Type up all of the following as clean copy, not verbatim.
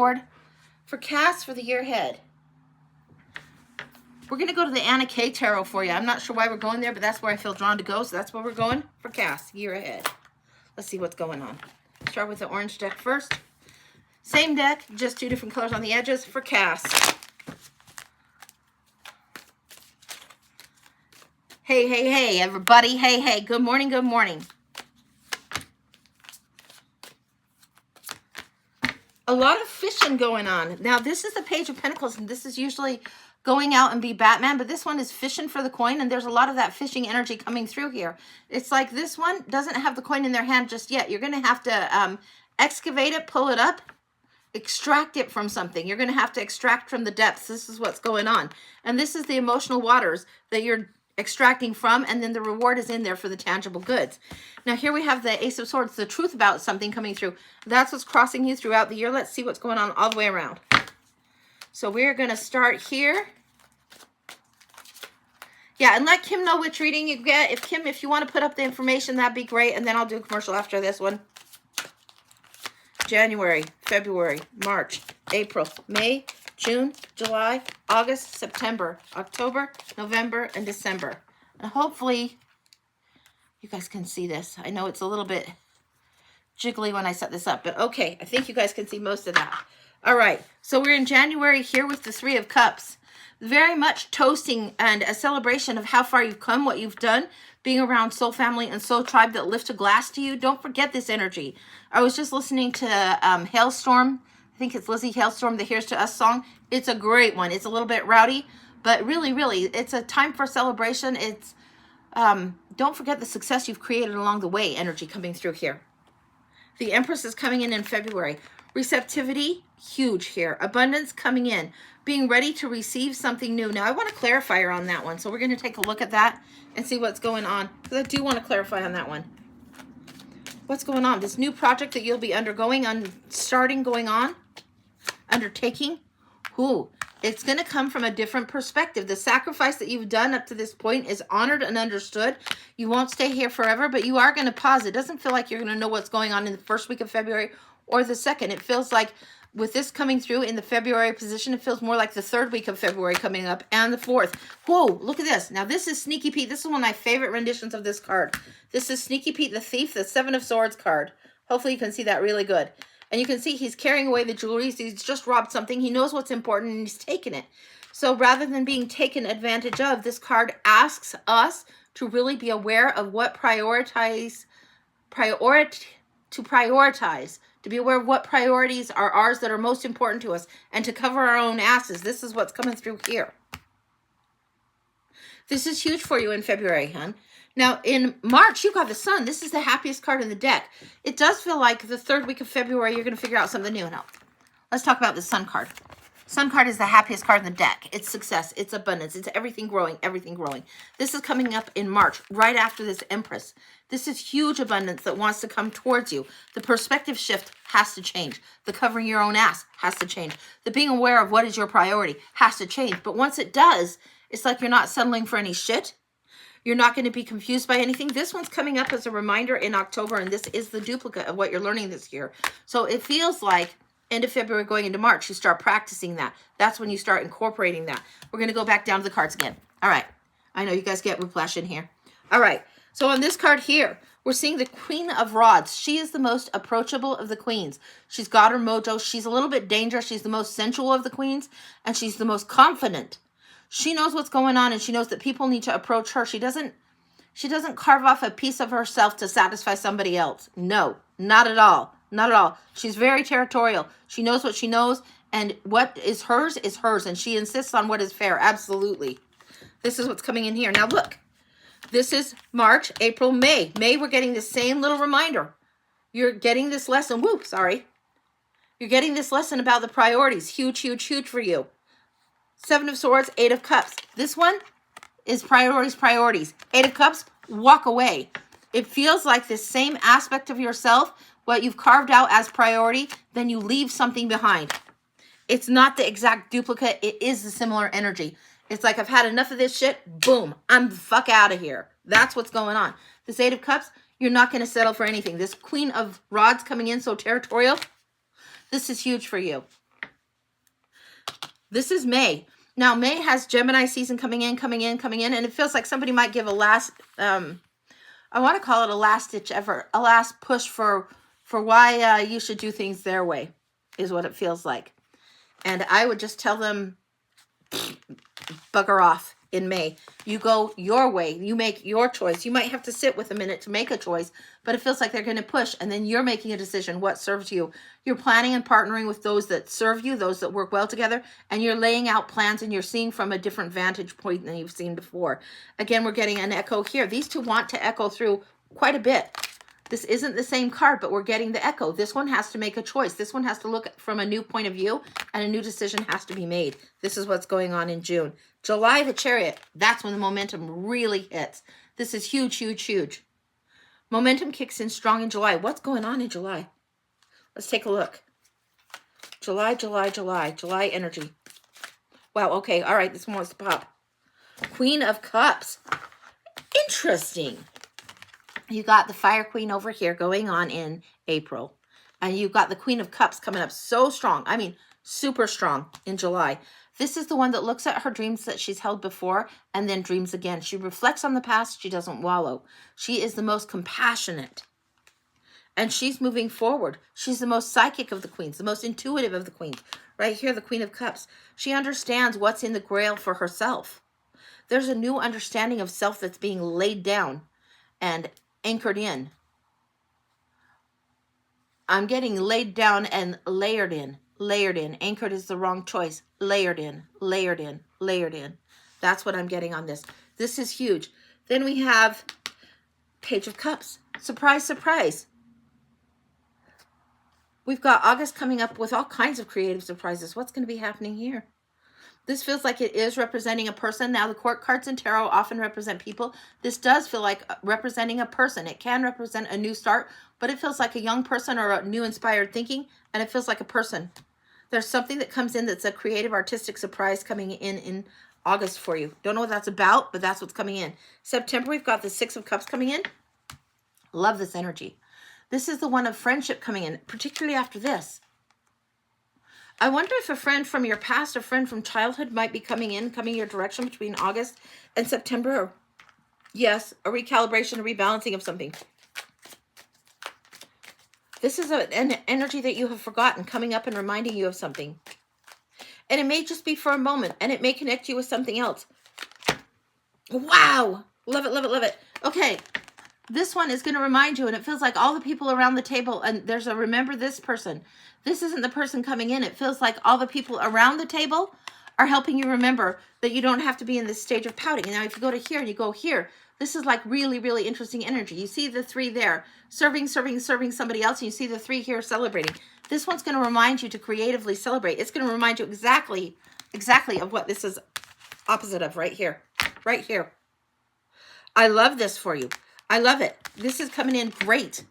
Sword for Cass for the year ahead. We're going to go to the Anna K Tarot for you. I'm not sure why we're going there, but that's where I feel drawn to go. So that's where we're going for Cass, year ahead. Let's see what's going on. Start with the orange deck first. Same deck, just two different colors on the edges for Cass. Hey, hey, hey, everybody. Hey, hey. Good morning, good morning. A lot of fishing going on. Now, this is the Page of Pentacles, and this is usually going out and be Batman, but this one is fishing for the coin, and there's a lot of that fishing energy coming through here. It's like this one doesn't have the coin in their hand just yet. You're going to have to excavate it, pull it up, extract it from something. You're going to have to extract from the depths. This is what's going on. And this is the emotional waters that you're extracting from, and then the reward is in there for the tangible goods. Now here we have the Ace of Swords, the truth about something coming through. That's what's crossing you throughout the year. Let's see what's going on all the way around. So we're going to start here. Yeah, and let Kim know which reading you get. If Kim, if you want to put up the information, that'd be great. And then I'll do a commercial after this one. January, February, March, April, May, June, July, August, September, October, November, and December. And hopefully you guys can see this. I know it's a little bit jiggly when I set this up, but okay, I think you guys can see most of that. All right, so we're in January here with the Three of Cups. Very much toasting and a celebration of how far you've come, what you've done, being around soul family and soul tribe that lift a glass to you. Don't forget this energy. I was just listening to Hailstorm. I think it's Lizzie Hailstorm, the Here's to Us song. It's a great one. It's a little bit rowdy, but really, really, it's a time for celebration. It's don't forget the success you've created along the way energy coming through here. The Empress is coming in February. Receptivity, huge here. Abundance coming in. Being ready to receive something new. Now, I want a clarifier on that one, so we're going to take a look at that and see what's going on, because I do want to clarify on that one. What's going on? This new project that you'll be undergoing, undertaking. Ooh, it's going to come from a different perspective. The sacrifice that you've done up to this point is honored and understood. You won't stay here forever, but you are going to pause. It doesn't feel like you're going to know what's going on in the first week of February or the second. It feels like with this coming through in the February position, it feels more like the third week of February coming up and the fourth. Whoa, look at this. Now, this is Sneaky Pete. This is one of my favorite renditions of this card. This is Sneaky Pete the Thief, the Seven of Swords card. Hopefully you can see that really good. And you can see he's carrying away the jewelry. He's just robbed something. He knows what's important and he's taken it. So rather than being taken advantage of, this card asks us to really be aware of what to prioritize, to be aware of what priorities are ours that are most important to us, and to cover our own asses. This is what's coming through here. This is huge for you in February, hon. Now, in March, you got the Sun. This is the happiest card in the deck. It does feel like the third week of February, you're going to figure out something new. Now, let's talk about the Sun card. Sun card is the happiest card in the deck. It's success. It's abundance. It's everything growing, everything growing. This is coming up in March, right after this Empress. This is huge abundance that wants to come towards you. The perspective shift has to change. The covering your own ass has to change. The being aware of what is your priority has to change. But once it does, it's like you're not settling for any shit. You're not going to be confused by anything. This one's coming up as a reminder in October, and this is the duplicate of what you're learning this year. So it feels like end of February going into March, you start practicing that. That's when you start incorporating that. We're going to go back down to the cards again. All right. I know you guys get whiplash in here. All right. So on this card here, we're seeing the Queen of Rods. She is the most approachable of the queens. She's got her mojo. She's a little bit dangerous. She's the most sensual of the queens, and she's the most confident. She knows what's going on, and she knows that people need to approach her. She doesn't carve off a piece of herself to satisfy somebody else. No, not at all. Not at all. She's very territorial. She knows what she knows, and what is hers, and she insists on what is fair. Absolutely. This is what's coming in here. Now look, this is March, April, May. May, we're getting the same little reminder. You're getting this lesson. Whoop, sorry. You're getting this lesson about the priorities. Huge, huge, huge for you. Seven of Swords, Eight of Cups. This one is priorities. Eight of Cups, walk away. It feels like this same aspect of yourself, what you've carved out as priority, then you leave something behind. It's not the exact duplicate. It is the similar energy. It's like, I've had enough of this shit. Boom. I'm the fuck out of here. That's what's going on. This Eight of Cups, you're not going to settle for anything. This Queen of Rods coming in so territorial, this is huge for you. This is May. Now, May has Gemini season coming in, and it feels like somebody might give a last, I want to call it a last ditch effort, a last push for why you should do things their way, is what it feels like. And I would just tell them, bugger off in May. You go your way. You make your choice. You might have to sit with a minute to make a choice, but it feels like they're going to push, and then you're making a decision what serves you. You're planning and partnering with those that serve you, those that work well together, and you're laying out plans, and you're seeing from a different vantage point than you've seen before. Again, we're getting an echo here. These two want to echo through quite a bit. This isn't the same card, but we're getting the echo. This one has to make a choice. This one has to look from a new point of view, and a new decision has to be made. This is what's going on in June. July, the Chariot. That's when the momentum really hits. This is huge, huge, huge. Momentum kicks in strong in July. What's going on in July? Let's take a look. July energy. Wow, okay, all right, this one wants to pop. Queen of Cups. Interesting. You got the Fire Queen over here going on in April. And you've got the Queen of Cups coming up so strong. I mean, super strong in July. This is the one that looks at her dreams that she's held before and then dreams again. She reflects on the past. She doesn't wallow. She is the most compassionate. And she's moving forward. She's the most psychic of the queens, the most intuitive of the queens. Right here, the Queen of Cups. She understands what's in the grail for herself. There's a new understanding of self that's being laid down and anchored in. I'm getting laid down and layered in. Layered in. Anchored is the wrong choice. Layered in. Layered in. Layered in. That's what I'm getting on this. This is huge. Then we have Page of Cups. Surprise, surprise. We've got August coming up with all kinds of creative surprises. What's going to be happening here? This feels like it is representing a person. Now, the court cards in tarot often represent people. This does feel like representing a person. It can represent a new start, but it feels like a young person or a new inspired thinking, and it feels like a person. There's something that comes in that's a creative, artistic surprise coming in August for you. Don't know what that's about, but that's what's coming in. September, we've got the Six of Cups coming in. Love this energy. This is the one of friendship coming in, particularly after this. I wonder if a friend from your past, a friend from childhood might be coming your direction between August and September. Yes, a recalibration, a rebalancing of something. This is an energy that you have forgotten coming up and reminding you of something. And it may just be for a moment, and it may connect you with something else. Wow. Love it, love it, love it. Okay. This one is going to remind you, and it feels like all the people around the table, and there's a remember this person. This isn't the person coming in. It feels like all the people around the table are helping you remember that you don't have to be in this stage of pouting. Now, if you go to here and you go here, this is like really, really interesting energy. You see the three there, serving somebody else, and you see the three here celebrating. This one's going to remind you to creatively celebrate. It's going to remind you exactly of what this is opposite of right here. Right here. I love this for you. I love it. This is coming in great.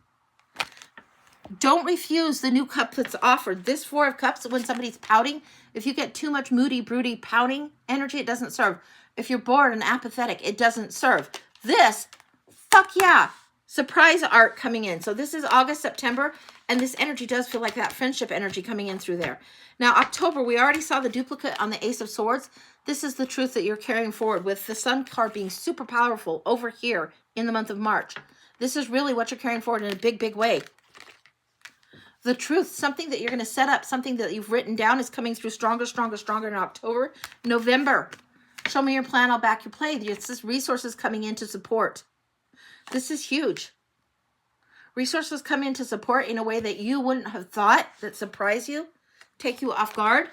Don't refuse the new cup that's offered. This Four of Cups, when somebody's pouting, if you get too much moody, broody, pouting energy, it doesn't serve. If you're bored and apathetic, it doesn't serve. This, fuck yeah, surprise art coming in. So this is August, September, and this energy does feel like that friendship energy coming in through there. Now, October, we already saw the duplicate on the Ace of Swords. This is the truth that you're carrying forward with the Sun card being super powerful over here in the month of March. This is really what you're carrying forward in a big, big way. The truth, something that you're going to set up, something that you've written down is coming through stronger in October. November, show me your plan, I'll back your play. It's this resources coming in to support. This is huge. Resources come in to support in a way that you wouldn't have thought, that surprise you, take you off guard.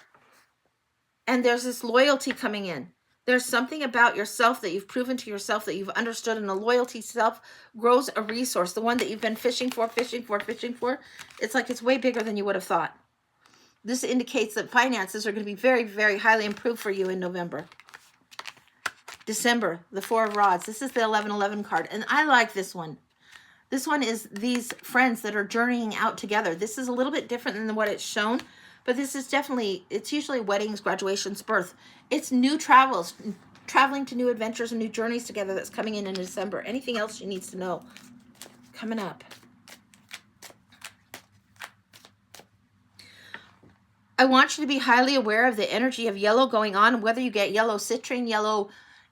And there's this loyalty coming in. There's something about yourself that you've proven to yourself that you've understood, and the loyalty self grows a resource. The one that you've been fishing for. It's like it's way bigger than you would have thought. This indicates that finances are going to be very, very highly improved for you in November. December, the Four of Rods. This is the 1111 card, and I like this one. This one is these friends that are journeying out together. This is a little bit different than what it's shown, but this is definitely, it's usually weddings, graduations, birth. It's new travels, traveling to new adventures and new journeys together that's coming in December. Anything else she needs to know coming up? I want you to be highly aware of the energy of yellow going on, whether you get yellow citrine, yellow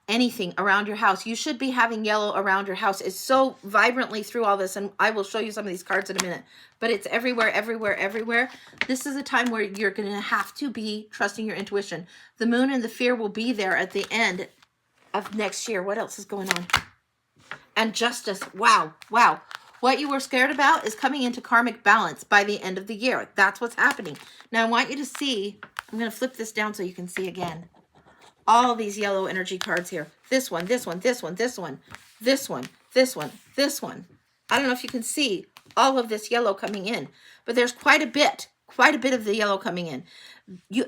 anything around your house. You should be having yellow around your house. It's so vibrantly through all this, and I will show you some of these cards in a minute, but it's everywhere, everywhere, everywhere. This is a time where you're going to have to be trusting your intuition. The moon and the fear will be there at the end of next year. What else is going on? And justice. Wow. Wow. What you were scared about is coming into karmic balance by the end of the year. That's what's happening. Now I want you to see, I'm going to flip this down so you can see again. All these yellow energy cards here. This one, this one, this one, this one, this one, this one, this one. I don't know if you can see all of this yellow coming in, but there's quite a bit of the yellow coming in.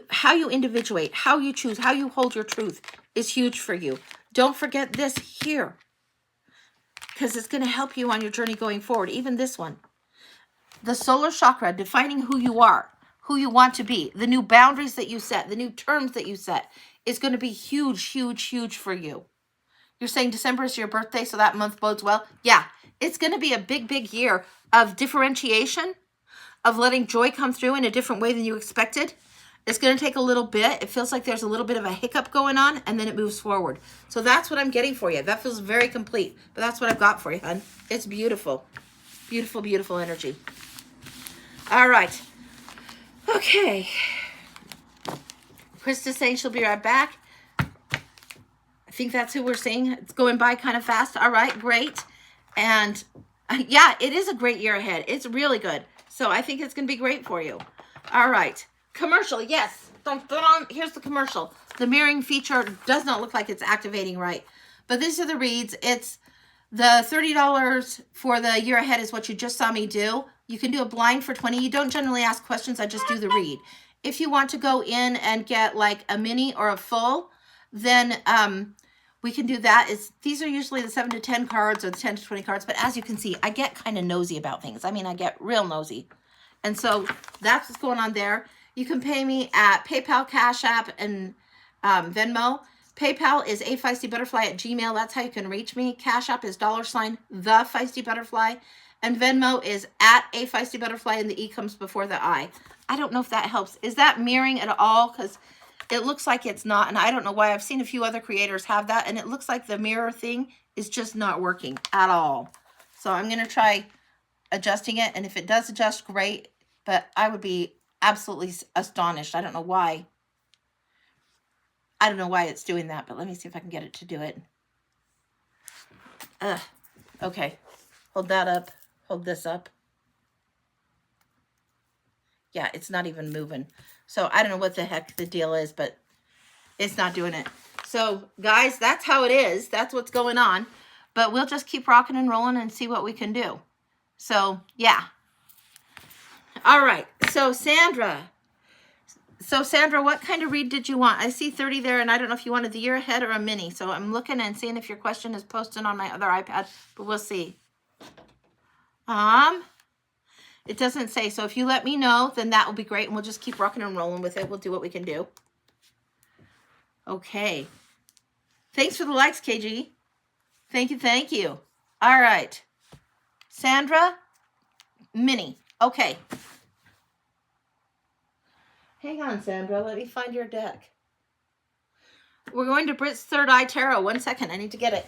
How you individuate, how you choose, how you hold your truth is huge for you. Don't forget this here, because it's going to help you on your journey going forward. Even this one. The solar chakra, defining who you are, who you want to be, the new boundaries that you set, the new terms that you set, is going to be huge, huge, huge for you. You're saying December is your birthday, so that month bodes well. Yeah, it's going to be a big, big year of differentiation, of letting joy come through in a different way than you expected. It's going to take a little bit. It feels like there's a little bit of a hiccup going on, and then it moves forward. So that's what I'm getting for you. That feels very complete, but that's what I've got for you, hon. It's beautiful. Beautiful, beautiful energy. All right. Okay. Krista's saying she'll be right back. I think that's who we're seeing. It's going by kind of fast. All right, great. And yeah, it is a great year ahead. It's really good. So I think it's going to be great for you. All right. Commercial, yes. Here's the commercial. The mirroring feature does not look like it's activating right. But these are the reads. It's the $30 for the year ahead is what you just saw me do. You can do a blind for $20. You don't generally ask questions. I just do the read. If you want to go in and get like a mini or a full, then we can do that. These are usually the 7 to 10 cards or the 10 to 20 cards. But as you can see, I get kind of nosy about things. I mean, I get real nosy. And so that's what's going on there. You can pay me at PayPal, Cash App, and Venmo. PayPal is afeistybutterfly@gmail. That's how you can reach me. Cash App is $the_feistybutterfly. And Venmo is at @afeistybutterfly, and the E comes before the I. I don't know if that helps. Is that mirroring at all? Because it looks like it's not, and I don't know why. I've seen a few other creators have that, and it looks like the mirror thing is just not working at all. So I'm going to try adjusting it, and if it does adjust, great. But I would be absolutely astonished. I don't know why. I don't know why it's doing that, but let me see if I can get it to do it. Okay. Hold that up. Hold this up. Yeah, it's not even moving. So I don't know what the heck the deal is, but it's not doing it. So guys, that's how it is. That's what's going on. But we'll just keep rocking and rolling and see what we can do. So yeah. All right. So Sandra, what kind of read did you want? I see 30 there, and I don't know if you wanted the year ahead or a mini. So I'm looking and seeing if your question is posted on my other iPad, but we'll see. It doesn't say. So if you let me know, then that will be great, and we'll just keep rocking and rolling with it. We'll do what we can do. Okay. Thanks for the likes, KG. Thank you, thank you. All right. Sandra, mini. Okay. Hang on, Sandra. Let me find your deck. We're going to Brit's Third Eye Tarot. 1 second. I need to get it.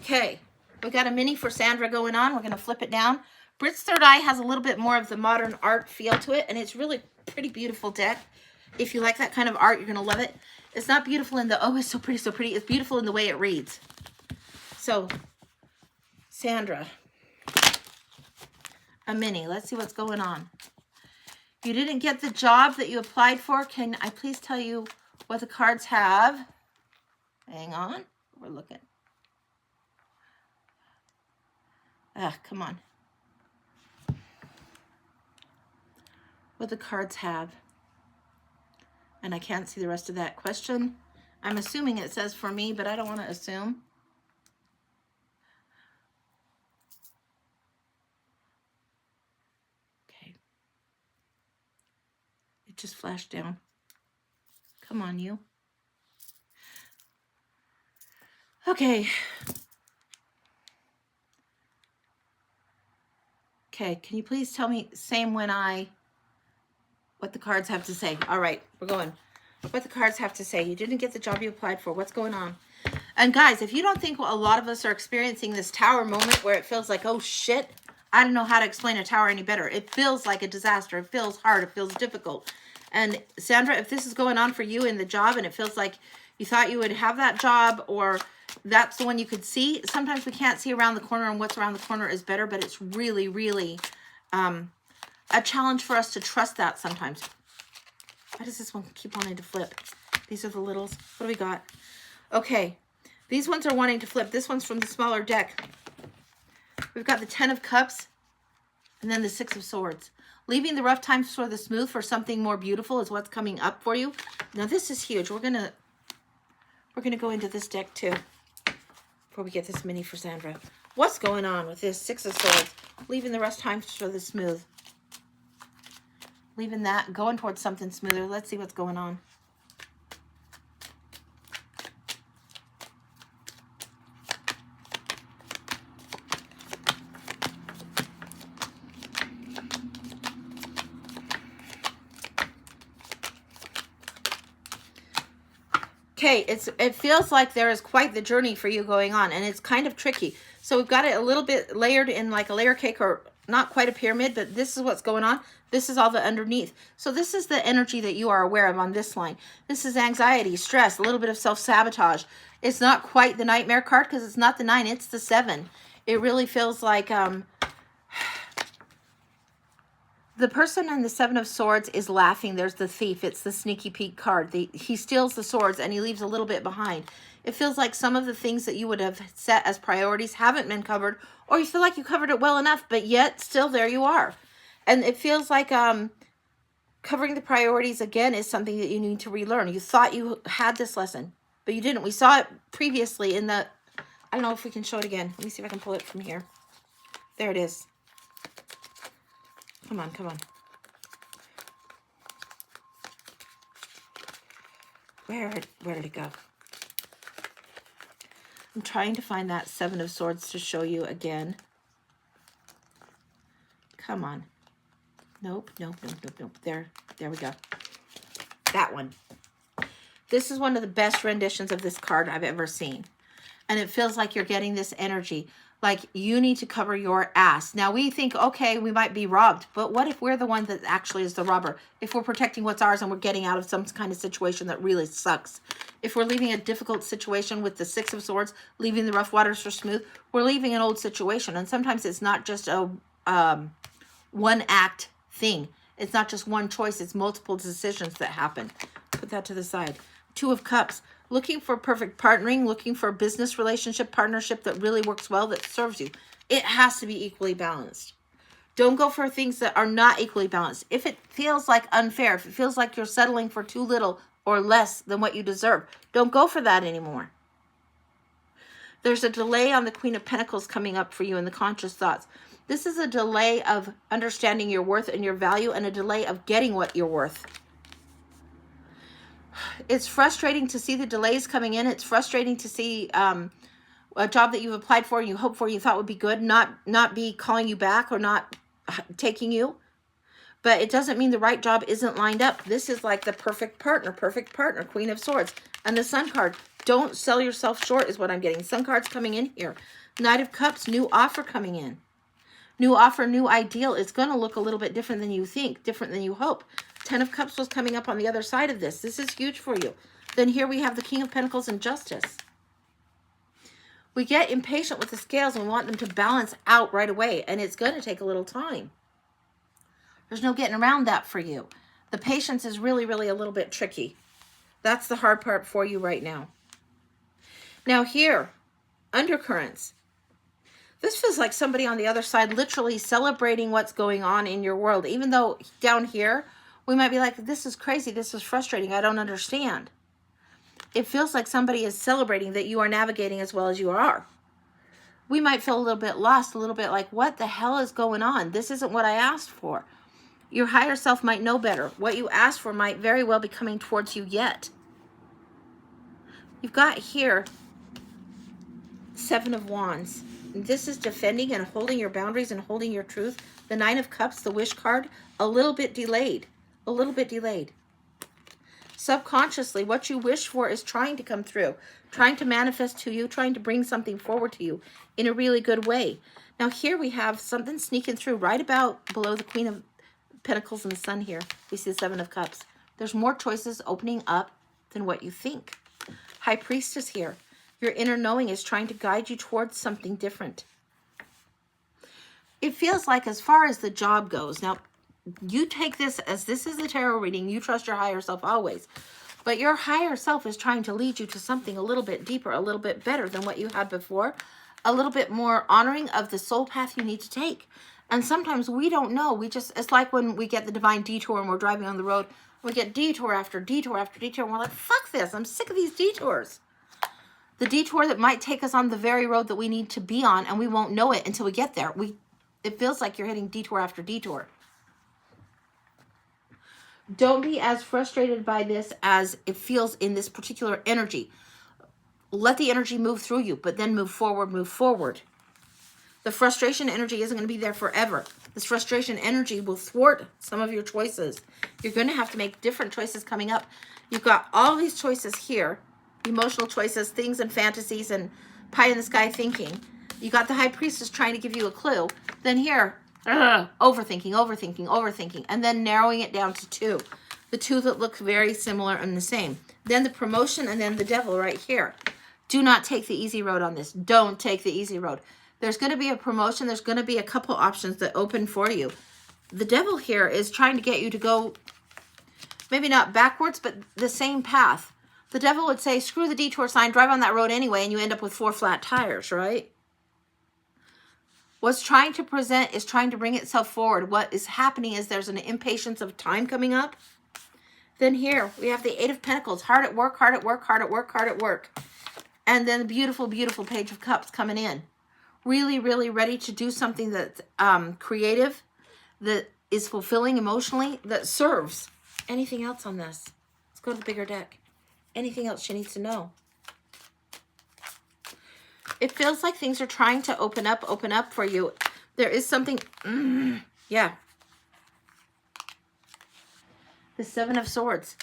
Okay. We got a mini for Sandra going on. We're going to flip it down. Brit's Third Eye has a little bit more of the modern art feel to it, and it's really pretty beautiful deck. If you like that kind of art, you're going to love it. It's not beautiful in the, oh, it's so pretty, so pretty. It's beautiful in the way it reads. So, Sandra, a mini. Let's see what's going on. You didn't get the job that you applied for. Can I please tell you what the cards have? Hang on. We're looking. Come on. What the cards have. And I can't see the rest of that question. I'm assuming it says for me, but I don't want to assume. Okay. It just flashed down. Come on, you. Okay. Okay, can you please tell me, same when what the cards have to say? All right, we're going. What the cards have to say. You didn't get the job you applied for. What's going on? And guys, if you don't think a lot of us are experiencing this tower moment where it feels like, oh shit, I don't know how to explain a tower any better. It feels like a disaster. It feels hard. It feels difficult. And Sandra, if this is going on for you in the job and it feels like you thought you would have that job or that's the one you could see, sometimes we can't see around the corner, and what's around the corner is better, but it's really, really a challenge for us to trust that sometimes. Why does this one keep wanting to flip? These are the littles. What do we got? Okay. These ones are wanting to flip. This one's from the smaller deck. We've got the 10 of Cups and then the 6 of Swords. Leaving the rough times for the smooth for something more beautiful is what's coming up for you. Now this is huge. We're gonna go into this deck too before we get this mini for Sandra. What's going on with this 6 of Swords? Leaving the rough times for the smooth. Leaving that, going towards something smoother. Let's see what's going on. Okay, it feels like there is quite the journey for you going on, and it's kind of tricky. So we've got it a little bit layered in like a layer cake, or not quite a pyramid, but this is what's going on. This is all the underneath. So this is the energy that you are aware of on this line. This is anxiety, stress, a little bit of self-sabotage. It's not quite the nightmare card because it's not the 9, it's the 7. It really feels like the person in the 7 of Swords is laughing. There's the thief. It's the sneaky peek card. He steals the swords and he leaves a little bit behind. It feels like some of the things that you would have set as priorities haven't been covered, or you feel like you covered it well enough, but yet still there you are. And it feels like covering the priorities again is something that you need to relearn. You thought you had this lesson, but you didn't. We saw it previously in the, I don't know if we can show it again. Let me see if I can pull it from here. There it is. Come on, come on. Where did it go? I'm trying to find that 7 of Swords to show you again. Come on. Nope, nope, nope, nope, nope. There we go. That one. This is one of the best renditions of this card I've ever seen. And it feels like you're getting this energy. Like you need to cover your ass. Now we think, okay, we might be robbed, but what if we're the one that actually is the robber? If we're protecting what's ours and we're getting out of some kind of situation that really sucks. If we're leaving a difficult situation with the 6 of Swords, leaving the rough waters for smooth, we're leaving an old situation. And sometimes it's not just a one act thing. It's not just one choice. It's multiple decisions that happen. Put that to the side. 2 of Cups. Looking for perfect partnering, looking for a business relationship, partnership that really works well, that serves you. It has to be equally balanced. Don't go for things that are not equally balanced. If it feels like unfair, if it feels like you're settling for too little or less than what you deserve, don't go for that anymore. There's a delay on the Queen of Pentacles coming up for you in the conscious thoughts. This is a delay of understanding your worth and your value, and a delay of getting what you're worth. It's frustrating to see the delays coming in. It's frustrating to see a job that you've applied for and you hoped for, you thought would be good, not be calling you back or not taking you. But it doesn't mean the right job isn't lined up. This is like the perfect partner, Queen of Swords. And the Sun card, don't sell yourself short is what I'm getting. Sun card's coming in here. Knight of Cups, new offer coming in. New offer, new ideal. It's going to look a little bit different than you think, different than you hope. 10 of Cups was coming up on the other side of this. This is huge for you. Then here we have the King of Pentacles and Justice. We get impatient with the scales and we want them to balance out right away. And it's going to take a little time. There's no getting around that for you. The patience is really, really a little bit tricky. That's the hard part for you right now. Now here, undercurrents. This feels like somebody on the other side literally celebrating what's going on in your world. Even though down here, we might be like, this is crazy, this is frustrating, I don't understand. It feels like somebody is celebrating that you are navigating as well as you are. We might feel a little bit lost, a little bit like, what the hell is going on? This isn't what I asked for. Your higher self might know better. What you asked for might very well be coming towards you yet. You've got here 7 of Wands. This is defending and holding your boundaries and holding your truth. The Nine of Cups, the Wish card, a little bit delayed. A little bit delayed. Subconsciously, what you wish for is trying to come through, trying to manifest to you, trying to bring something forward to you in a really good way. Now here we have something sneaking through right about below the Queen of Pentacles and the Sun here. We see the Seven of Cups. There's more choices opening up than what you think. High Priestess here. Your inner knowing is trying to guide you towards something different. It feels like as far as the job goes, now you take this as this is a tarot reading, you trust your higher self always, but your higher self is trying to lead you to something a little bit deeper, a little bit better than what you had before, a little bit more honoring of the soul path you need to take. And sometimes we don't know. It's like when we get the divine detour and we're driving on the road, we get detour after detour after detour, and we're like, fuck this, I'm sick of these detours. The detour that might take us on the very road that we need to be on, and we won't know it until we get there. It feels like you're hitting detour after detour. Don't be as frustrated by this as it feels in this particular energy. Let the energy move through you, but then move forward, move forward. The frustration energy isn't going to be there forever. This frustration energy will thwart some of your choices. You're going to have to make different choices coming up. You've got all these choices here. Emotional choices, things and fantasies and pie in the sky thinking. You got the High Priestess trying to give you a clue. Then here, overthinking, overthinking, overthinking, and then narrowing it down to two. The two that look very similar and the same. Then the promotion and then the Devil right here. Do not take the easy road on this. Don't take the easy road. There's going to be a promotion. There's going to be a couple options that open for you. The Devil here is trying to get you to go, maybe not backwards, but the same path. The Devil would say, screw the detour sign, drive on that road anyway, and you end up with 4 flat tires, right? What's trying to present is trying to bring itself forward. What is happening is there's an impatience of time coming up. Then here, we have the Eight of Pentacles. Hard at work, hard at work, hard at work, hard at work. And then the beautiful, beautiful Page of Cups coming in. Really, really ready to do something that's creative, that is fulfilling emotionally, that serves. Anything else on this? Let's go to the bigger deck. Anything else she needs to know? It feels like things are trying to open up for you. There is something, yeah. The Seven of Swords.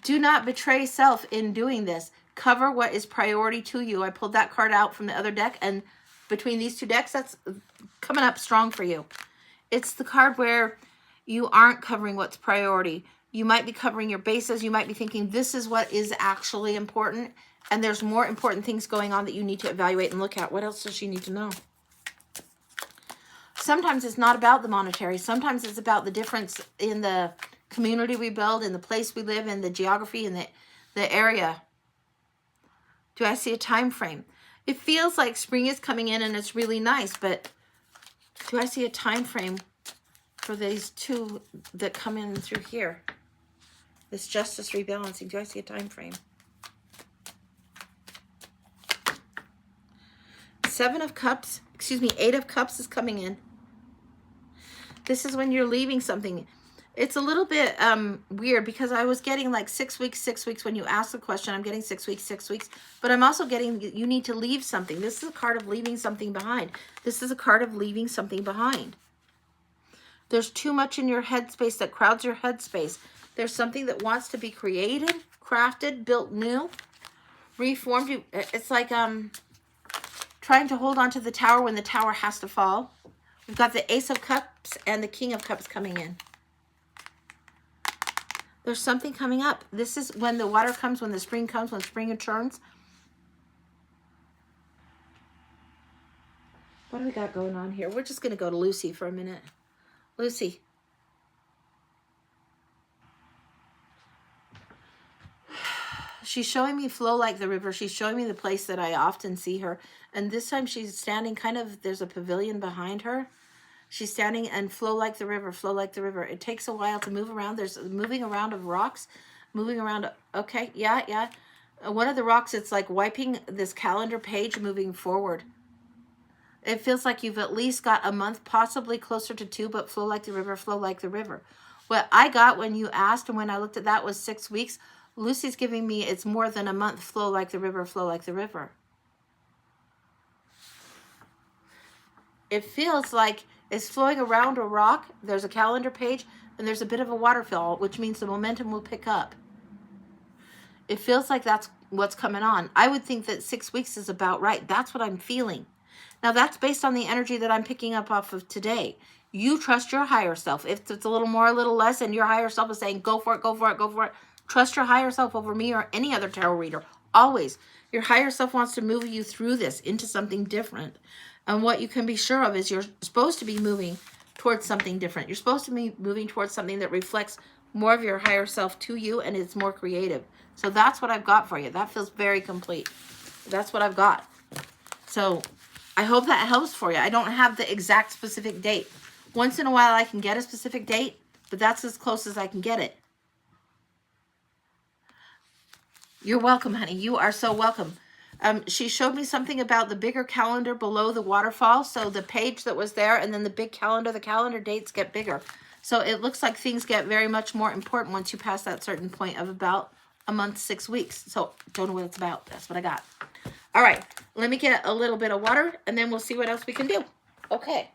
Do not betray self in doing this. Cover what is priority to you. I pulled that card out from the other deck, and between these two decks, that's coming up strong for you. It's the card where you aren't covering what's priority. You might be covering your bases. You might be thinking this is what is actually important, and there's more important things going on that you need to evaluate and look at. What else does she need to know? Sometimes it's not about the monetary. Sometimes it's about the difference in the community we build, in the place we live, in the geography, in the area. Do I see a time frame? It feels like spring is coming in and it's really nice, but do I see a time frame for these two that come in through here? This justice rebalancing, do I see a time frame? Seven of Cups, excuse me, Eight of Cups is coming in. This is when you're leaving something. It's a little bit weird because I was getting like 6 weeks, 6 weeks. When you ask the question, I'm getting 6 weeks, 6 weeks. But I'm also getting you need to leave something. This is a card of leaving something behind. This is a card of leaving something behind. There's too much in your headspace that crowds your headspace. There's something that wants to be created, crafted, built new, reformed. It's like trying to hold on to the tower when the tower has to fall. We've got the Ace of Cups and the King of Cups coming in. There's something coming up. This is when the water comes, when the spring comes, when spring returns. What do we got going on here? We're just going to go to Lucy for a minute. Lucy. She's showing me flow like the river. She's showing me the place that I often see her. And this time she's standing kind of, there's a pavilion behind her. She's standing and flow like the river, flow like the river. It takes a while to move around. There's moving around of rocks, moving around. Okay, yeah. One of the rocks, it's like wiping this calendar page moving forward. It feels like you've at least got a month, possibly closer to 2, but flow like the river, flow like the river. What I got when you asked and when I looked at that was 6 weeks. Lucy's giving me it's more than a month, flow like the river, flow like the river. it feels like it's flowing around a rock. There's a calendar page, and there's a bit of a waterfall, which means the momentum will pick up. It feels like that's what's coming on. I would think that 6 weeks is about right. That's what I'm feeling. Now, that's based on the energy that I'm picking up off of today. You trust your higher self. If it's a little more, a little less, and your higher self is saying, go for it, go for it, go for it, trust your higher self over me or any other tarot reader. Always. Your higher self wants to move you through this into something different. And what you can be sure of is you're supposed to be moving towards something different. You're supposed to be moving towards something that reflects more of your higher self to you, and it's more creative. So that's what I've got for you. That feels very complete. That's what I've got. So I hope that helps for you. I don't have the exact specific date. Once in a while I can get a specific date, but that's as close as I can get it. You're welcome, honey. You are so welcome. She showed me something about the bigger calendar below the waterfall. So the page that was there and then the big calendar, the calendar dates get bigger. So it looks like things get very much more important once you pass that certain point of about a month, 6 weeks. So don't know what it's about. That's what I got. All right. Let me get a little bit of water and then we'll see what else we can do. Okay.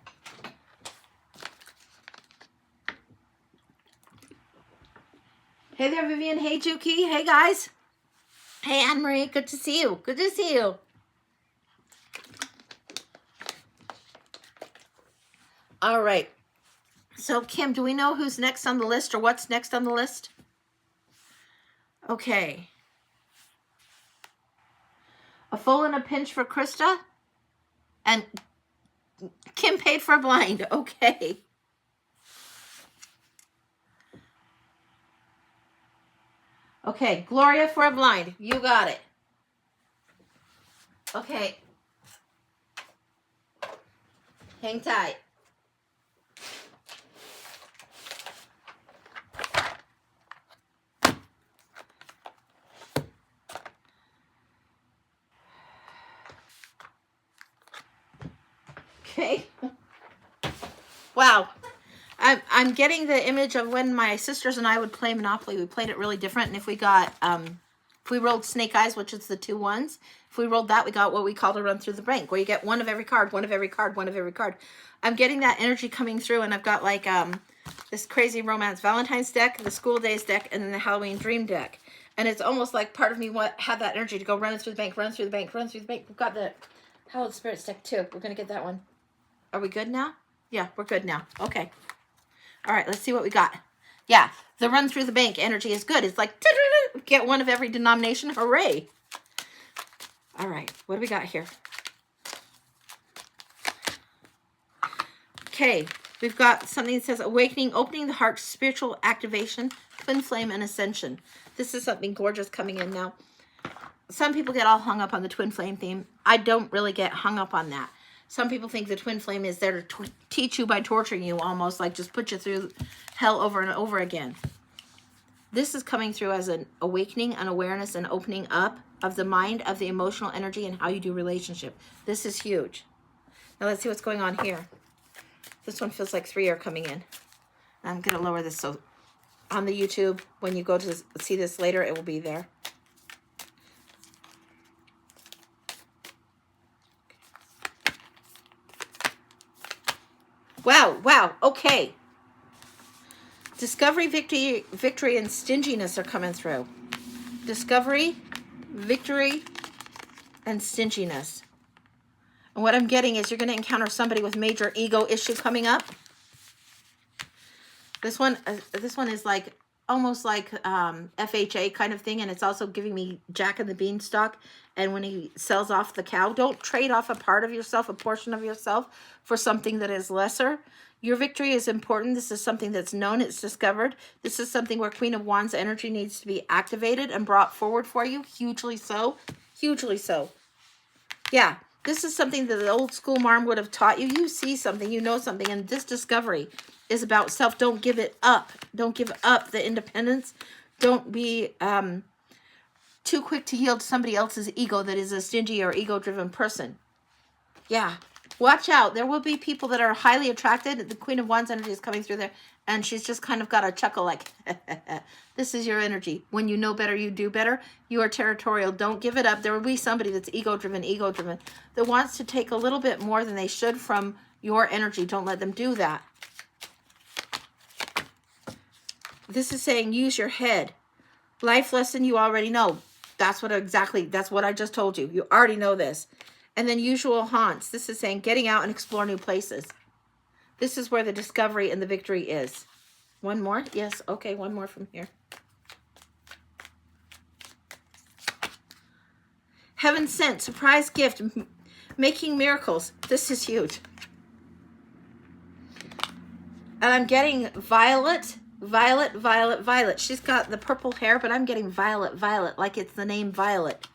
Hey there, Vivian. Hey, Juki. Hey, guys. Hey, Anne-Marie. Good to see you. Good to see you. All right. So, Kim, do we know who's next on the list or what's next on the list? Okay. A full and a pinch for Krista. And Kim paid for a blind. Okay. Okay, Gloria for a blind. You got it. Okay. Hang tight. Okay. Wow. I'm getting the image of when my sisters and I would play Monopoly. We played it really different. And if we got, if we rolled Snake Eyes, which is the 2 ones, if we rolled that, we got what we call a run through the bank, where you get one of every card, one of every card, one of every card. I'm getting that energy coming through, and I've got like this crazy romance Valentine's deck, the School Days deck, and then the Halloween Dream deck. And it's almost like part of me had that energy to go run through the bank, run through the bank, run through the bank. We've got the Hallowed Spirits deck too. We're going to get that one. Are we good now? Yeah, we're good now. Okay. All right, let's see what we got. Yeah, the run through the bank energy is good. It's like, get one of every denomination. Hooray. All right, what do we got here? Okay, we've got something that says awakening, opening the heart, spiritual activation, twin flame, and ascension. This is something gorgeous coming in now. Some people get all hung up on the twin flame theme. I don't really get hung up on that. Some people think the twin flame is there to teach you by torturing you, almost like just put you through hell over and over again. This is coming through as an awakening, an awareness, and opening up of the mind, of the emotional energy, and how you do relationship. This is huge. Now let's see what's going on here. This one feels like 3 are coming in. I'm going to lower this so on the YouTube, when you go to see this later, it will be there. Wow. Okay. Discovery, victory, and stinginess are coming through. Discovery, victory, and stinginess. And what I'm getting is you're going to encounter somebody with major ego issue coming up. This one is like almost like FHA kind of thing, and it's also giving me Jack and the Beanstalk. And when he sells off the cow, don't trade off a part of yourself, a portion of yourself, for something that is lesser. Your victory is important. This is something that's known, it's discovered. This is something where Queen of Wands energy needs to be activated and brought forward for you. Hugely so. Hugely so. Yeah, this is something that the old school marm would have taught you. You see something, you know something, and this discovery is about self. Don't give it up. Don't give up the independence. Don't be too quick to yield to somebody else's ego that is a stingy or ego-driven person. Yeah. Watch out. There will be people that are highly attracted. The Queen of Wands energy is coming through there, and she's just kind of got a chuckle like, this is your energy. When you know better, you do better. You are territorial. Don't give it up. There will be somebody that's ego-driven, that wants to take a little bit more than they should from your energy. Don't let them do that. This is saying use your head. Life lesson you already know. That's what I just told you. You already know this. And then usual haunts. This is saying getting out and explore new places. This is where the discovery and the victory is. One more? Yes. Okay, one more from here. Heaven sent, surprise gift, making miracles. This is huge. And I'm getting Violet, Violet, Violet, Violet. She's got the purple hair, but I'm getting Violet, Violet, like it's the name Violet.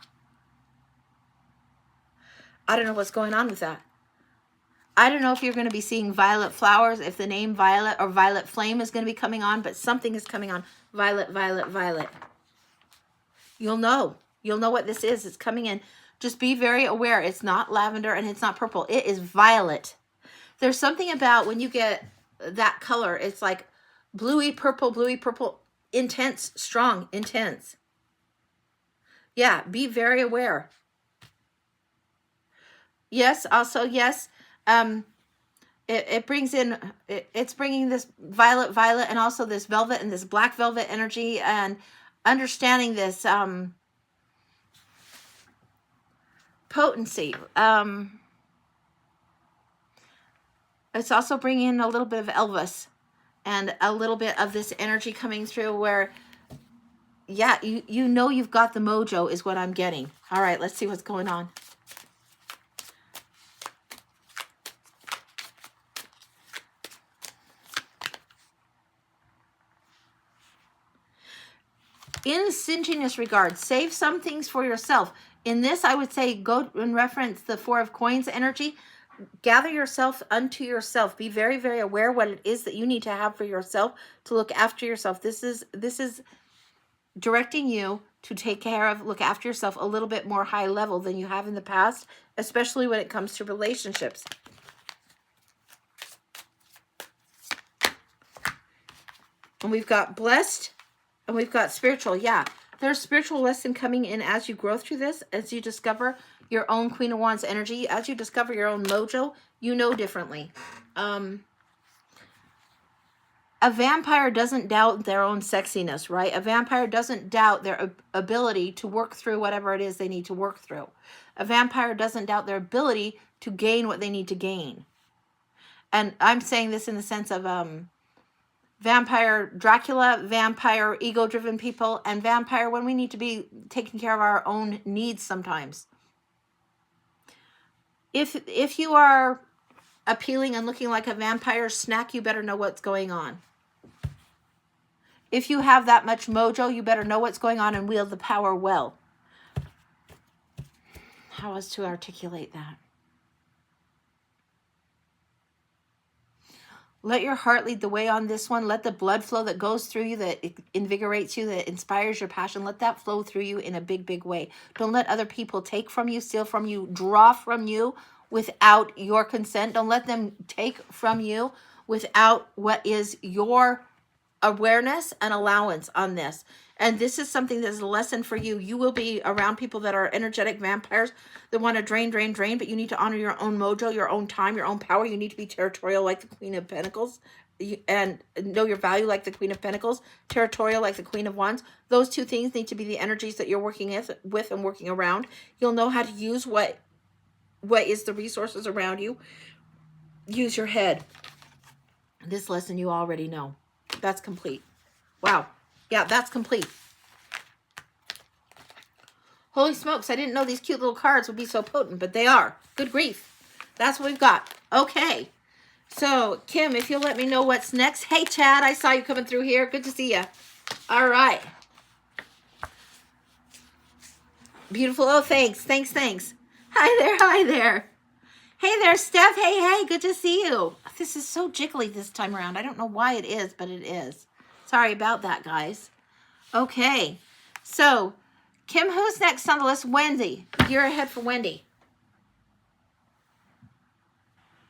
I don't know what's going on with that. I don't know if you're going to be seeing violet flowers, if the name Violet or Violet Flame is going to be coming on, but something is coming on. Violet, Violet, Violet. You'll know. You'll know what this is. It's coming in. Just be very aware. It's not lavender and it's not purple. It is violet. There's something about when you get that color, it's like bluey purple, intense, strong, intense. Yeah, be very aware. Yes, also, yes. It brings in, it's bringing this violet, and also this velvet and this black velvet energy, and understanding this potency. It's also bringing in a little bit of Elvis and a little bit of this energy coming through where, yeah, you know you've got the mojo is what I'm getting. All right, let's see what's going on. In stinginess regard, save some things for yourself. In this, I would say go and reference the Four of Coins energy. Gather yourself unto yourself. Be very, very aware what it is that you need to have for yourself to look after yourself. This is directing you to take care of, look after yourself a little bit more high level than you have in the past, especially when it comes to relationships. And we've got blessed and we've got spiritual. Yeah, there's spiritual lesson coming in as you grow through this, as you discover your own Queen of Wands energy, as you discover your own mojo, you know differently. A vampire doesn't doubt their own sexiness, right? A vampire doesn't doubt their ability to work through whatever it is they need to work through. A vampire doesn't doubt their ability to gain what they need to gain. And I'm saying this in the sense of vampire Dracula, vampire ego-driven people, and vampire when we need to be taking care of our own needs sometimes. If you are appealing and looking like a vampire snack, you better know what's going on. If you have that much mojo, you better know what's going on and wield the power well. How else to articulate that? Let your heart lead the way on this one. Let the blood flow that goes through you, that invigorates you, that inspires your passion. Let that flow through you in a big, big way. Don't let other people take from you, steal from you, draw from you without your consent. Don't let them take from you without what is your awareness and allowance on this. And this is something that's a lesson for you. You will be around people that are energetic vampires that want to drain, but you need to honor your own mojo, your own time, your own power. You need to be territorial like the Queen of Pentacles and know your value like the Queen of Pentacles, territorial like the Queen of Wands. Those two things need to be the energies that you're working with and working around. You'll know how to use what is the resources around you. Use your head. This lesson you already know. That's complete. Wow. Yeah, that's complete. Holy smokes, I didn't know these cute little cards would be so potent, but they are. Good grief. That's what we've got. Okay. So, Kim, if you'll let me know what's next. Hey, Chad, I saw you coming through here. Good to see you. All right. Beautiful. Oh, thanks. Hi there. Hey there, Steph. Hey, good to see you. This is so jiggly this time around. I don't know why it is, but it is. Sorry about that, guys. Okay. So, Kim, who's next on the list? Wendy. You're ahead for Wendy.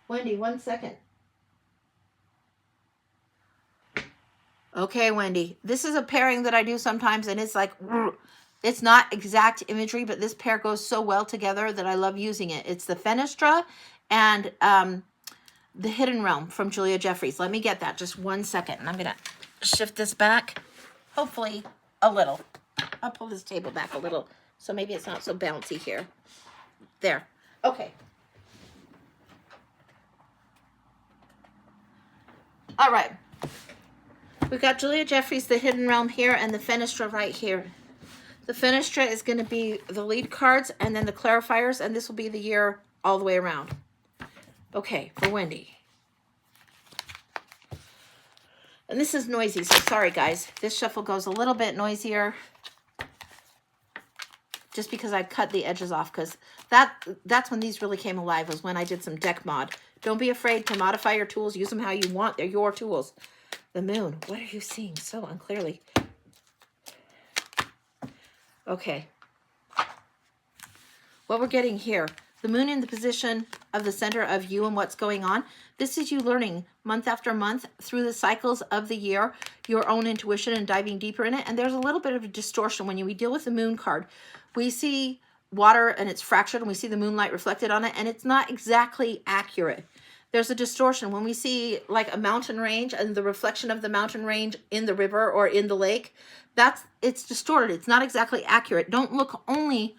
Wendy, 1 second. Okay, Wendy. This is a pairing that I do sometimes, and it's like, it's not exact imagery, but this pair goes so well together that I love using it. It's the Fenestra and The Hidden Realm from Julia Jeffries. Let me get that. Just 1 second. And I'm going to shift this back. Hopefully a little. I'll pull this table back a little. So maybe it's not so bouncy here. There. Okay. All right. We've got Julia Jeffries, The Hidden Realm here, and the Fenestra right here. The Fenestra is going to be the lead cards and then the clarifiers, and this will be the year all the way around. Okay, for Wendy. And this is noisy, so sorry, guys. This shuffle goes a little bit noisier just because I cut the edges off, because that's when these really came alive, was when I did some deck mod. Don't be afraid to modify your tools. Use them how you want. They're your tools. The moon. What are you seeing so unclearly? Okay. What we're getting here, the moon in the position of the center of you and what's going on. This is you learning month after month through the cycles of the year, your own intuition and diving deeper in it. And there's a little bit of a distortion when we deal with the moon card. We see water and it's fractured and we see the moonlight reflected on it and it's not exactly accurate. There's a distortion when we see like a mountain range and the reflection of the mountain range in the river or in the lake. It's distorted. It's not exactly accurate. Don't look only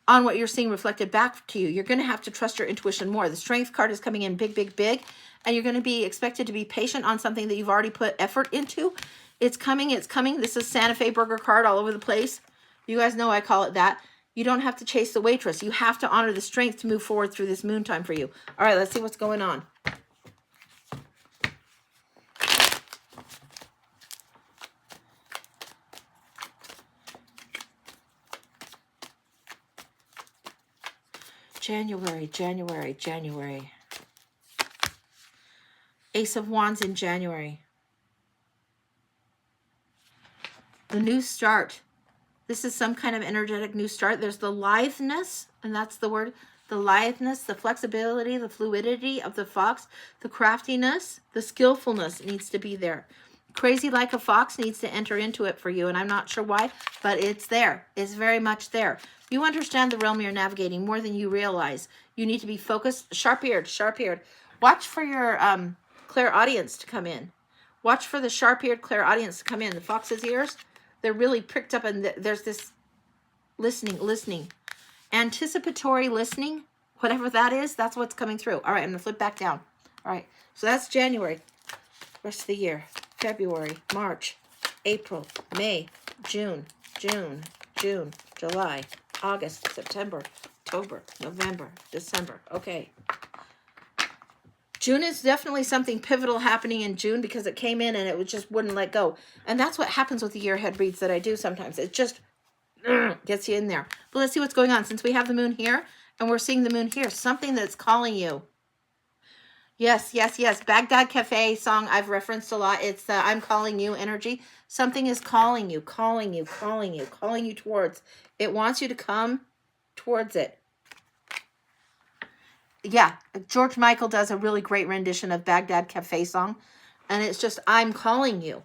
on what you're seeing reflected back to you. You're going to have to trust your intuition more. The Strength card is coming in big, big, big, and you're going to be expected to be patient on something that you've already put effort into. It's coming. It's coming. This is Santa Fe burger card all over the place. You guys know I call it that. You don't have to chase the waitress. You have to honor the strength to move forward through this moon time for you. All right, let's see what's going on. January, January, January. Ace of Wands in January. The new start. This is some kind of energetic new start. There's the litheness, and that's the word. The litheness, the flexibility, the fluidity of the fox, the craftiness, the skillfulness needs to be there. Crazy like a fox needs to enter into it for you, and I'm not sure why, but it's there. It's very much there. You understand the realm you're navigating more than you realize. You need to be focused, sharp-eared, sharp-eared. Watch for your clairaudience to come in. Watch for the sharp-eared clairaudience to come in. The fox's ears, they're really pricked up, and there's this listening. Anticipatory listening, whatever that is, that's what's coming through. All right, I'm going to flip back down. All right, so that's January. Rest of the year. February, March, April, May, June, July, August, September, October, November, December. Okay. June is definitely something pivotal happening in June because it came in and it just wouldn't let go. And that's what happens with the year ahead reads that I do sometimes. It just gets you in there. But let's see what's going on. Since we have the moon here and we're seeing the moon here, something that's calling you. Yes. Baghdad Cafe song I've referenced a lot. It's the I'm calling you energy. Something is calling you towards. It wants you to come towards it. Yeah, George Michael does a really great rendition of Baghdad Cafe song. And it's just, I'm calling you.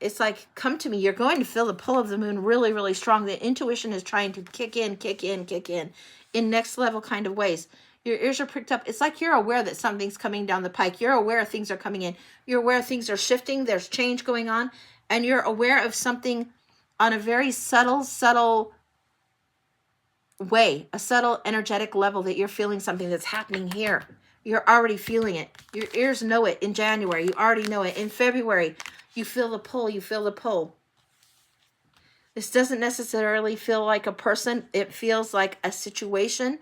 It's like, come to me. You're going to feel the pull of the moon really, really strong. The intuition is trying to kick in next level kind of ways. Your ears are pricked up. It's like you're aware that something's coming down the pike. You're aware things are coming in. You're aware things are shifting. There's change going on. And you're aware of something on a very subtle way, a subtle energetic level that you're feeling something that's happening here. You're already feeling it. Your ears know it in January. You already know it. In February, you feel the pull. This doesn't necessarily feel like a person. It feels like a situation.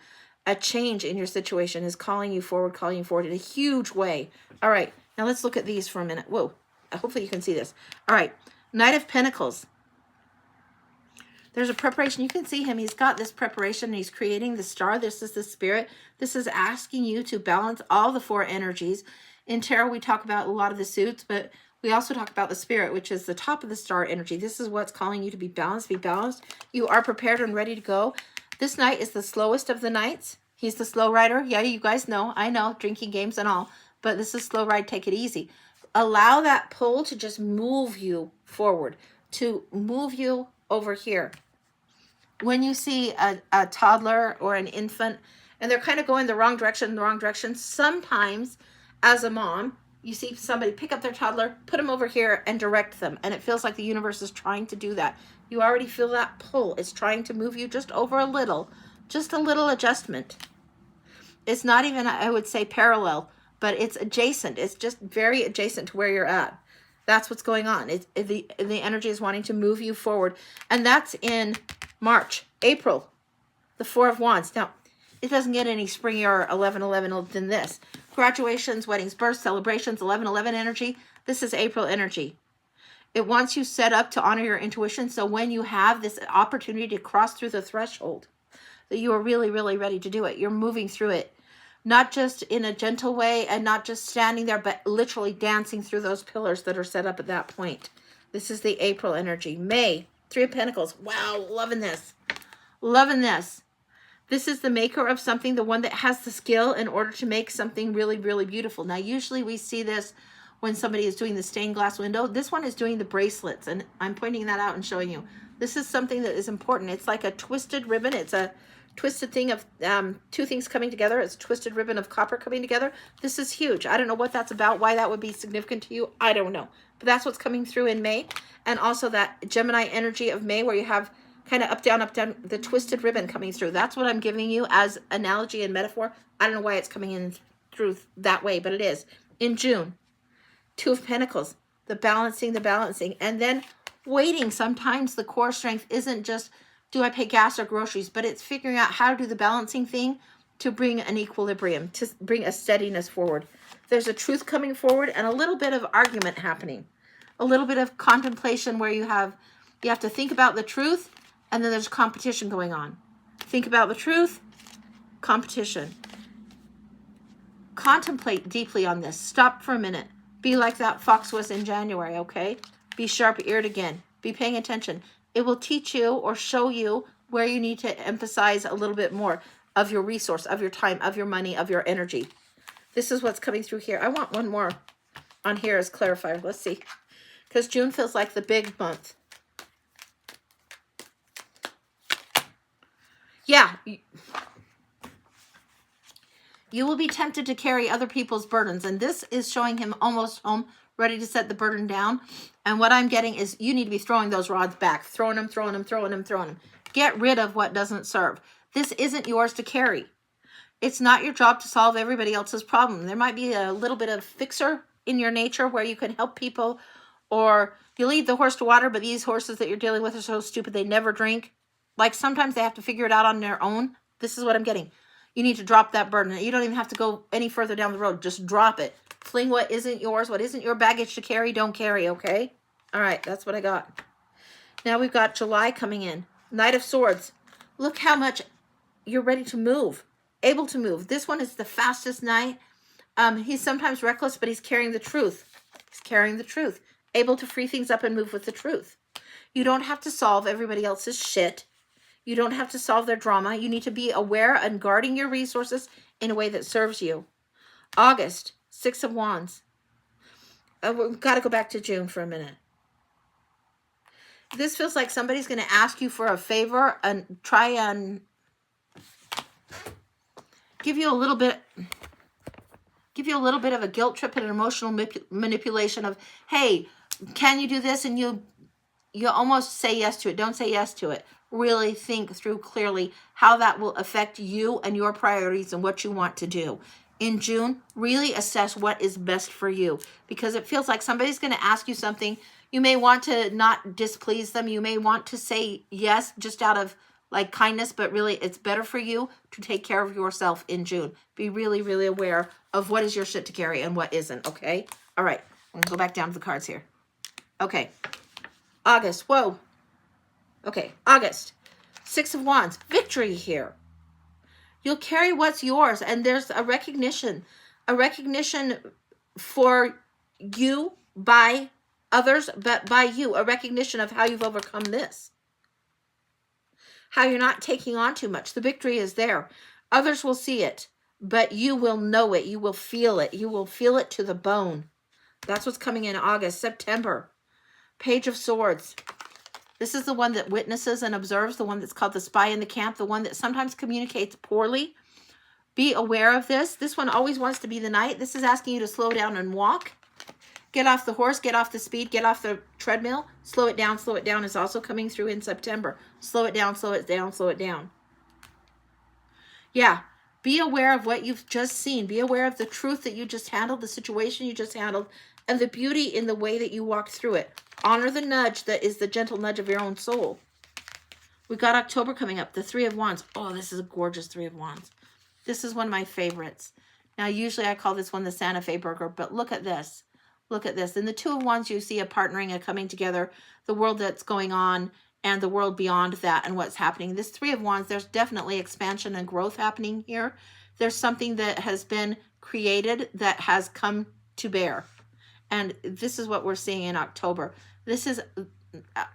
A change in your situation is calling you forward in a huge way. All right, now let's look at these for a minute. Whoa, hopefully you can see this. All right, Knight of Pentacles. There's a preparation. You can see him. He's got this preparation. And he's creating the star. This is the spirit. This is asking you to balance all the four energies. In tarot, we talk about a lot of the suits, but we also talk about the spirit, which is the top of the star energy. This is what's calling you to be balanced. Be balanced. You are prepared and ready to go. This knight is the slowest of the knights. He's the slow rider. Yeah, you guys know. I know. Drinking games and all. But this is slow ride. Take it easy. Allow that pull to just move you forward. To move you over here. When you see a toddler or an infant And they're kind of going the wrong direction. Sometimes, as a mom, you see somebody pick up their toddler, put them over here, and direct them. And it feels like the universe is trying to do that. You already feel that pull. It's trying to move you just over a little adjustment. It's not even, I would say, parallel, but it's adjacent. It's just very adjacent to where you're at. That's what's going on. The energy is wanting to move you forward. And that's in March. April, the Four of Wands. Now, it doesn't get any springier 11/11 than this. Graduations, weddings, births, celebrations, 11/11 energy. This is April energy. It wants you set up to honor your intuition. So when you have this opportunity to cross through the threshold, that you are really, really ready to do it. You're moving through it. Not just in a gentle way and not just standing there, but literally dancing through those pillars that are set up at that point. This is the April energy. May, Three of Pentacles. Wow, loving this. Loving this. This is the maker of something, the one that has the skill in order to make something really, really beautiful. Now, usually we see this when somebody is doing the stained glass window. This one is doing the bracelets, and I'm pointing that out and showing you. This is something that is important. It's like a twisted ribbon. It's a twisted thing of two things coming together. It's a twisted ribbon of copper coming together. This is huge. I don't know what that's about, why that would be significant to you. I don't know. But that's what's coming through in May. And also that Gemini energy of May where you have kind of up, down, the twisted ribbon coming through. That's what I'm giving you as analogy and metaphor. I don't know why it's coming in through that way, but it is. In June, Two of Pentacles, the balancing. And then waiting. Sometimes the core strength isn't just, do I pay gas or groceries? But it's figuring out how to do the balancing thing to bring an equilibrium, to bring a steadiness forward. There's a truth coming forward and a little bit of argument happening. A little bit of contemplation where you have to think about the truth, and then there's competition going on. Think about the truth, competition. Contemplate deeply on this. Stop for a minute. Be like that fox was in January, okay? Be sharp-eared again. Be paying attention. It will teach you or show you where you need to emphasize a little bit more of your resource, of your time, of your money, of your energy. This is what's coming through here. I want one more on here as clarifier. Let's see. Because June feels like the big month. Yeah. You will be tempted to carry other people's burdens. And this is showing him almost home, ready to set the burden down. And what I'm getting is you need to be throwing those rods back. Throwing them. Get rid of what doesn't serve. This isn't yours to carry. It's not your job to solve everybody else's problem. There might be a little bit of fixer in your nature where you can help people, or you lead the horse to water, but these horses that you're dealing with are so stupid they never drink. Like sometimes they have to figure it out on their own. This is what I'm getting. You need to drop that burden. You don't even have to go any further down the road. Just drop it. Fling what isn't yours, what isn't your baggage to carry, don't carry, okay? All right, that's what I got. Now we've got July coming in. Knight of Swords. Look how much you're ready to move. Able to move. This one is the fastest knight. He's sometimes reckless, but he's carrying the truth. Able to free things up and move with the truth. You don't have to solve everybody else's shit. You don't have to solve their drama. You need to be aware and guarding your resources in a way that serves you. August, Six of Wands. We've got to go back to June for a minute. This feels like somebody's going to ask you for a favor and try and give you a little bit of a guilt trip and an emotional manipulation of, hey, can you do this? And you almost say yes to it. Don't say yes to it. Really think through clearly how that will affect you and your priorities and what you want to do. In June, really assess what is best for you, because it feels like somebody's going to ask you something. You may want to not displease them. You may want to say yes just out of like kindness, but really it's better for you to take care of yourself in June. Be really, really aware of what is your shit to carry and what isn't, okay? All right, I'm going to go back down to the cards here. Okay, August, whoa. Okay, August, Six of Wands, victory here. You'll carry what's yours, and there's a recognition for you by others, but by you, a recognition of how you've overcome this. How you're not taking on too much. The victory is there. Others will see it, but you will know it. You will feel it. You will feel it to the bone. That's what's coming in August. September, Page of Swords. This is the one that witnesses and observes, the one that's called the spy in the camp, the one that sometimes communicates poorly, Be aware of this. This one always wants to be the knight. This is asking you to slow down and walk. Get off the horse, get off the speed, get off the treadmill. Slow it down is also coming through in September. Slow it down, slow it down, slow it down. Yeah, be aware of what you've just seen. Be aware of the truth that you just handled, the situation you just handled, and the beauty in the way that you walked through it. Honor the nudge that is the gentle nudge of your own soul. We got October coming up, the Three of Wands. Oh, this is a gorgeous Three of Wands. This is one of my favorites. Now, usually I call this one the Santa Fe burger, but look at this. Look at this. In the Two of Wands, you see a partnering, a coming together, the world that's going on, and the world beyond that and what's happening. This Three of Wands, there's definitely expansion and growth happening here. There's something that has been created that has come to bear. And this is what we're seeing in October. This is,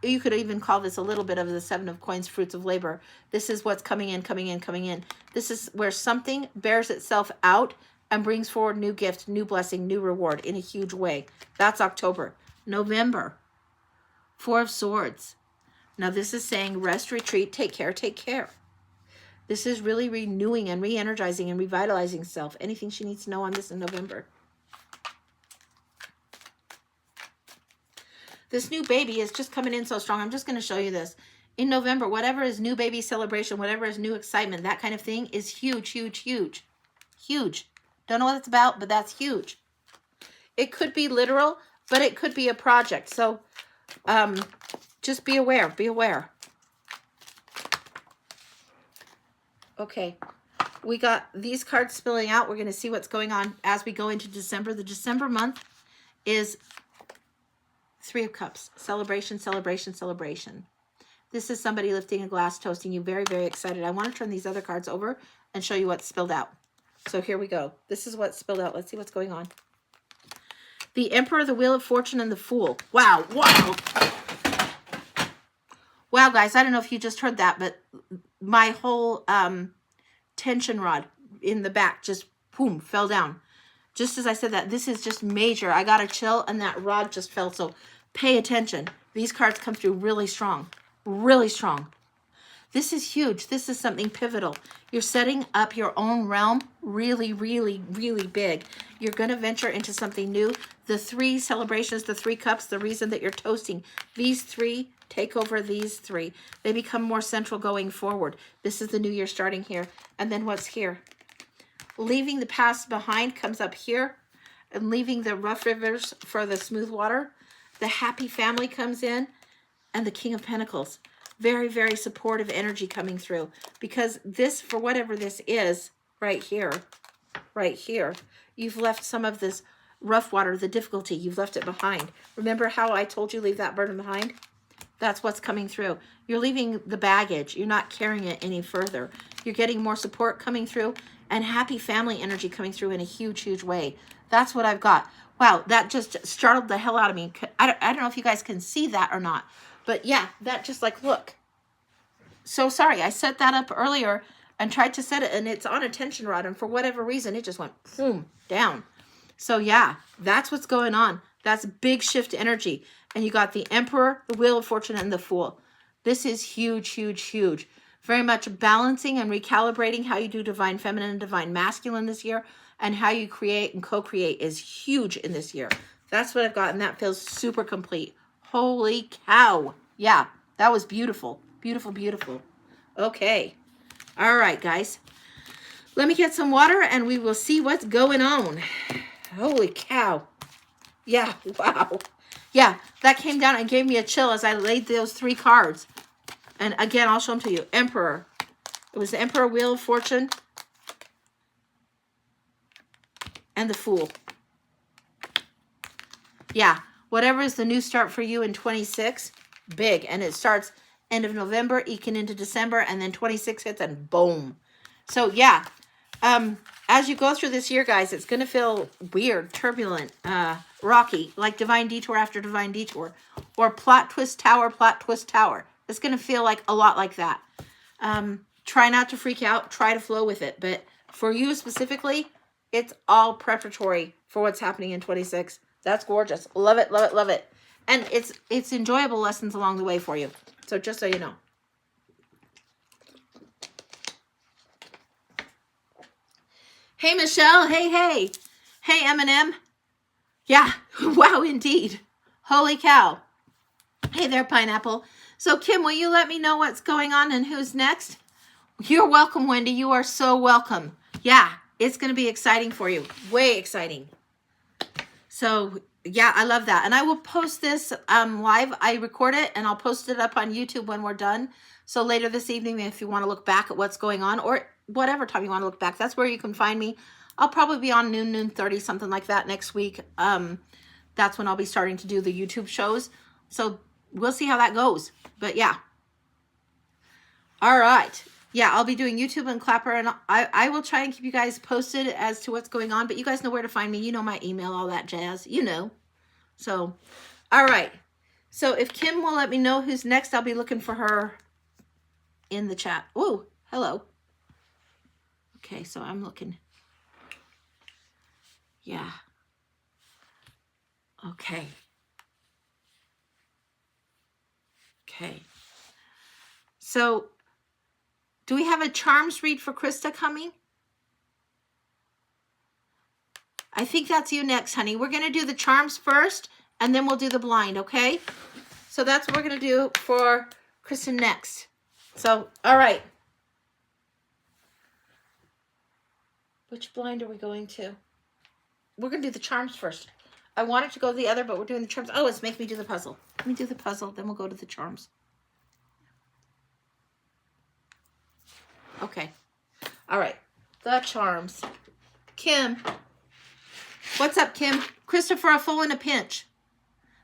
you could even call this a little bit of the Seven of Coins, fruits of labor. This is what's coming in, coming in, coming in. This is where something bears itself out and brings forward new gift, new blessing, new reward in a huge way. That's October. November, Four of Swords. Now this is saying rest, retreat, take care, take care. This is really renewing and re-energizing and revitalizing self. Anything she needs to know on this in November. This new baby is just coming in so strong. I'm just going to show you this. In November, whatever is new baby celebration, whatever is new excitement, that kind of thing is huge, huge, huge. Huge. Don't know what it's about, but that's huge. It could be literal, but it could be a project. So just be aware. Be aware. Okay. We got these cards spilling out. We're going to see what's going on as we go into December. The December month is Three of Cups. Celebration, celebration, celebration. This is somebody lifting a glass, toasting you. Very, very excited. I want to turn these other cards over and show you what's spilled out. So here we go. This is what's spilled out. Let's see what's going on. The Emperor, the Wheel of Fortune, and the Fool. Wow. Wow. Wow, guys. I don't know if you just heard that, but my whole tension rod in the back just, boom, fell down. Just as I said that, this is just major. I got a chill and that rod just fell. So pay attention. These cards come through really strong. Really strong. This is huge. This is something pivotal. You're setting up your own realm really, really, really big. You're going to venture into something new. The three celebrations, the three cups, the reason that you're toasting, these three take over these three. They become more central going forward. This is the new year starting here. And then what's here? Leaving the past behind comes up here, and leaving the rough rivers for the smooth water. The happy family comes in, and the King of Pentacles. Very, very supportive energy coming through, because this, for whatever this is, right here, you've left some of this rough water, the difficulty, you've left it behind. Remember how I told you leave that burden behind? That's what's coming through. You're leaving the baggage. You're not carrying it any further. You're getting more support coming through, and happy family energy coming through in a huge, huge way. That's what I've got. Wow, that just startled the hell out of me. I don't know if you guys can see that or not. But yeah, that just like, look. So sorry, I set that up earlier and tried to set it, and it's on a tension rod, and for whatever reason, it just went boom, down. So yeah, that's what's going on. That's big shift energy. And you got the Emperor, the Wheel of Fortune, and the Fool. This is huge, huge, huge. Very much balancing and recalibrating how you do divine feminine and divine masculine this year, and how you create and co-create is huge in this year. That's what I've got, and that feels super complete. Holy cow. Yeah, that was beautiful. Beautiful, beautiful. Okay. All right, guys. Let me get some water, and we will see what's going on. Holy cow. Yeah, wow. Yeah, that came down and gave me a chill as I laid those three cards. And again, I'll show them to you. Emperor. It was the Emperor, Wheel of Fortune, and the Fool. Yeah, whatever is the new start for you in 26, big. And it starts end of November, eking into December, and then 26 hits, and boom. So, yeah, as you go through this year, guys, it's going to feel weird, turbulent, rocky, like divine detour after divine detour, or plot twist tower, plot twist tower. It's going to feel like a lot like that. Try not to freak out. Try to flow with it. But for you specifically, it's all preparatory for what's happening in 26. That's gorgeous. Love it, love it, love it. And it's enjoyable lessons along the way for you. So just so you know. Hey, Michelle. Hey, hey. Hey, Eminem. Yeah. Wow, indeed. Holy cow. Hey there, Pineapple. So, Kim, will you let me know what's going on and who's next? You're welcome, Wendy. You are so welcome. Yeah, it's going to be exciting for you. Way exciting. So, yeah, I love that. And I will post this live. I record it and I'll post it up on YouTube when we're done. So later this evening, if you want to look back at what's going on, or whatever time you want to look back, that's where you can find me. I'll probably be on noon 30, something like that next week. That's when I'll be starting to do the YouTube shows. So we'll see how that goes. But yeah. All right. Yeah, I'll be doing YouTube and Clapper, and I will try and keep you guys posted as to what's going on. But you guys know where to find me. You know my email, all that jazz. You know. So, all right. So if Kim will let me know who's next, I'll be looking for her in the chat. Oh, hello. Okay, so I'm looking. Yeah. Okay. Okay. So, do we have a charms read for Krista coming? I think that's you next, honey. We're going to do the charms first, and then we'll do the blind, okay? So that's what we're going to do for Krista next. So, all right. Which blind are we going to? We're going to do the charms first. I wanted to go to the other, but we're doing the charms. Oh, it's making me do the puzzle. Let me do the puzzle, then we'll go to the charms. Okay. All right. The charms. Kim. What's up, Kim? Christopher, a full and a pinch.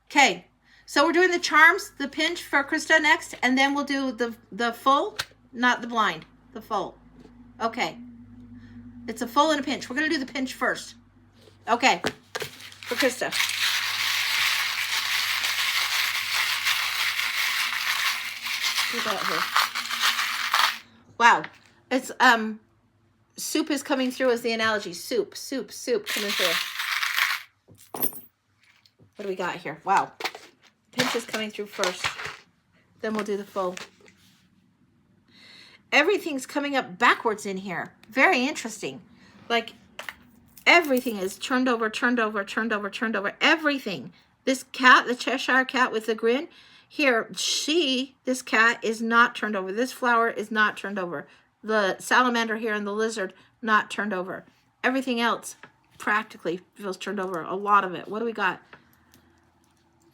Okay. So we're doing the charms, the pinch for Krista next, and then we'll do the full, not the blind, the full. Okay. It's a full and a pinch. We're going to do the pinch first. Okay. For Krista. Do that here. Wow. It's, soup is coming through as the analogy. Soup coming through. What do we got here? Wow. Pinch is coming through first. Then we'll do the full. Everything's coming up backwards in here. Very interesting. Like, everything is turned over. Everything. This cat, the Cheshire cat with the grin, here, this cat is not turned over. This flower is not turned over. The salamander here and the lizard, not turned over. Everything else practically feels turned over. A lot of it. What do we got?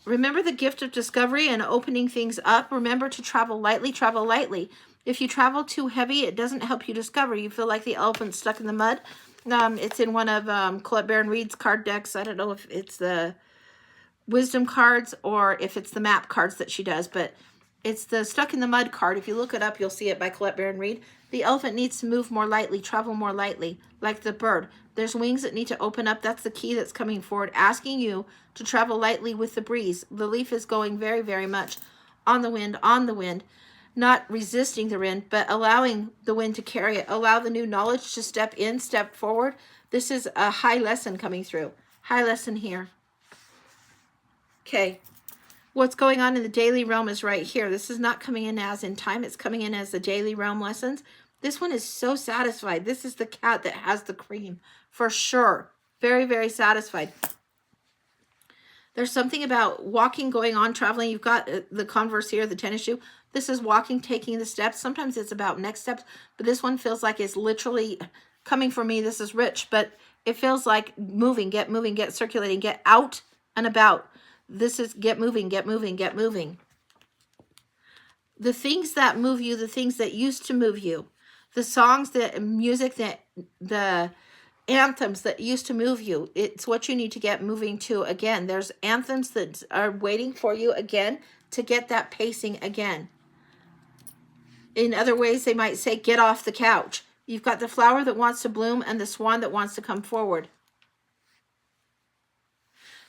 Remember the gift of discovery and opening things up. Remember to travel lightly. Travel lightly. If you travel too heavy, it doesn't help you discover. You feel like the elephant stuck in the mud. It's in one of Colette Baron-Reid's card decks. I don't know if it's the wisdom cards or if it's the map cards that she does, but it's the stuck in the mud card. If you look it up, you'll see it by Colette Baron-Reid. The elephant needs to move more lightly, travel more lightly, like the bird. There's wings that need to open up. That's the key that's coming forward, asking you to travel lightly with the breeze. The leaf is going very, very much on the wind, not resisting the wind, but allowing the wind to carry it. Allow the new knowledge to step in, step forward. This is a high lesson coming through. High lesson here. Okay. What's going on in the daily realm is right here. This is not coming in as in time. It's coming in as the daily realm lessons. This one is so satisfied. This is the cat that has the cream for sure. Very, very satisfied. There's something about walking, going on, traveling. You've got the Converse here, the tennis shoe. This is walking, taking the steps. Sometimes it's about next steps, but this one feels like it's literally coming for me. This is rich, but it feels like moving, get circulating, get out and about. This is get moving. The things that move you, the things that used to move you, the songs, the music, the anthems that used to move you, it's what you need to get moving to again. There's anthems that are waiting for you again to get that pacing again. In other ways, they might say, get off the couch. You've got the flower that wants to bloom and the swan that wants to come forward.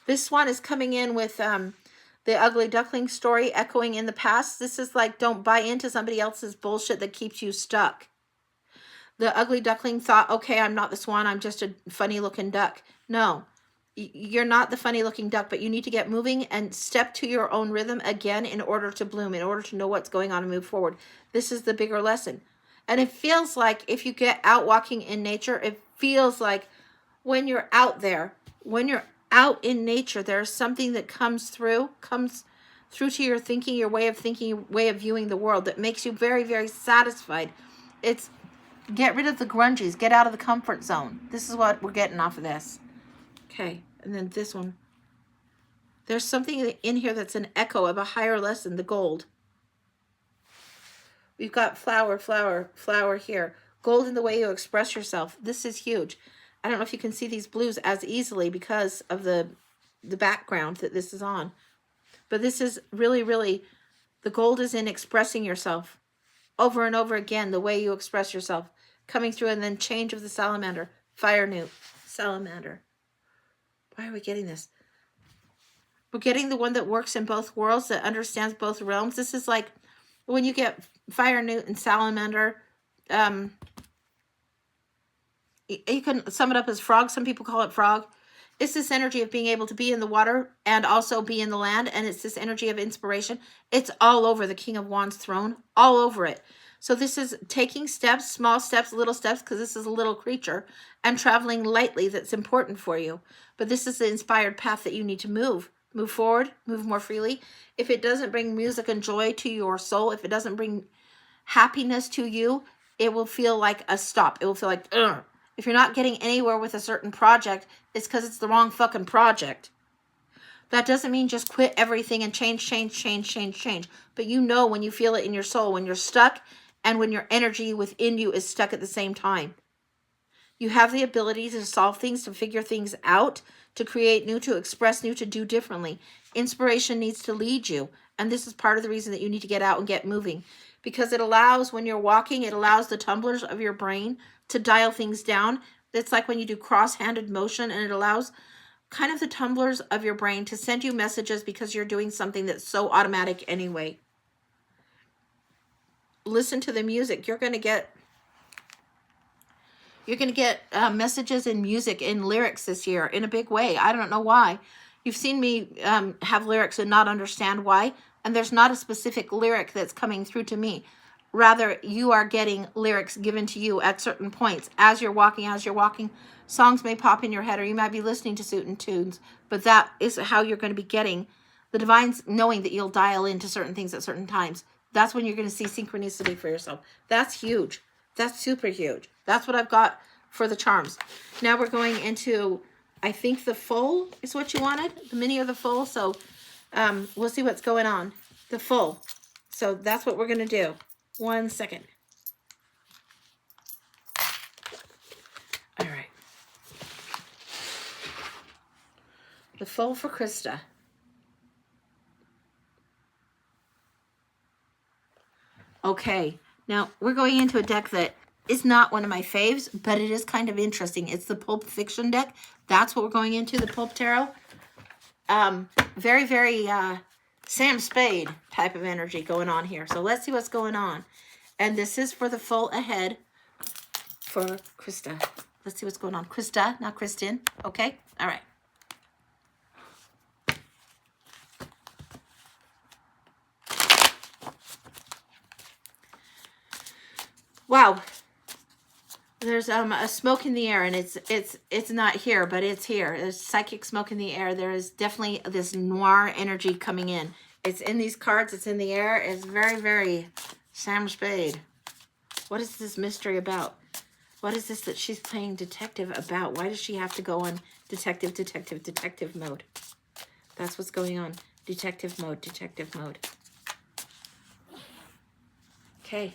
This swan is coming in with the ugly duckling story echoing in the past. This is like, don't buy into somebody else's bullshit that keeps you stuck. The ugly duckling thought, okay, I'm not the swan, I'm just a funny looking duck. No, you're not the funny looking duck, but you need to get moving and step to your own rhythm again in order to bloom, in order to know what's going on and move forward. This is the bigger lesson. And it feels like if you get out walking in nature, it feels like when you're out there, when you're out in nature, there's something that comes through to your thinking, your way of thinking, your way of viewing the world that makes you very, very satisfied. It's get rid of the grungies, get out of the comfort zone. This is what we're getting off of this. Okay, and then this one. There's something in here that's an echo of a higher lesson, the gold. We've got flower, flower, flower here. Gold in the way you express yourself. This is huge. I don't know if you can see these blues as easily because of the background that this is on. But this is really, really, the gold is in expressing yourself over and over again, the way you express yourself. Coming through, and then change of the salamander. Fire newt, salamander. Why are we getting this? We're getting the one that works in both worlds, that understands both realms. This is like when you get fire newt and salamander. You can sum it up as frog. Some people call it frog. It's this energy of being able to be in the water and also be in the land. And it's this energy of inspiration. It's all over the King of Wands throne, all over it. So this is taking steps, small steps, little steps, because this is a little creature, and traveling lightly. That's important for you. But this is the inspired path that you need to move. Move forward, move more freely. If it doesn't bring music and joy to your soul, if it doesn't bring happiness to you, it will feel like a stop. It will feel like, ugh. If you're not getting anywhere with a certain project, it's because it's the wrong fucking project. That doesn't mean just quit everything and change. But you know when you feel it in your soul, when you're stuck and when your energy within you is stuck at the same time. You have the ability to solve things, to figure things out, to create new, to express new, to do differently. Inspiration needs to lead you. And this is part of the reason that you need to get out and get moving. Because it allows, when you're walking, it allows the tumblers of your brain to dial things down. It's like when you do cross-handed motion, and it allows kind of the tumblers of your brain to send you messages because you're doing something that's so automatic anyway. Listen to the music. You're going to get messages in music, in lyrics this year in a big way. I don't know why. You've seen me have lyrics and not understand why. And there's not a specific lyric that's coming through to me. Rather, you are getting lyrics given to you at certain points. As you're walking, songs may pop in your head, or you might be listening to certain tunes. But that is how you're going to be getting the divine's knowing that you'll dial into certain things at certain times. That's when you're going to see synchronicity for yourself. That's huge. That's super huge. That's what I've got for the charms. Now we're going into, I think the full is what you wanted, the mini or the full. So we'll see what's going on. The full. So that's what we're going to do. 1 second. All right. The full for Krista. Okay. Now we're going into a deck that is not one of my faves, but it is kind of interesting. It's the Pulp Fiction deck. That's what we're going into, the Pulp Tarot. Very, very Sam Spade type of energy going on here. So let's see what's going on. And this is for the full ahead for Krista. Let's see what's going on. Krista, not Kristen. Okay? All right. Wow. There's a smoke in the air, and it's not here, but it's here. There's psychic smoke in the air. There is definitely this noir energy coming in. It's in these cards. It's in the air. It's very, very Sam Spade. What is this mystery about? What is this that she's playing detective about? Why does she have to go on detective mode? That's what's going on. Detective mode. Okay.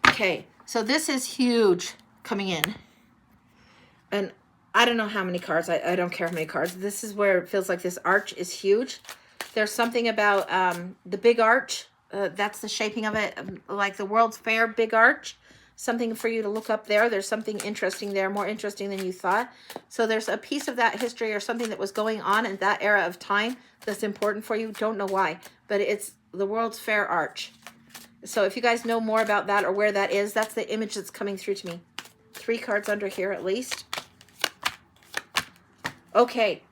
Okay, so this is huge coming in. And I don't know how many cards. I don't care how many cards. This is where it feels like this arch is huge. There's something about the big arch. That's the shaping of it, like the World's Fair big arch. Something for you to look up there. There's something interesting there, more interesting than you thought. So there's a piece of that history or something that was going on in that era of time that's important for you. Don't know why, but it's the World's Fair arch. So if you guys know more about that or where that is, that's the image that's coming through to me. 3 cards under here at least. Okay.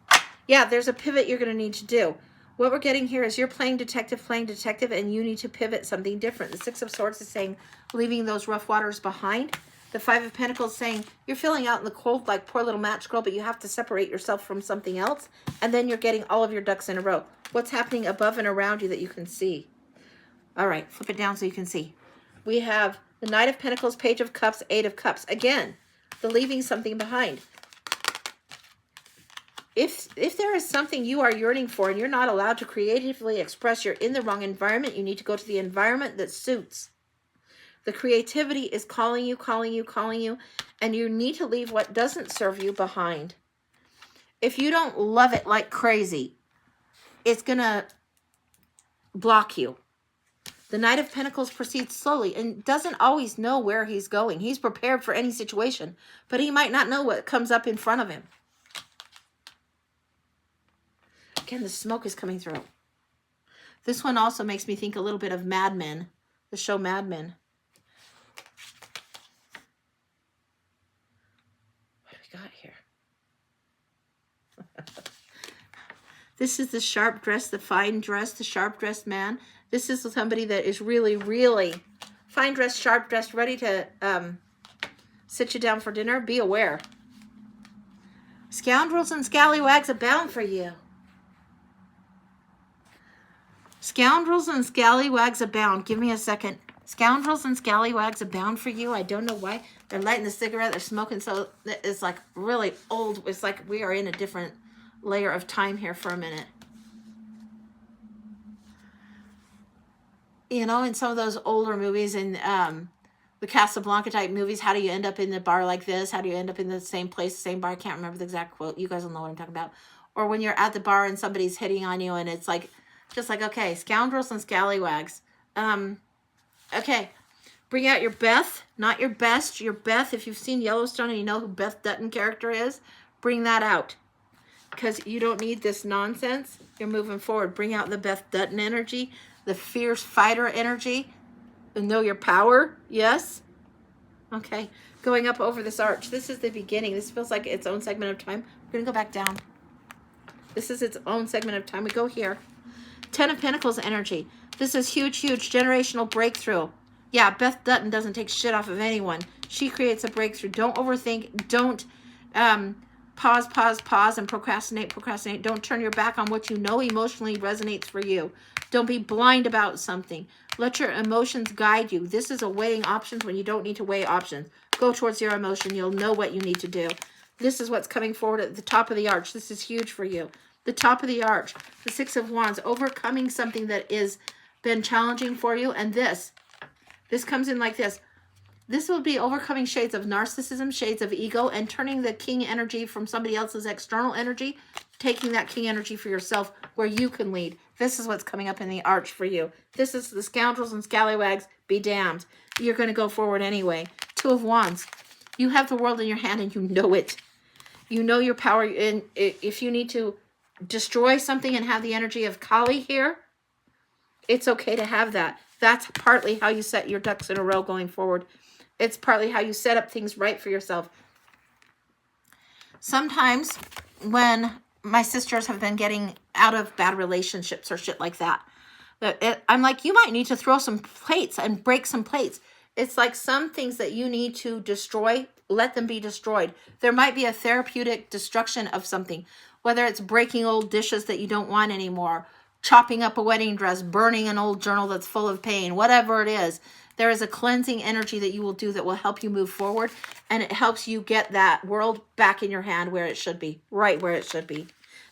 Yeah, there's a pivot you're going to need to do. What we're getting here is you're playing detective, and you need to pivot something different. The Six of Swords is saying leaving those rough waters behind. The Five of Pentacles saying you're feeling out in the cold like poor little match girl, but you have to separate yourself from something else. And then you're getting all of your ducks in a row. What's happening above and around you that you can see? All right, flip it down so you can see. We have the Knight of Pentacles, Page of Cups, Eight of Cups. Again, the leaving something behind. If there is something you are yearning for and you're not allowed to creatively express, you're in the wrong environment. You need to go to the environment that suits. The creativity is calling you, and you need to leave what doesn't serve you behind. If you don't love it like crazy, it's going to block you. The Knight of Pentacles proceeds slowly and doesn't always know where he's going. He's prepared for any situation, but he might not know what comes up in front of him. Again, the smoke is coming through. This one also makes me think a little bit of Mad Men, the show Mad Men. What do we got here? This is the sharp dress, the fine dress, the sharp dressed man. This is somebody that is really, really fine dressed, sharp dressed, ready to sit you down for dinner. Be aware. Scoundrels and scallywags abound for you. Scoundrels and scallywags abound. Give me a second. Scoundrels and scallywags abound for you. I don't know why. They're lighting the cigarette. They're smoking. So it's like really old. It's like we are in a different layer of time here for a minute. You know, in some of those older movies and the Casablanca type movies, how do you end up in the bar like this? How do you end up in the same place, the same bar? I can't remember the exact quote. You guys will know what I'm talking about. Or when you're at the bar and somebody's hitting on you and it's like, just like, okay, scoundrels and scallywags. Okay, bring out your Beth, not your best. Your Beth, if you've seen Yellowstone and you know who Beth Dutton character is, bring that out. Because you don't need this nonsense. You're moving forward. Bring out the Beth Dutton energy, the fierce fighter energy. And know your power, yes? Okay, going up over this arch. This is the beginning. This feels like its own segment of time. We're going to go back down. This is its own segment of time. We go here. Ten of Pentacles energy. This is huge, huge generational breakthrough. Yeah, Beth Dutton doesn't take shit off of anyone. She creates a breakthrough. Don't overthink. Don't pause, and procrastinate. Don't turn your back on what you know emotionally resonates for you. Don't be blind about something. Let your emotions guide you. This is a weighing options when you don't need to weigh options. Go towards your emotion. You'll know what you need to do. This is what's coming forward at the top of the arch. This is huge for you. The top of the arch, the Six of Wands, overcoming something that is been challenging for you. And this comes in like this. This will be overcoming shades of narcissism, shades of ego, and turning the king energy from somebody else's external energy, taking that king energy for yourself where you can lead. This is what's coming up in the arch for you. This is the scoundrels and scallywags. Be damned. You're going to go forward anyway. Two of Wands. You have the world in your hand and you know it. You know your power. And if you need to destroy something and have the energy of Kali here, it's okay to have that. That's partly how you set your ducks in a row going forward. It's partly how you set up things right for yourself. Sometimes when my sisters have been getting out of bad relationships or shit like that, I'm like, you might need to throw some plates and break some plates. It's like some things that you need to destroy, let them be destroyed. There might be a therapeutic destruction of something, whether it's breaking old dishes that you don't want anymore, chopping up a wedding dress, burning an old journal that's full of pain, whatever it is. There is a cleansing energy that you will do that will help you move forward, and it helps you get that world back in your hand where it should be, right where it should be.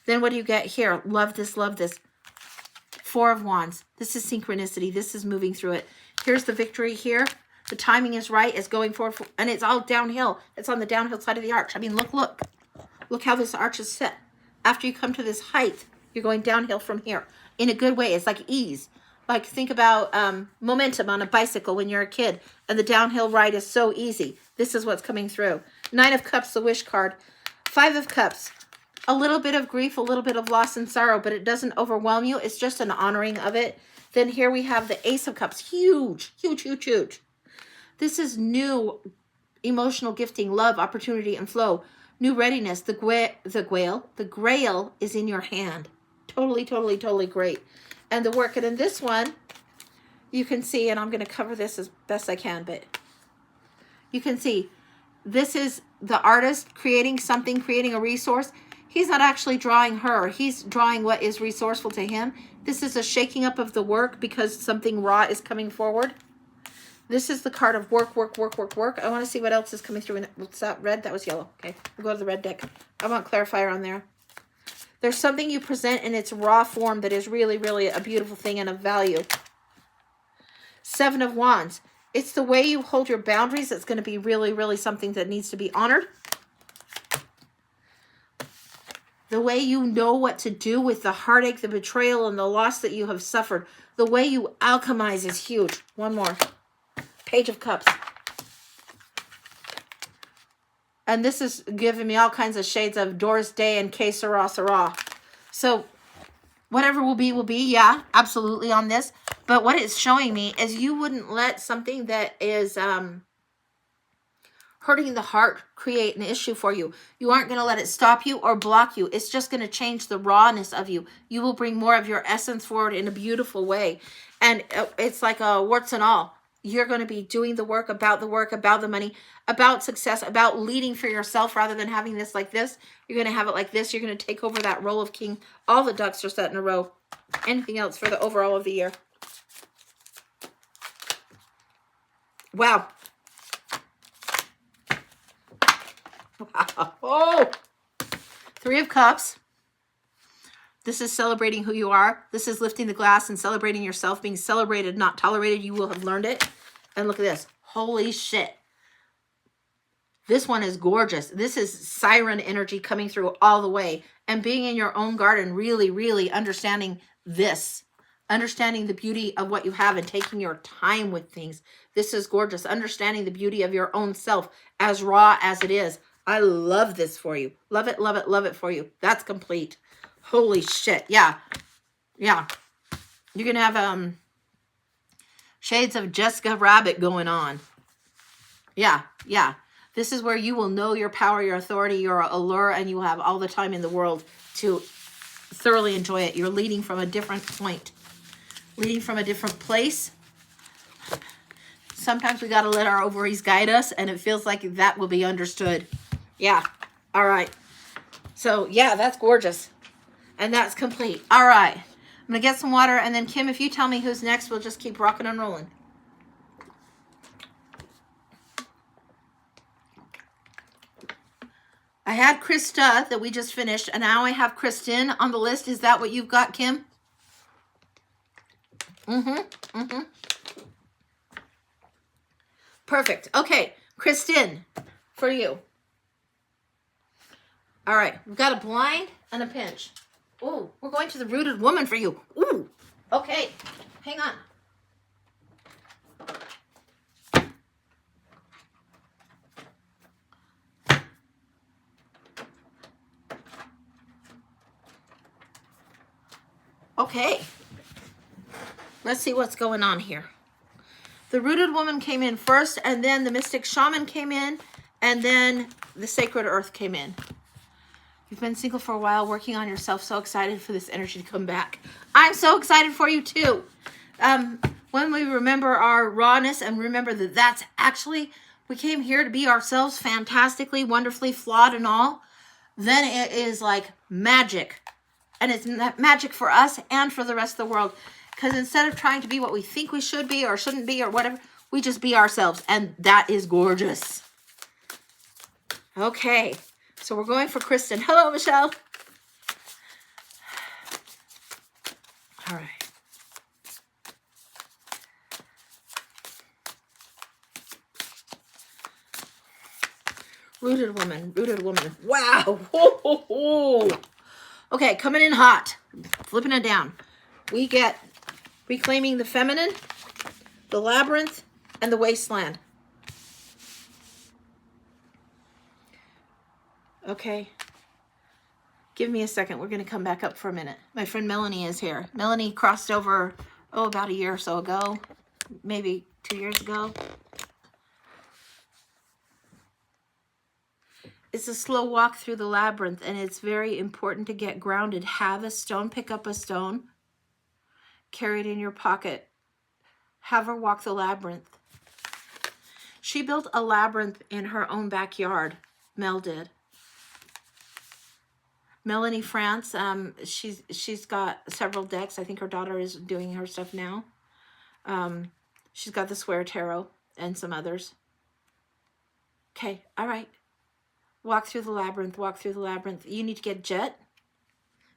Then what do you get here? Love this, love this. Four of Wands. This is synchronicity. This is moving through it. Here's the victory here. The timing is right. It's going forward, and it's all downhill. It's on the downhill side of the arch. I mean, look. Look how this arch is set. After you come to this height, you're going downhill from here. In a good way. It's like ease. Like think about momentum on a bicycle when you're a kid, and the downhill ride is so easy. This is what's coming through. Nine of Cups, the wish card. Five of Cups. A little bit of grief, a little bit of loss and sorrow, but it doesn't overwhelm you. It's just an honoring of it. Then here we have the Ace of Cups. Huge, huge, huge, huge. This is new emotional gifting, love, opportunity, and flow. new readiness. The grail is in your hand. Totally, totally, totally great. And the work, and in this one, you can see, and I'm going to cover this as best I can, but you can see this is the artist creating something, creating a resource. He's not actually drawing her. He's drawing what is resourceful to him. This is a shaking up of the work because something raw is coming forward. This is the card of work, work, work, work, work. I want to see what else is coming through. What's that? Red? That was yellow. Okay, we'll go to the red deck. I want clarifier on there. There's something you present in its raw form that is really, really a beautiful thing and of value. Seven of Wands. It's the way you hold your boundaries that's going to be really, really something that needs to be honored. The way you know what to do with the heartache, the betrayal, and the loss that you have suffered. The way you alchemize is huge. One more. Page of Cups. And this is giving me all kinds of shades of Doris Day and K Sarah Sarah. So whatever will be, yeah, absolutely on this. But what it's showing me is you wouldn't let something that is hurting the heart create an issue for you. You aren't going to let it stop you or block you. It's just going to change the rawness of you. You will bring more of your essence forward in a beautiful way. And it's like a warts and all. You're going to be doing the work, about the money, about success, about leading for yourself rather than having this like this. You're going to have it like this. You're going to take over that role of king. All the ducks are set in a row. Anything else for the overall of the year? Wow. Wow. Oh, Three of Cups. This is celebrating who you are. This is lifting the glass and celebrating yourself, being celebrated, not tolerated. You will have learned it. And look at this. Holy shit. This one is gorgeous. This is siren energy coming through all the way. And being in your own garden, really, really understanding this. Understanding the beauty of what you have and taking your time with things. This is gorgeous. Understanding the beauty of your own self, as raw as it is. I love this for you. Love it, love it, love it for you. That's complete. Holy shit. Yeah. Yeah. You can have shades of Jessica Rabbit going on. Yeah. Yeah. This is where you will know your power, your authority, your allure, and you will have all the time in the world to thoroughly enjoy it. You're leading from a different point. Leading from a different place. Sometimes we got to let our ovaries guide us, and it feels like that will be understood. Yeah. All right. So, yeah, that's gorgeous. And that's complete. All right. I'm going to get some water. And then, Kim, if you tell me who's next, we'll just keep rocking and rolling. I had Krista that we just finished. And now I have Kristen on the list. Is that what you've got, Kim? Perfect. Okay. Kristen, for you. All right. We've got a blind and a pinch. Oh, we're going to the rooted woman for you. Ooh, okay. Hang on. Okay. Let's see what's going on here. The rooted woman came in first, and then the mystic shaman came in, and then the sacred earth came in. You've been single for a while, working on yourself. So excited for this energy to come back. I'm so excited for you too. When we remember our rawness and remember that that's actually, we came here to be ourselves fantastically, wonderfully flawed and all, then it is like magic. And it's magic for us and for the rest of the world. Because instead of trying to be what we think we should be or shouldn't be or whatever, we just be ourselves. And that is gorgeous. Okay. So we're going for Kristen. Hello, Michelle. All right. Rooted woman, rooted woman. Wow. Okay, coming in hot. Flipping it down. We get reclaiming the feminine, the labyrinth, and the wasteland. Okay. Give me a second. We're going to come back up for a minute. My friend Melanie is here. Melanie crossed over, about a year or so ago. Maybe 2 years ago. It's a slow walk through the labyrinth, and it's very important to get grounded. Have a stone, pick up a stone, carry it in your pocket. Have her walk the labyrinth. She built a labyrinth in her own backyard. Mel did. Melanie France, she's got several decks. I think her daughter is doing her stuff now. She's got the Swear Tarot and some others. Okay, all right. Walk through the labyrinth, walk through the labyrinth. You need to get jet.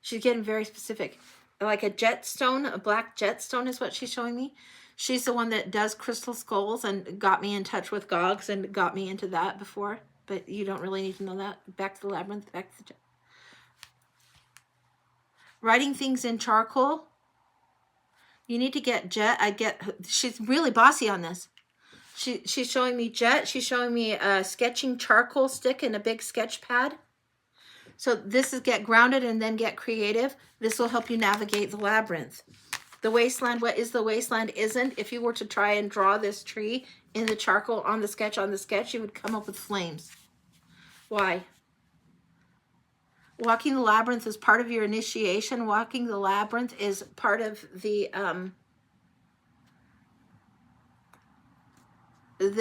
She's getting very specific. Like a jet stone, a black jet stone is what she's showing me. She's the one that does crystal skulls and got me in touch with Gogs and got me into that before. But you don't really need to know that. Back to the labyrinth, back to the jet. Writing things in charcoal. You need to get jet. She's really bossy on this. She's showing me jet. She's showing me a sketching charcoal stick and a big sketch pad. So this is get grounded and then get creative. This will help you navigate the labyrinth. The wasteland, what is the wasteland isn't. If you were to try and draw this tree in the charcoal on the sketch, you would come up with flames. Why? Walking the labyrinth is part of your initiation. Walking the labyrinth is part of the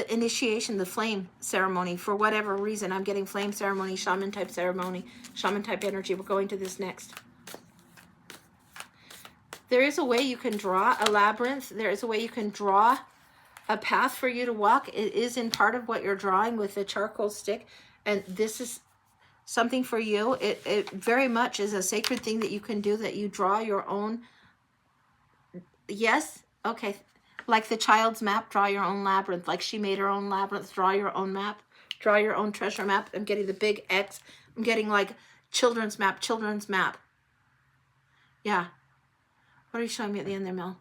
initiation, the flame ceremony. For whatever reason, I'm getting flame ceremony, shaman type energy. We're going to this next. There is a way you can draw a labyrinth. There is a way you can draw a path for you to walk. It is in part of what you're drawing with the charcoal stick. And this is something for you. It very much is a sacred thing that you can do, that you draw your own. Yes? Okay. Like the child's map, draw your own labyrinth. Like she made her own labyrinth, draw your own map. Draw your own treasure map. I'm getting the big X. I'm getting like children's map. Yeah. What are you showing me at the end there, Mel?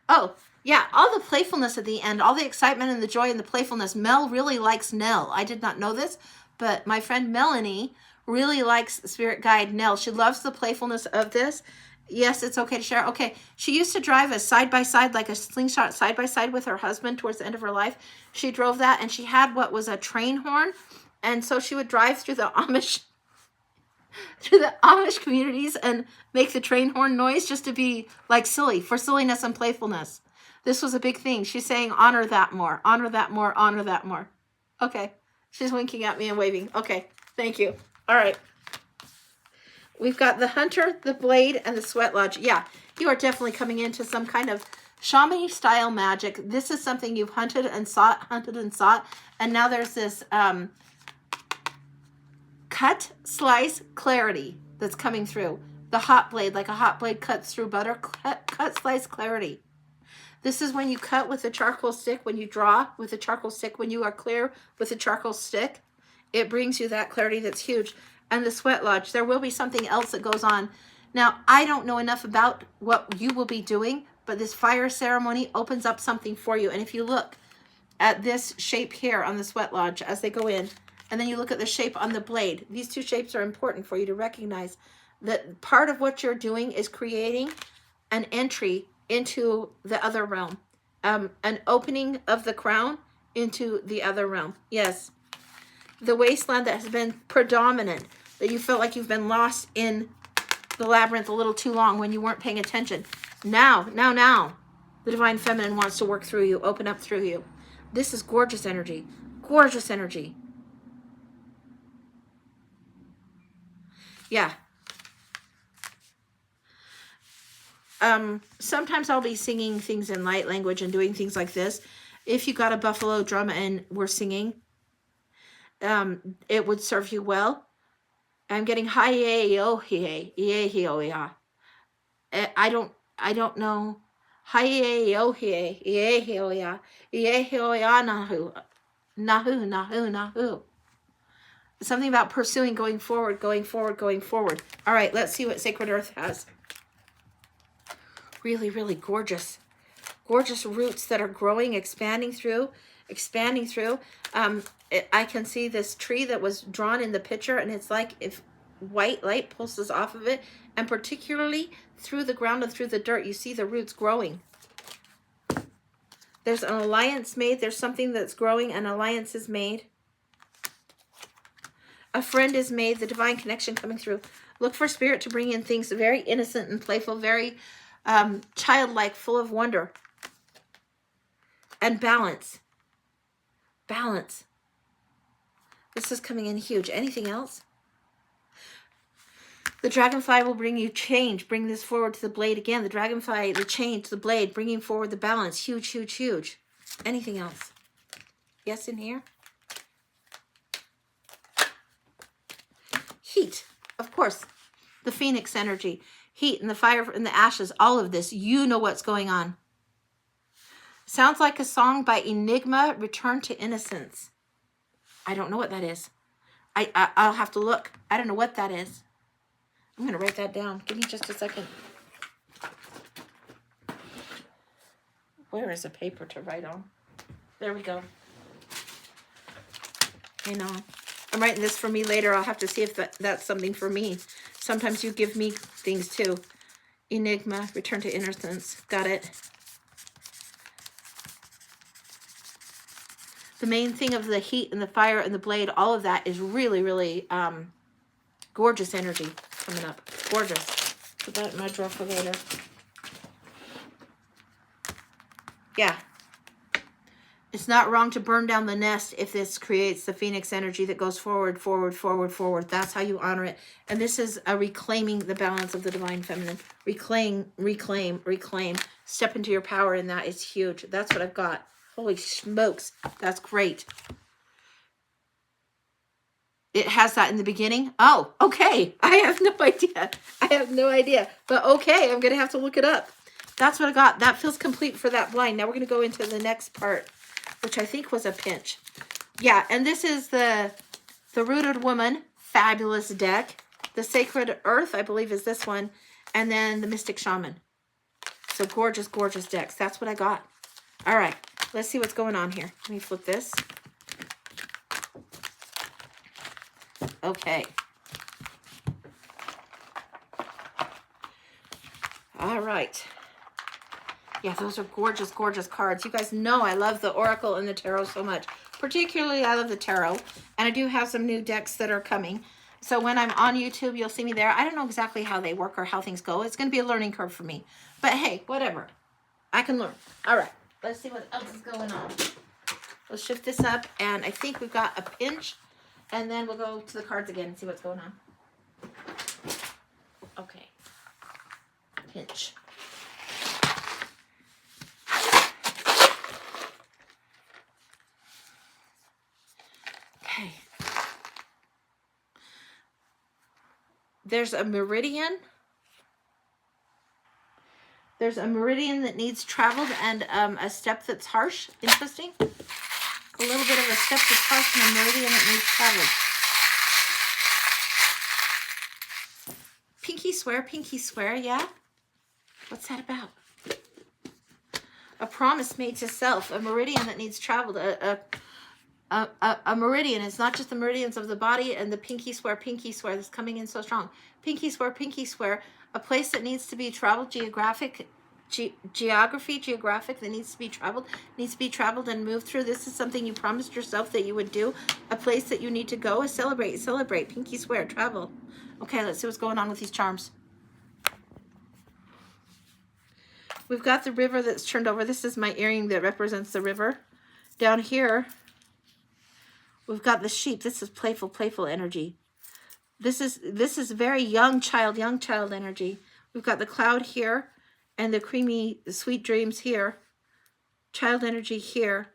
Oh, yeah, all the playfulness at the end, all the excitement and the joy and the playfulness. Mel really likes Nell. I did not know this, but my friend Melanie really likes Spirit Guide Nell. She loves the playfulness of this. Yes, it's okay to share. Okay, she used to drive a side-by-side, like a slingshot side-by-side with her husband towards the end of her life. She drove that, and she had what was a train horn, and so she would drive through the Amish communities and make the train horn noise just to be like silly, for silliness and playfulness. This was a big thing. She's saying, honor that more, honor that more, honor that more. Okay. She's winking at me and waving. Okay. Thank you. All right. We've got the Hunter, the Blade, and the Sweat Lodge. Yeah, you are definitely coming into some kind of shaman style magic. This is something you've hunted and sought. And now there's this cut, slice, clarity that's coming through. The hot blade, like a hot blade cuts through butter. Cut, slice, clarity. This is when you cut with a charcoal stick, when you draw with a charcoal stick, when you are clear with a charcoal stick, it brings you that clarity that's huge. And the Sweat Lodge, there will be something else that goes on. Now, I don't know enough about what you will be doing, but this fire ceremony opens up something for you. And if you look at this shape here on the Sweat Lodge as they go in, and then you look at the shape on the blade, these two shapes are important for you to recognize that part of what you're doing is creating an entry into the other realm, an opening of the crown into the other realm. Yes, the wasteland that has been predominant, that you felt like you've been lost in the labyrinth a little too long when you weren't paying attention. Now, the Divine Feminine wants to work through you, open up through you. This is gorgeous energy, gorgeous energy. Yeah. Sometimes I'll be singing things in light language and doing things like this. If you got a buffalo drum and we're singing, it would serve you well. I'm getting hi yo yeah. I don't know. Hi yo yeah nahu. Something about pursuing, going forward. All right, let's see what Sacred Earth has. Really, really gorgeous roots that are growing, expanding through. I can see this tree that was drawn in the picture, and it's like if white light pulses off of it, and particularly through the ground and through the dirt, you see the roots growing. There's an alliance made. There's something that's growing. An alliance is made. A friend is made, the divine connection coming through. Look for spirit to bring in things very innocent and playful, very childlike, full of wonder. And balance. Balance. This is coming in huge. Anything else? The dragonfly will bring you change. Bring this forward to the blade again. The dragonfly, the change to the blade, bringing forward the balance. Huge, huge, huge. Anything else? Yes, in here? Heat, of course. The phoenix energy. Heat and the fire and the ashes. All of this. You know what's going on. Sounds like a song by Enigma, Return to Innocence. I don't know what that is. I'll have to look. I don't know what that is. I'm going to write that down. Give me just a second. Where is a paper to write on? There we go. I know. I'm writing this for me later. I'll have to see if that's something for me. Sometimes you give me things too. Enigma, Return to Innocence. Got it. The main thing of the heat and the fire and the blade, all of that is really, really gorgeous energy coming up. Gorgeous. Put that in my drawer for later. Yeah. It's not wrong to burn down the nest if this creates the phoenix energy that goes forward, forward, forward, forward. That's how you honor it. And this is a reclaiming the balance of the divine feminine. Reclaim, reclaim, reclaim. Step into your power, and that is huge. That's what I've got. Holy smokes. That's great. It has that in the beginning. Oh, okay. I have no idea. I have no idea. But okay, I'm going to have to look it up. That's what I got. That feels complete for that blind. Now we're going to go into the next part, which I think was a pinch. Yeah, and this is the Rooted Woman, fabulous deck. The Sacred Earth, I believe, is this one. And then the Mystic Shaman. So gorgeous, gorgeous decks. That's what I got. All right, let's see what's going on here. Let me flip this. Okay. All right. Yeah, those are gorgeous, gorgeous cards. You guys know I love the Oracle and the Tarot so much. Particularly, I love the Tarot. And I do have some new decks that are coming. So when I'm on YouTube, you'll see me there. I don't know exactly how they work or how things go. It's going to be a learning curve for me. But hey, whatever. I can learn. All right. Let's see what else is going on. Let's shift this up. And I think we've got a pinch. And then we'll go to the cards again and see what's going on. Okay. Pinch. Okay. There's a meridian. There's a meridian that needs traveled and a step that's harsh. Interesting. A little bit of a step that's harsh and a meridian that needs traveled. Pinky swear, yeah? What's that about? A promise made to self, a meridian that needs traveled, a meridian. It's not just the meridians of the body and the pinky swear that's coming in so strong. Pinky swear, a place that needs to be traveled, geographic that needs to be traveled and moved through. This is something you promised yourself that you would do. A place that you need to go is celebrate, pinky swear, travel. Okay, let's see what's going on with these charms. We've got the river that's turned over. This is my earring that represents the river. Down here, we've got the sheep. This is playful energy. This is very young child energy. We've got the cloud here and the creamy, sweet dreams here. Child energy here.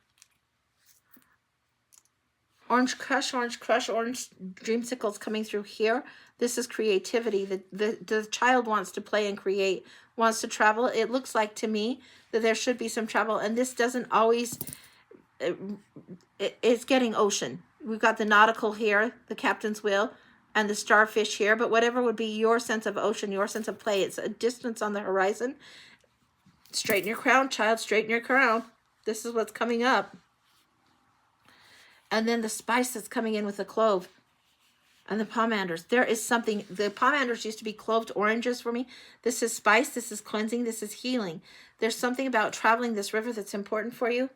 Orange crush, orange dreamsicles coming through here. This is creativity. The child wants to play and create, wants to travel. It looks like to me that there should be some travel, and this doesn't always, it's getting ocean. We've got the nautical here, the captain's wheel, and the starfish here, but whatever would be your sense of ocean, your sense of play. It's a distance on the horizon. Straighten your crown, child, straighten your crown. This is what's coming up. And then the spice that's coming in with the clove and the pomanders. There is something, the pomanders used to be cloved oranges for me. This is spice, this is cleansing, this is healing. There's something about traveling this river that's important for you.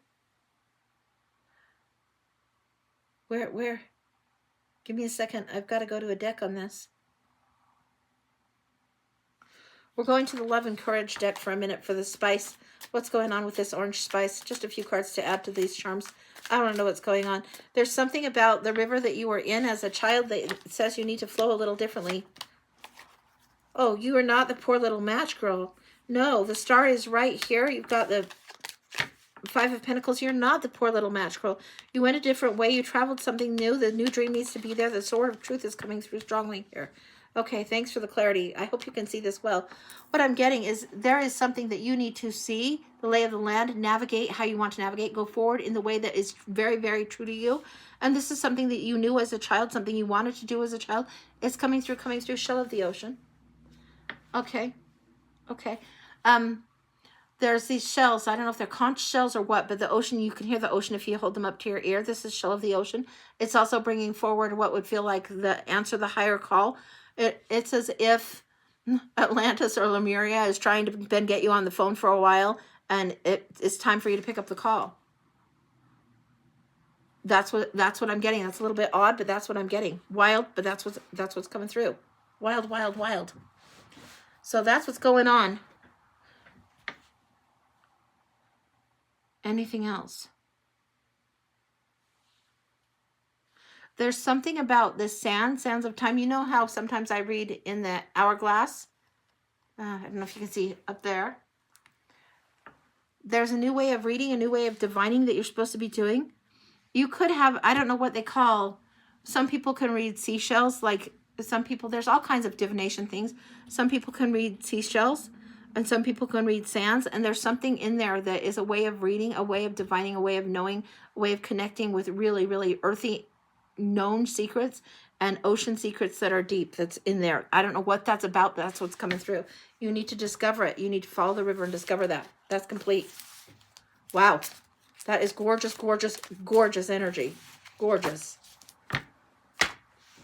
Where? Give me a second. I've got to go to a deck on this. We're going to the Love and Courage deck for a minute for the spice. What's going on with this orange spice? Just a few cards to add to these charms. I don't know what's going on. There's something about the river that you were in as a child that says you need to flow a little differently. Oh, you are not the poor little match girl. No, the star is right here. You've got the Five of Pentacles. You're not the poor little match girl. You went a different way. You traveled something new. The new dream needs to be there. The sword of truth is coming through strongly here. Okay, thanks for the clarity. I hope you can see this well. What I'm getting is there is something that you need to see, the lay of the land, navigate how you want to navigate, go forward in the way that is very, very true to you. And this is something that you knew as a child, something you wanted to do as a child. It's coming through, shell of the ocean. Okay. Okay. There's these shells. I don't know if they're conch shells or what, but the ocean, you can hear the ocean if you hold them up to your ear. This is shell of the ocean. It's also bringing forward what would feel like the answer, the higher call. It's as if Atlantis or Lemuria is trying to then get you on the phone for a while, and it's time for you to pick up the call. That's what I'm getting. That's a little bit odd, but that's what I'm getting. Wild, but that's what's coming through. Wild, wild, wild. So that's what's going on. Anything else? There's something about this sands of time. You know how sometimes I read in the hourglass? I don't know if you can see up there. There's a new way of reading, a new way of divining that you're supposed to be doing. You could have, I don't know what they call, some people can read seashells, like some people, there's all kinds of divination things. Some people can read seashells, and some people can read sands, and there's something in there that is a way of reading, a way of divining, a way of knowing, a way of connecting with really, really earthy, known secrets and ocean secrets that are deep that's in there. I don't know what that's about, but that's what's coming through. You need to discover it. You need to follow the river and discover that. That's complete. Wow. That is gorgeous, gorgeous, gorgeous energy. Gorgeous.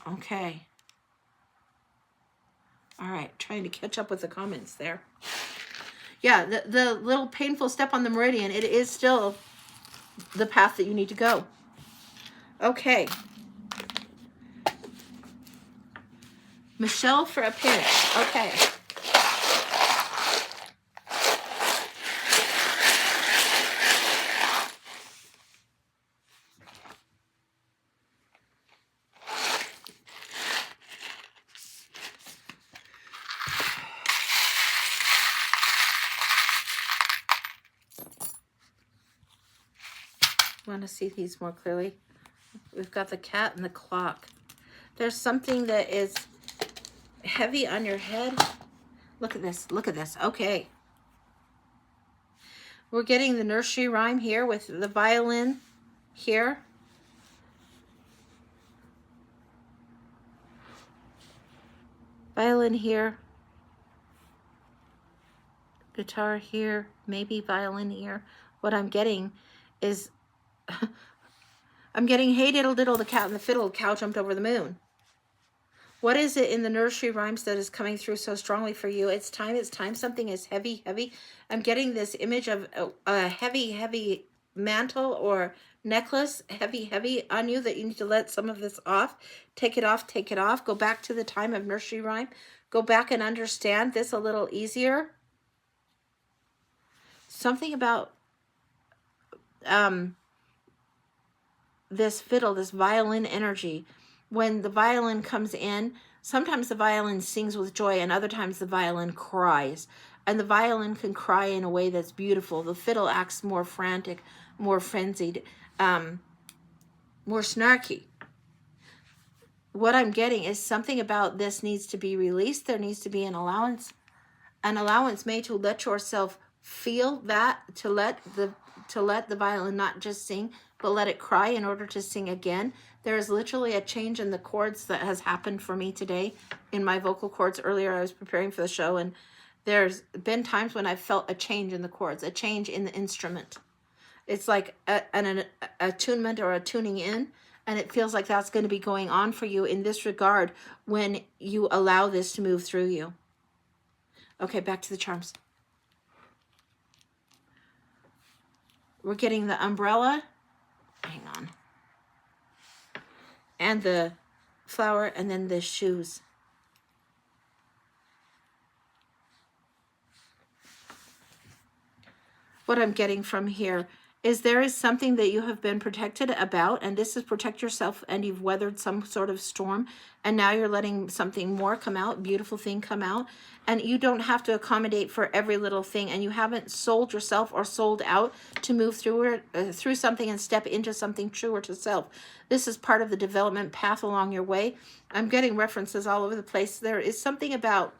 Okay. All right. Trying to catch up with the comments there. Yeah, the little painful step on the meridian, it is still the path that you need to go. Okay. Michelle for a pinch. Okay. Want to see these more clearly? We've got the cat and the clock. There's something that is heavy on your head. Look at this. Look at this. Okay. We're getting the nursery rhyme here with the violin here. Violin here. Guitar here. Maybe violin here. What I'm getting is I'm getting, hey diddle diddle, the cat and the fiddle, cow jumped over the moon. What is it in the nursery rhymes that is coming through so strongly for you? It's time, something is heavy, heavy. I'm getting this image of a heavy, heavy mantle or necklace, heavy, heavy on you that you need to let some of this off. Take it off, take it off. Go back to the time of nursery rhyme. Go back and understand this a little easier. Something about this fiddle, this violin energy. When the violin comes in, sometimes the violin sings with joy and other times the violin cries. And the violin can cry in a way that's beautiful. The fiddle acts more frantic, more frenzied, more snarky. What I'm getting is something about this needs to be released. There needs to be an allowance made to let yourself feel that, to let the violin not just sing, but let it cry in order to sing again. There is literally a change in the chords that has happened for me today in my vocal cords. Earlier I was preparing for the show, and there's been times when I've felt a change in the chords, a change in the instrument. It's like an attunement or a tuning in, and it feels like that's going to be going on for you in this regard when you allow this to move through you. Okay, back to the charms. We're getting the umbrella. Hang on. And the flower, and then the shoes. What I'm getting from here is there is something that you have been protected about, and this is protect yourself, and you've weathered some sort of storm, and now you're letting something more come out, beautiful thing come out, and you don't have to accommodate for every little thing, and you haven't sold yourself or sold out to move through something and step into something truer to self. This is part of the development path along your way. I'm getting references all over the place. There is something about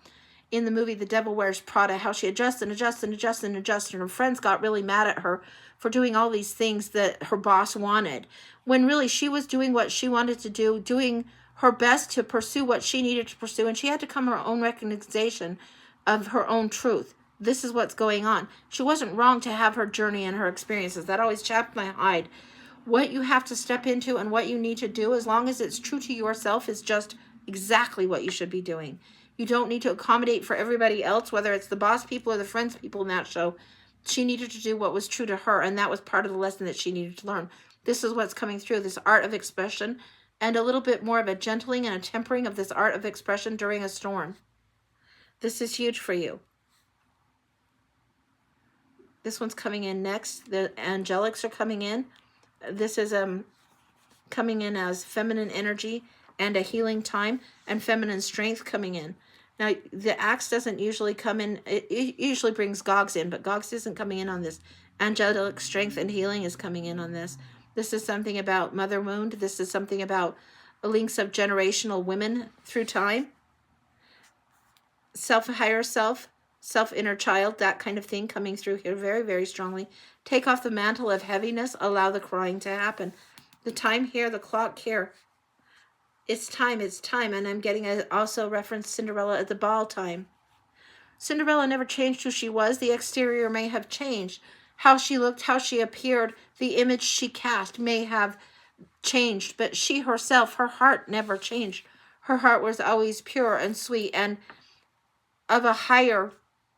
in the movie The Devil Wears Prada, how she adjusts and adjusts and adjusts and adjusts, and her friends got really mad at her for doing all these things that her boss wanted, when really she was doing what she wanted to do, doing her best to pursue what she needed to pursue, and she had to come to her own recognition of her own truth. This is what's going on. She wasn't wrong to have her journey and her experiences. That always chapped my hide. What you have to step into and what you need to do, as long as it's true to yourself, is just exactly what you should be doing. You don't need to accommodate for everybody else, whether it's the boss people or the friends people in that show. She needed to do what was true to her, and that was part of the lesson that she needed to learn. This is what's coming through, this art of expression, and a little bit more of a gentling and a tempering of this art of expression during a storm. This is huge for you. This one's coming in next. The angelics are coming in. This is coming in as feminine energy and a healing time, and feminine strength coming in. Now, the axe doesn't usually come in. It usually brings Gogs in, but Gogs isn't coming in on this. Angelic strength and healing is coming in on this. This is something about mother wound. This is something about links of generational women through time. Higher self, inner child, that kind of thing coming through here very, very strongly. Take off the mantle of heaviness. Allow the crying to happen. The time here, the clock here. It's time, and I'm getting also reference Cinderella at the ball time. Cinderella never changed who she was. The exterior may have changed. How she looked, how she appeared, the image she cast may have changed, but she herself, her heart never changed. Her heart was always pure and sweet and of a higher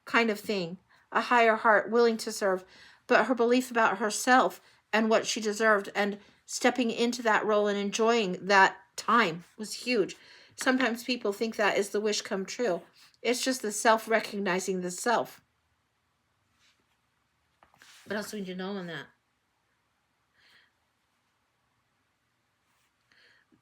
kind of thing, a higher heart, willing to serve. But her belief about herself and what she deserved and stepping into that role and enjoying that time was huge. Sometimes people think that is the wish come true. It's just the self recognizing the self. What else do we need to know on that?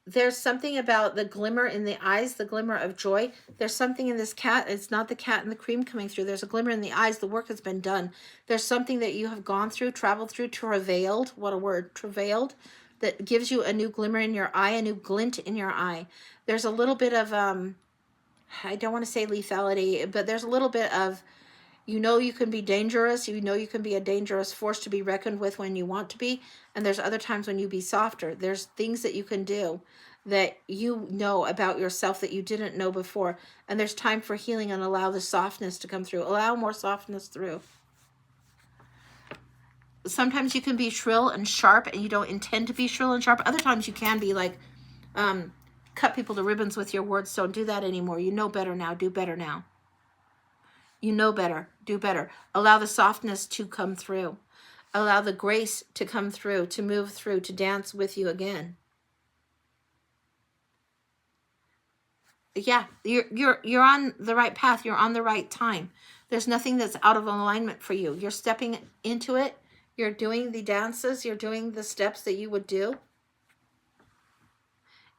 There's something about the glimmer in the eyes, the glimmer of joy. There's something in this cat. It's not the cat and the cream coming through. There's a glimmer in the eyes. The work has been done. There's something that you have gone through, traveled through, travailed. What a word, travailed. That gives you a new glimmer in your eye, a new glint in your eye. There's a little bit of, I don't want to say lethality, but there's a little bit of, you know you can be dangerous. You know you can be a dangerous force to be reckoned with when you want to be. And there's other times when you be softer. There's things that you can do that you know about yourself that you didn't know before. And there's time for healing, and allow the softness to come through. Allow more softness through. Sometimes you can be shrill and sharp, and you don't intend to be shrill and sharp. Other times you can be like, cut people to ribbons with your words. Don't do that anymore. You know better now. Do better now. You know better. Do better. Allow the softness to come through. Allow the grace to come through, to move through, to dance with you again. Yeah, you're on the right path. You're on the right time. There's nothing that's out of alignment for you. You're stepping into it. You're doing the dances. You're doing the steps that you would do.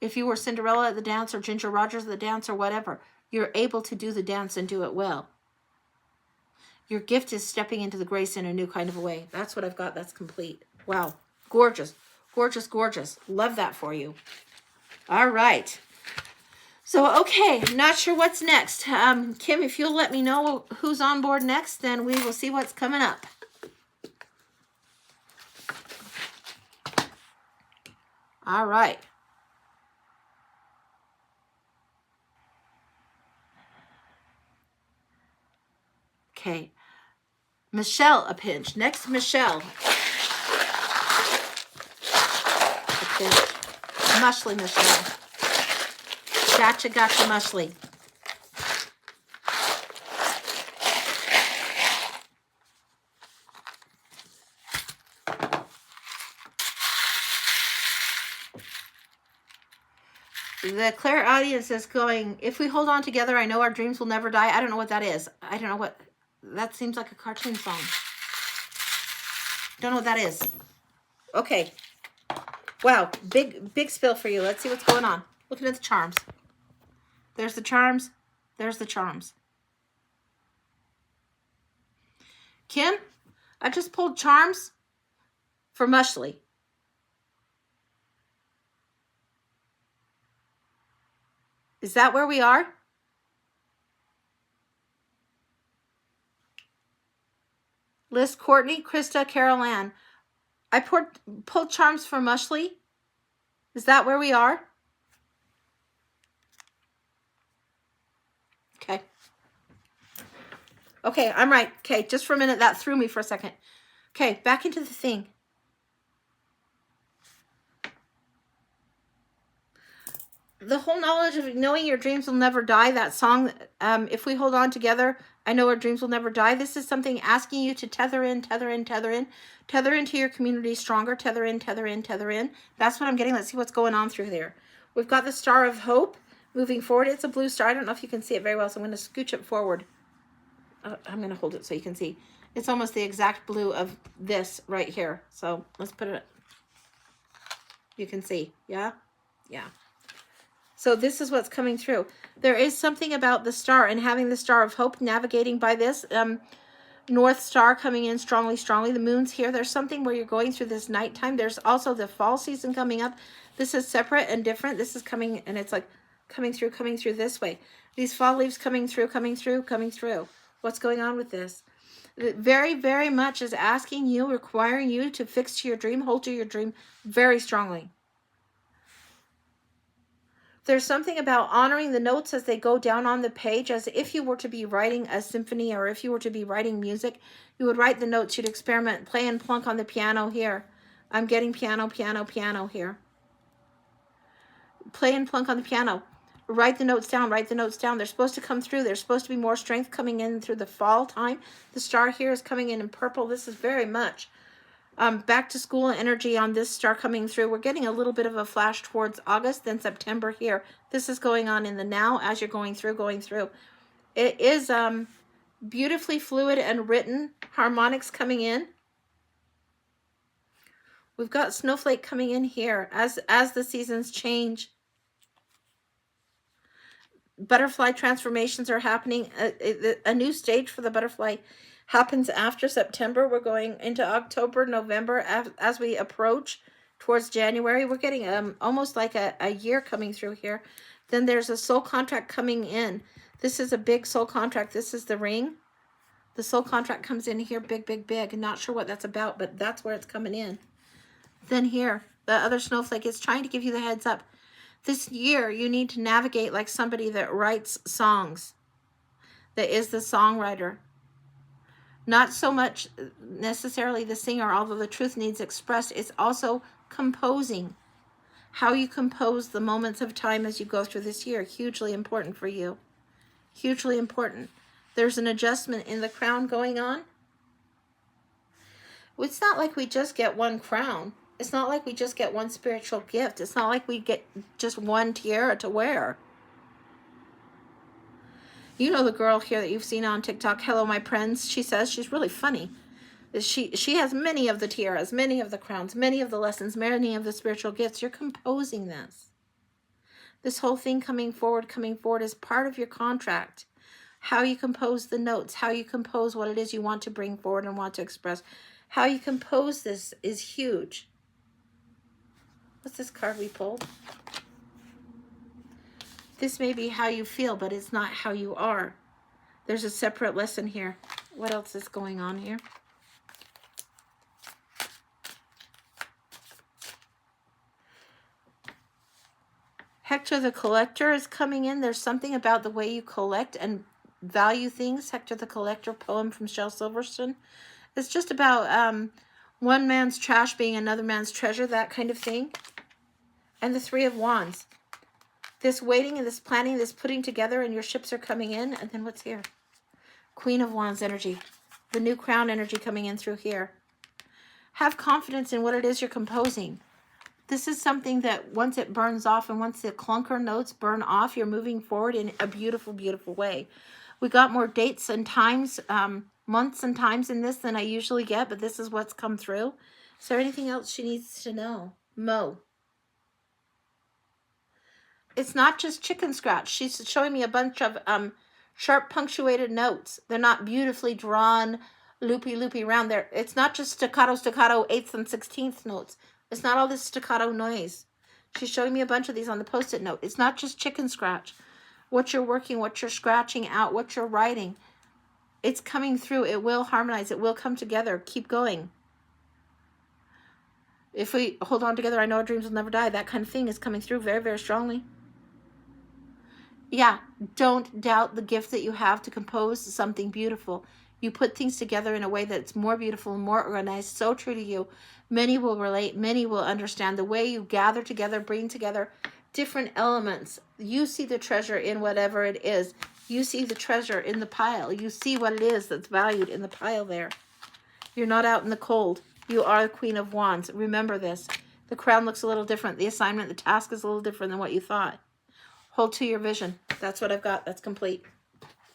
If you were Cinderella at the dance or Ginger Rogers at the dance or whatever, you're able to do the dance and do it well. Your gift is stepping into the grace in a new kind of a way. That's what I've got. That's complete. Wow. Gorgeous. Gorgeous, gorgeous. Love that for you. All right. So, okay. Not sure what's next. Kim, if you'll let me know who's on board next, then we will see what's coming up. All right. Okay. Michelle, a pinch. Next, Michelle. A pinch. Mushly, Michelle. Gotcha, gotcha, Mushly. The Claire audience is going, if we hold on together, I know our dreams will never die. I don't know what that is. I don't know what, that seems like a cartoon song. Don't know what that is. Okay. Wow, big spill for you. Let's see what's going on. Looking at the charms. There's the charms. There's the charms. Kim, I just pulled charms for Mushley. Is that where we are? Liz, Courtney, Krista, Carol Ann. I pulled charms for Mushley. Is that where we are? Okay. Okay, I'm right. Okay, just for a minute, that threw me for a second. Okay, back into the thing. The whole knowledge of knowing your dreams will never die, that song, if we hold on together, I know our dreams will never die. This is something asking you to tether in, tether in, tether in, tether into your community stronger, tether in, tether in, tether in. That's what I'm getting. Let's see what's going on through there. We've got the Star of Hope moving forward. It's a blue star. I don't know if you can see it very well, so I'm going to scooch it forward. I'm going to hold it so you can see. It's almost the exact blue of this right here. So let's put it. You can see. Yeah? Yeah. So this is what's coming through. There is something about the star and having the Star of Hope navigating by this. North Star coming in strongly, strongly. The moon's here. There's something where you're going through this nighttime. There's also the fall season coming up. This is separate and different. This is coming, and it's like coming through this way. These fall leaves coming through, coming through, coming through. What's going on with this? It very, very much is asking you, requiring you to fix to your dream, hold to your dream very strongly. There's something about honoring the notes as they go down on the page, as if you were to be writing a symphony or if you were to be writing music, you would write the notes, you'd experiment, play and plunk on the piano here. I'm getting piano, piano, piano here. Play and plunk on the piano. Write the notes down, write the notes down. They're supposed to come through. There's supposed to be more strength coming in through the fall time. The star here is coming in purple. This is very much back to school energy on this star coming through. We're getting a little bit of a flash towards August, then September here. This is going on in the now as you're going through. It is beautifully fluid and written. Harmonics coming in. We've got snowflake coming in here as the seasons change. Butterfly transformations are happening. A new stage for the butterfly happens after September. We're going into October, November. As we approach towards January, we're getting almost like a year coming through here. Then there's a soul contract coming in. This is a big soul contract. This is the ring. The soul contract comes in here, big, big, big. I'm not sure what that's about, but that's where it's coming in. Then here, the other snowflake is trying to give you the heads up. This year, you need to navigate like somebody that writes songs, that is the songwriter. Not so much necessarily the singer, although the truth needs expressed. It's also composing. How you compose the moments of time as you go through this year. Hugely important for you. Hugely important. There's an adjustment in the crown going on. It's not like we just get one crown. It's not like we just get one spiritual gift. It's not like we get just one tiara to wear. You know the girl here that you've seen on TikTok, Hello My Friends, she says, she's really funny. She has many of the tiaras, many of the crowns, many of the lessons, many of the spiritual gifts. You're composing this. This whole thing coming forward is part of your contract. How you compose the notes, how you compose what it is you want to bring forward and want to express. How you compose this is huge. What's this card we pulled? This may be how you feel, but it's not how you are. There's a separate lesson here. What else is going on here? Hector the Collector is coming in. There's something about the way you collect and value things. Hector the Collector, poem from Shel Silverstein. It's just about one man's trash being another man's treasure, that kind of thing. And the Three of Wands. This waiting and this planning, this putting together, and your ships are coming in. And then what's here? Queen of Wands energy. The new crown energy coming in through here. Have confidence in what it is you're composing. This is something that once it burns off and once the clunker notes burn off, you're moving forward in a beautiful, beautiful way. We got more dates and times, months and times in this than I usually get, but this is what's come through. Is there anything else she needs to know? Mo. It's not just chicken scratch. She's showing me a bunch of sharp punctuated notes. They're not beautifully drawn, loopy round there. It's not just staccato, eighths and 16th notes. It's not all this staccato noise. She's showing me a bunch of these on the post-it note. It's not just chicken scratch. What you're working, what you're scratching out, what you're writing. It's coming through. It will harmonize. It will come together. Keep going. If we hold on together, I know our dreams will never die. That kind of thing is coming through very, very strongly. Yeah, don't doubt the gift that you have to compose something beautiful. You put things together in a way that's more beautiful and more organized. So true to you. Many will relate. Many will understand the way you gather together, bring together different elements. You see the treasure in whatever it is. You see the treasure in the pile. You see what it is that's valued in the pile there. You're not out in the cold. You are the Queen of Wands. Remember this. The crown looks a little different. The assignment, the task is a little different than what you thought. Hold to your vision. That's what I've got. That's complete.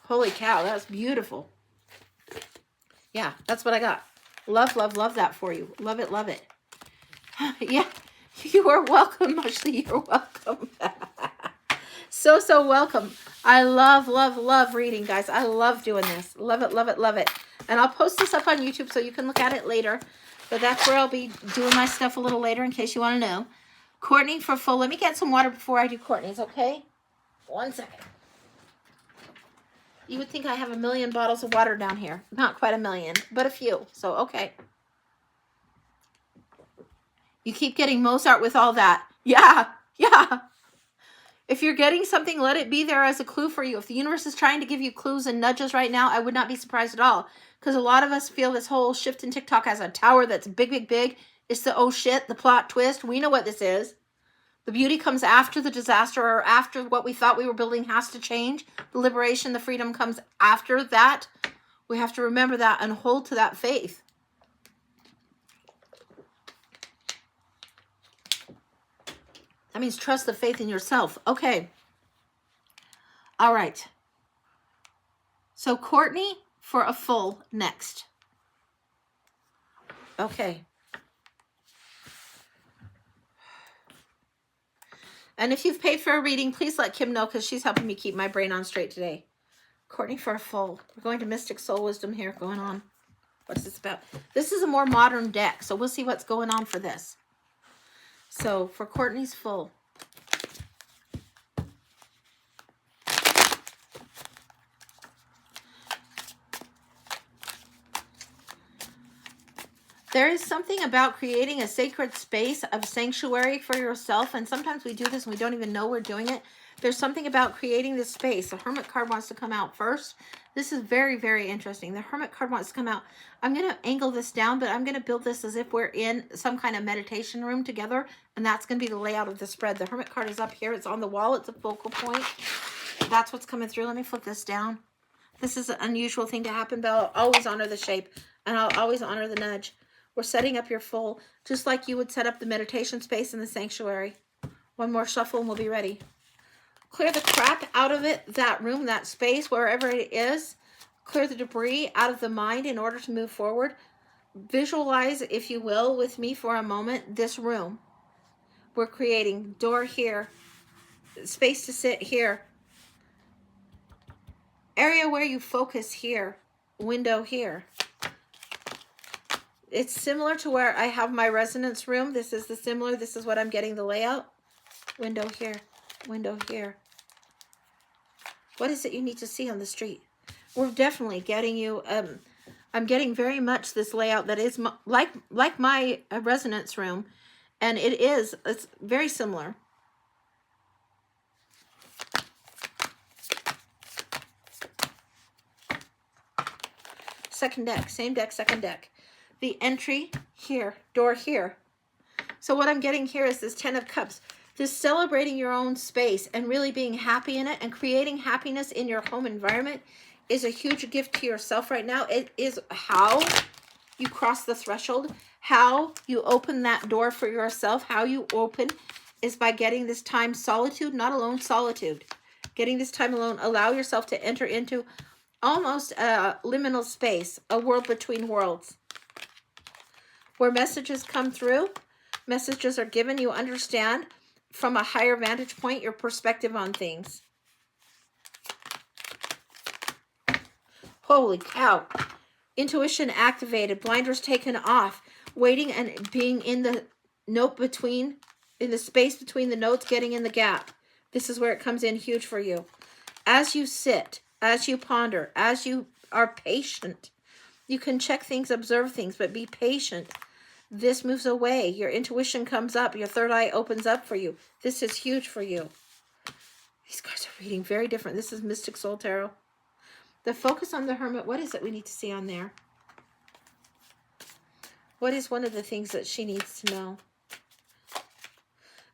Holy cow, that's beautiful. Yeah, that's what I got. Love, love, love that for you. Love it, love it. Yeah, you are welcome, Ashley. You're welcome. So, so welcome. I love, love, love reading, guys. I love doing this. Love it, love it, love it. And I'll post this up on YouTube so you can look at it later. But that's where I'll be doing my stuff a little later in case you want to know. Courtney for full. Let me get some water before I do Courtney's, okay? 1 second. You would think I have 1 million bottles of water down here. Not quite 1 million, but a few. So, okay. You keep getting Mozart with all that. Yeah, yeah. If you're getting something, let it be there as a clue for you. If the universe is trying to give you clues and nudges right now, I would not be surprised at all. Because a lot of us feel this whole shift in TikTok as a tower that's big, big, big. It's the oh shit, the plot twist. We know what this is. The beauty comes after the disaster or after what we thought we were building has to change. The liberation, the freedom comes after that. We have to remember that and hold to that faith. That means trust the faith in yourself. Okay. All right. So Courtney for a full next. Okay. And if you've paid for a reading, please let Kim know because she's helping me keep my brain on straight today. Courtney for a full. We're going to Mystic Soul Wisdom here going on. What is this about? This is a more modern deck, so we'll see what's going on for this. So for Courtney's full. There is something about creating a sacred space of sanctuary for yourself, and sometimes we do this and we don't even know we're doing it. There's something about creating this space. The Hermit card wants to come out first. This is very, very interesting. The Hermit card wants to come out. I'm going to angle this down, but I'm going to build this as if we're in some kind of meditation room together, and that's going to be the layout of the spread. The Hermit card is up here. It's on the wall. It's a focal point. That's what's coming through. Let me flip this down. This is an unusual thing to happen, but I'll always honor the shape, and I'll always honor the nudge. We're setting up your full, just like you would set up the meditation space in the sanctuary. One more shuffle and we'll be ready. Clear the crap out of it, that room, that space, wherever it is. Clear the debris out of the mind in order to move forward. Visualize, if you will, with me for a moment, this room. We're creating door here, space to sit here, area where you focus here, window here. It's similar to where I have my resonance room. This is this is what I'm getting the layout. Window here, window here. What is it you need to see on the street? We're definitely getting you, I'm getting very much this layout that is like my resonance room. And it's very similar. Second deck, same deck, second deck. The entry here, door here. So what I'm getting here is this 10 of Cups. This celebrating your own space and really being happy in it and creating happiness in your home environment is a huge gift to yourself right now. It is how you cross the threshold. How you open that door for yourself, how you open is by getting this time solitude, not alone, solitude. Getting this time alone, allow yourself to enter into almost a liminal space, a world between worlds, where messages come through, messages are given, you understand from a higher vantage point your perspective on things. Holy cow. Intuition activated, blinders taken off, waiting and being in the note between, in the space between the notes, getting in the gap. This is where it comes in huge for you. As you sit, as you ponder, as you are patient, you can check things, observe things, but be patient. This moves away. Your intuition comes up. Your third eye opens up for you. This is huge for you. These cards are reading very different. This is Mystic Soul Tarot. The focus on the Hermit, what is it we need to see on there? What is one of the things that she needs to know?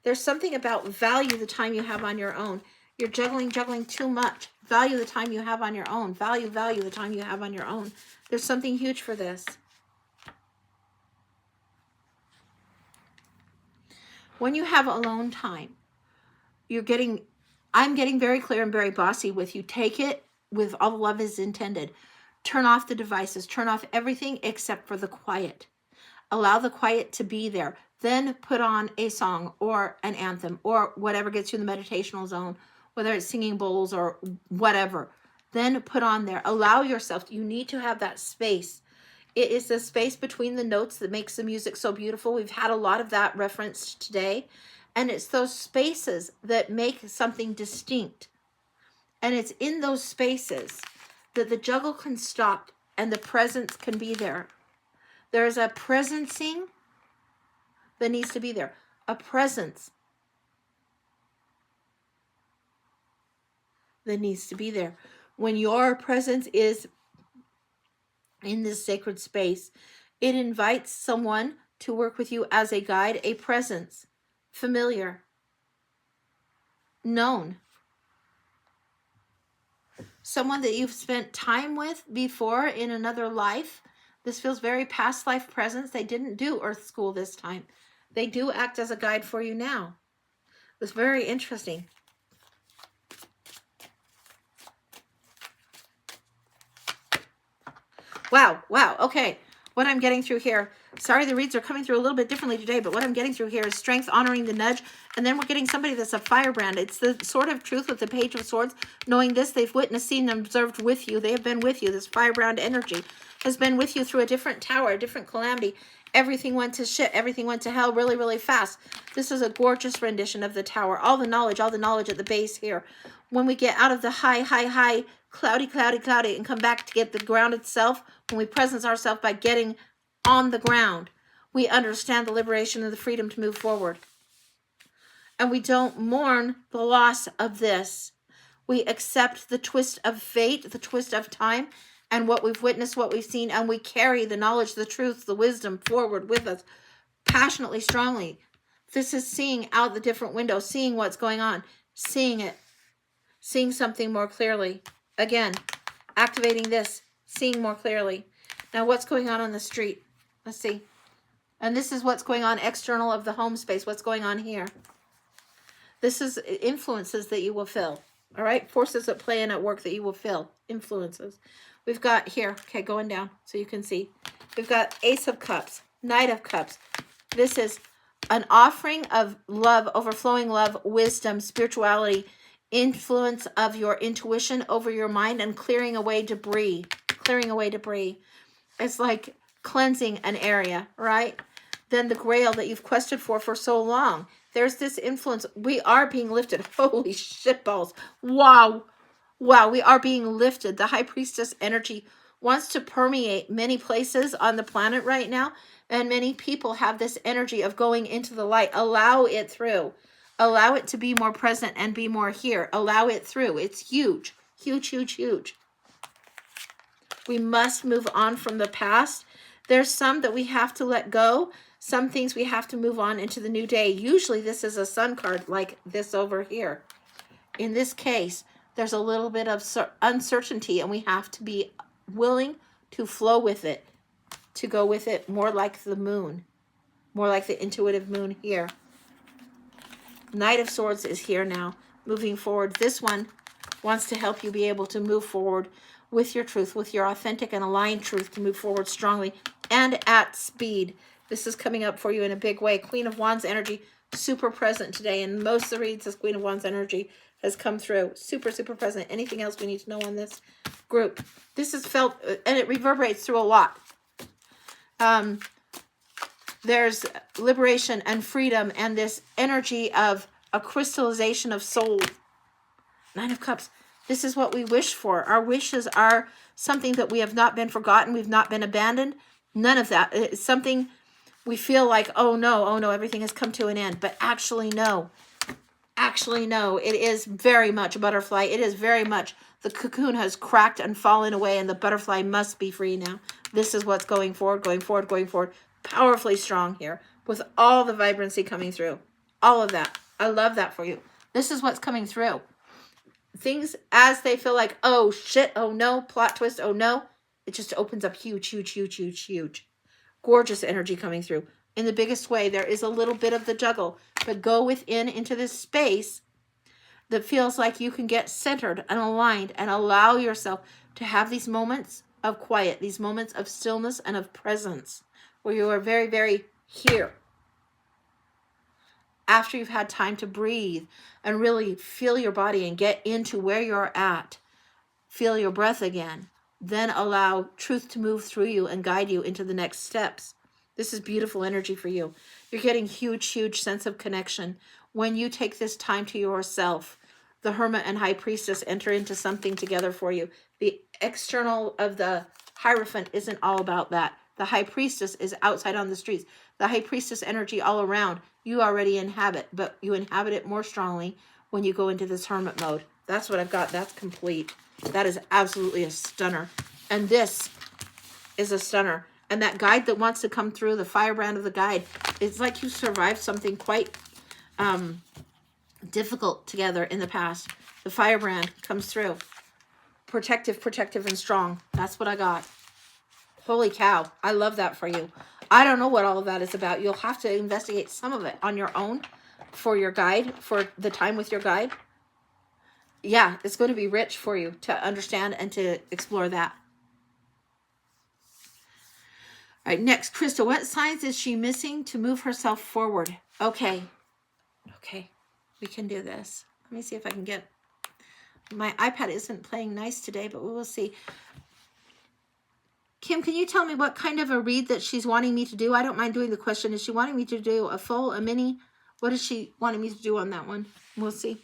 There's something about value the time you have on your own. You're juggling too much. Value the time you have on your own. Value the time you have on your own. There's something huge for this. When you have alone time, I'm getting very clear and very bossy with you. Take it with all the love is intended. Turn off the devices. Turn off everything except for the quiet. Allow the quiet to be there. Then put on a song or an anthem or whatever gets you in the meditational zone, whether it's singing bowls or whatever. Then put on there. Allow yourself. You need to have that space. It is the space between the notes that makes the music so beautiful. We've had a lot of that referenced today. And it's those spaces that make something distinct. And it's in those spaces that the juggle can stop and the presence can be there. There's a presencing that needs to be there. A presence that needs to be there. When your presence is in this sacred space, it invites someone to work with you as a guide, a presence, familiar, known. Someone that you've spent time with before in another life. This feels very past life presence. They didn't do Earth School this time. They do act as a guide for you now. It's very interesting. Wow. Okay. What I'm getting through here. Sorry, the reads are coming through a little bit differently today, but what I'm getting through here is strength, honoring the nudge, and then we're getting somebody that's a firebrand. It's the sword of truth with the Page of Swords. Knowing this, they've witnessed, seen, and observed with you. They have been with you. This firebrand energy has been with you through a different tower, a different calamity. Everything went to shit. Everything went to hell really, really fast. This is a gorgeous rendition of the tower. All the knowledge at the base here. When we get out of the high, cloudy, and come back to get the ground itself, when we presence ourselves by getting on the ground, we understand the liberation and the freedom to move forward. And we don't mourn the loss of this. We accept the twist of fate, the twist of time, and what we've witnessed, what we've seen, and we carry the knowledge, the truth, the wisdom forward with us passionately, strongly. This is seeing out the different windows, seeing what's going on, seeing it, seeing something more clearly. Again, activating this, seeing more clearly. Now, what's going on the street? Let's see. And this is what's going on external of the home space. What's going on here? This is influences that you will feel. All right? Forces at play and at work that you will feel. Influences. We've got here. Okay, going down so you can see. We've got Ace of Cups. Knight of Cups. This is an offering of love, overflowing love, wisdom, spirituality, influence of your intuition over your mind, and clearing away debris. Clearing away debris. It's like cleansing an area, right? Then the grail that you've quested for so long. There's this influence. We are being lifted. Holy shit balls. Wow. We are being lifted. The High Priestess energy wants to permeate many places on the planet right now. And many people have this energy of going into the light. Allow it through. Allow it to be more present and be more here. Allow it through. It's huge. Huge. We must move on from the past. There's some that we have to let go. Some things we have to move on into the new day. Usually this is a sun card like this over here. In this case, there's a little bit of uncertainty and we have to be willing to flow with it. to go with it, more like the moon, more like the intuitive moon here. Knight of Swords is here now, moving forward. This one wants to help you be able to move forward with your truth, with your authentic and aligned truth, to move forward strongly and at speed. This is coming up for you in a big way. Queen of Wands energy, super present today. And most of the reads, this Queen of Wands energy has come through. Super, super present. Anything else we need to know on this group? This is felt, and it reverberates through a lot. There's liberation and freedom and this energy of a crystallization of soul. Nine of Cups. This is what we wish for. Our wishes are something that we have not been forgotten. We've not been abandoned. None of that. It's something we feel like, oh no, everything has come to an end. But actually, no. Actually, no. It is very much a butterfly. It is very much the cocoon has cracked and fallen away, and the butterfly must be free now. This is what's going forward, going forward, going forward. Powerfully strong here with all the vibrancy coming through. All of that. I love that for you. This is what's coming through. Things as they feel like, oh shit, oh no, plot twist, oh no. It just opens up huge, huge, huge, huge, huge. Gorgeous energy coming through. In the biggest way, there is a little bit of the juggle, but go within into this space that feels like you can get centered and aligned and allow yourself to have these moments of quiet, these moments of stillness and of presence, where you are very, very here. After you've had time to breathe and really feel your body and get into where you're at, feel your breath again, then allow truth to move through you and guide you into the next steps. This is beautiful energy for you. You're getting huge, huge sense of connection. When you take this time to yourself, the Hermit and High Priestess enter into something together for you. The external of the Hierophant isn't all about that. The High Priestess is outside on the streets. The High Priestess energy all around, you already inhabit, but you inhabit it more strongly when you go into this Hermit mode. That's what I've got. That's complete. That is absolutely a stunner. And this is a stunner. And that guide that wants to come through, the firebrand of the guide, it's like you survived something quite difficult together in the past. The firebrand comes through. Protective, and strong. That's what I got. Holy cow. I love that for you. I don't know what all of that is about. You'll have to investigate some of it on your own for your guide, for the time with your guide. Yeah, it's going to be rich for you to understand and to explore that. All right, next, Krista, what signs is she missing to move herself forward? Okay, we can do this. Let me see if I can get... My iPad isn't playing nice today, but we will see. Kim, can you tell me what kind of a read that she's wanting me to do? I don't mind doing the question. Is she wanting me to do a full, a mini? What is she wanting me to do on that one? We'll see.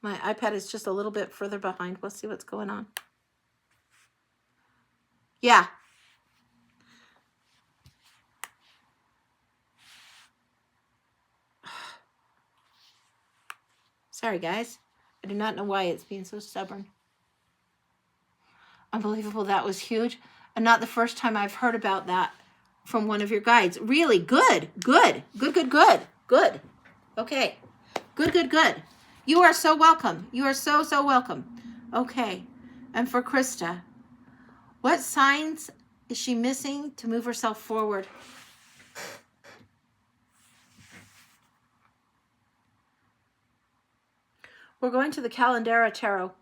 My iPad is just a little bit further behind. We'll see what's going on. Yeah. Sorry, guys. I do not know why it's being so stubborn. Unbelievable. That was huge. And not the first time I've heard about that from one of your guides. Really good. Good. Okay. Good. You are so welcome. You are so welcome. Okay. And for Krista, what signs is she missing to move herself forward? We're going to the Calendara Tarot.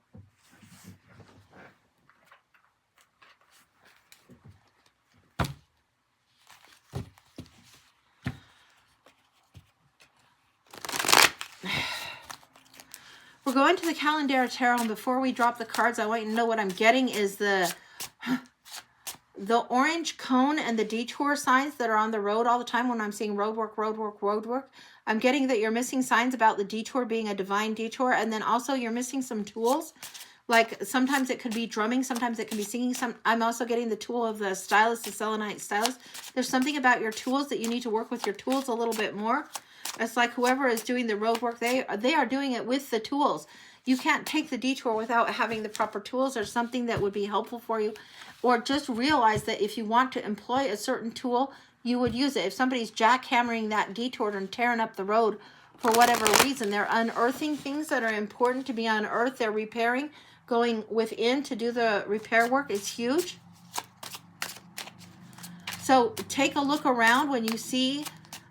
We're going to the Calendara Tarot, and before we drop the cards, I want you to know what I'm getting is the orange cone and the detour signs that are on the road all the time when I'm seeing road work. I'm getting that you're missing signs about the detour being a divine detour, and then also you're missing some tools. Like sometimes it could be drumming, sometimes it can be singing. I'm also getting the tool of the stylist, the selenite stylist. There's something about your tools that you need to work with your tools a little bit more. It's like whoever is doing the road work, they are doing it with the tools. You can't take the detour without having the proper tools or something that would be helpful for you. Or just realize that if you want to employ a certain tool, you would use it. If somebody's jackhammering that detour and tearing up the road for whatever reason. They're unearthing things that are important to be unearthed. They're repairing, going within to do the repair work. It's huge. So take a look around when you see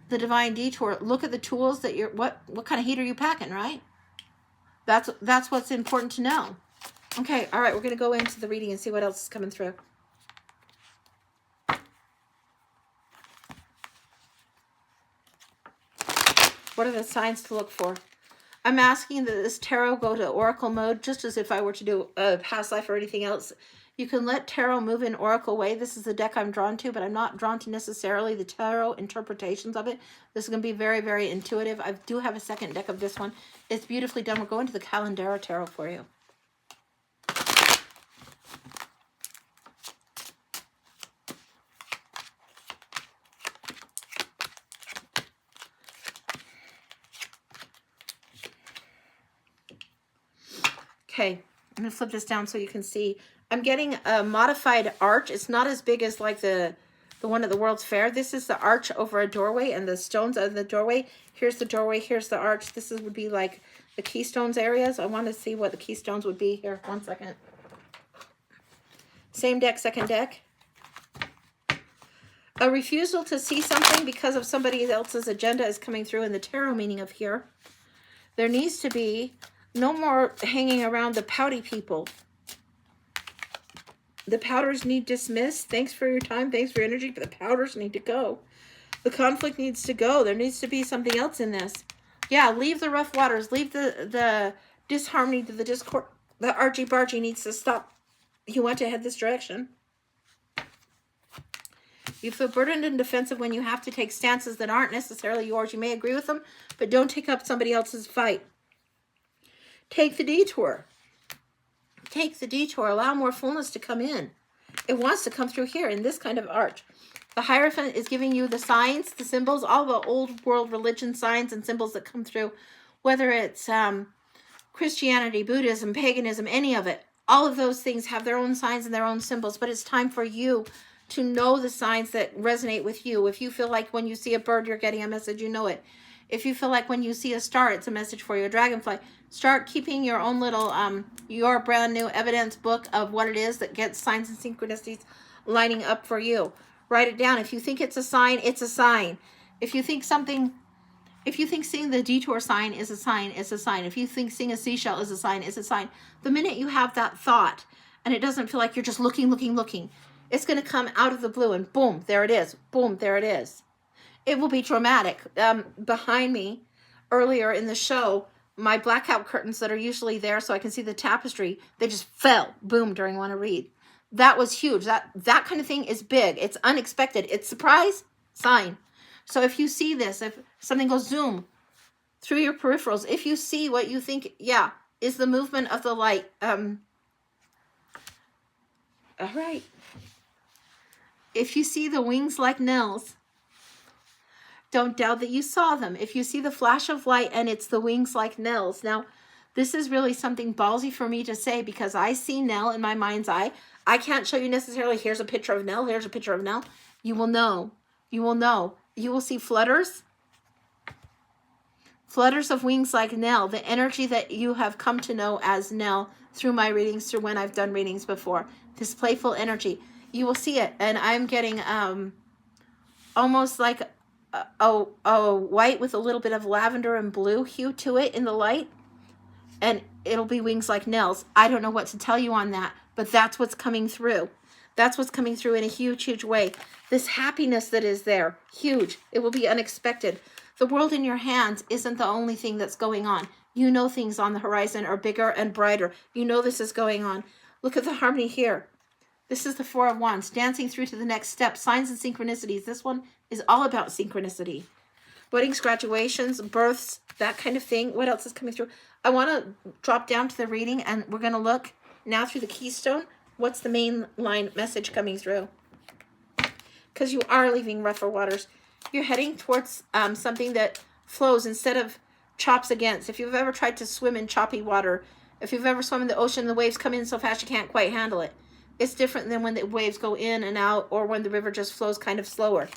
the divine detour. Look at the tools that you're, what kind of heat are you packing, right? That's what's important to know. Okay, all right, we're going to go into the reading and see what else is coming through. What are the signs to look for? I'm asking that this tarot go to oracle mode, just as if I were to do a past life or anything else. You can let tarot move in oracle way. This is the deck I'm drawn to, but I'm not drawn to necessarily the tarot interpretations of it. This is going to be very, very intuitive. I do have a second deck of this one. It's beautifully done. We're going to the Calendara Tarot for you. Okay, I'm going to flip this down so you can see. I'm getting a modified arch. It's not as big as like the one at the World's Fair. This is the arch over a doorway, and the stones of the doorway. Here's the doorway. Here's the arch. This would be like the keystones areas. I want to see what the keystones would be here. 1 second. Same deck, second deck. A refusal to see something because of somebody else's agenda is coming through in the tarot meaning of here. There needs to be no more hanging around the pouty people. The pouters need dismissed. Thanks for your time. Thanks for your energy. But the pouters need to go. The conflict needs to go. There needs to be something else in this. Yeah, leave the rough waters. Leave the disharmony, the discord. The argy-bargy needs to stop. You want to head this direction. You feel burdened and defensive when you have to take stances that aren't necessarily yours. You may agree with them, but don't take up somebody else's fight. Take the detour. Take the detour. Allow more fullness to come in. It wants to come through here in this kind of arch. The Hierophant is giving you the signs, the symbols, all the old world religion signs and symbols that come through, whether it's Christianity, Buddhism, paganism, any of it. All of those things have their own signs and their own symbols, but it's time for you to know the signs that resonate with you. If you feel like when you see a bird, you're getting a message, you know it. If you feel like when you see a star, it's a message for you, a dragonfly, start keeping your own little, your brand new evidence book of what it is that gets signs and synchronicities lining up for you. Write it down. If you think it's a sign, it's a sign. If you think something, if you think seeing the detour sign is a sign, it's a sign. If you think seeing a seashell is a sign, it's a sign. The minute you have that thought and it doesn't feel like you're just looking, it's going to come out of the blue and boom, there it is. Boom, there it is. It will be dramatic. Behind me, earlier in the show, my blackout curtains that are usually there so I can see the tapestry, they just fell, boom, during one to read. That was huge. That kind of thing is big. It's unexpected. It's surprise, sign. So if you see this, if something goes zoom through your peripherals, if you see what you think, yeah, is the movement of the light. All right. If you see the wings like Nell's, don't doubt that you saw them. If you see the flash of light and it's the wings like Nell's. Now, this is really something ballsy for me to say because I see Nell in my mind's eye. I can't show you necessarily, here's a picture of Nell, here's a picture of Nell. You will know. You will know. You will see flutters. Flutters of wings like Nell. The energy that you have come to know as Nell through my readings, through when I've done readings before. This playful energy. You will see it. And I'm getting almost like a white with a little bit of lavender and blue hue to it in the light. And it'll be wings like Nell's. I don't know what to tell you on that, but that's what's coming through. That's what's coming through in a huge, huge way. This happiness that is there, huge. It will be unexpected. The world in your hands isn't the only thing that's going on. You know things on the horizon are bigger and brighter. You know this is going on. Look at the harmony here. This is the Four of Wands, dancing through to the next step. Signs and synchronicities. This one is all about synchronicity. Weddings, graduations, births, that kind of thing. What else is coming through? I want to drop down to the reading, and we're going to look now through the keystone. What's the main line message coming through? Because you are leaving rougher waters. You're heading towards something that flows instead of chops against. If you've ever tried to swim in choppy water, if you've ever swum in the ocean, the waves come in so fast you can't quite handle it. It's different than when the waves go in and out or when the river just flows kind of slower.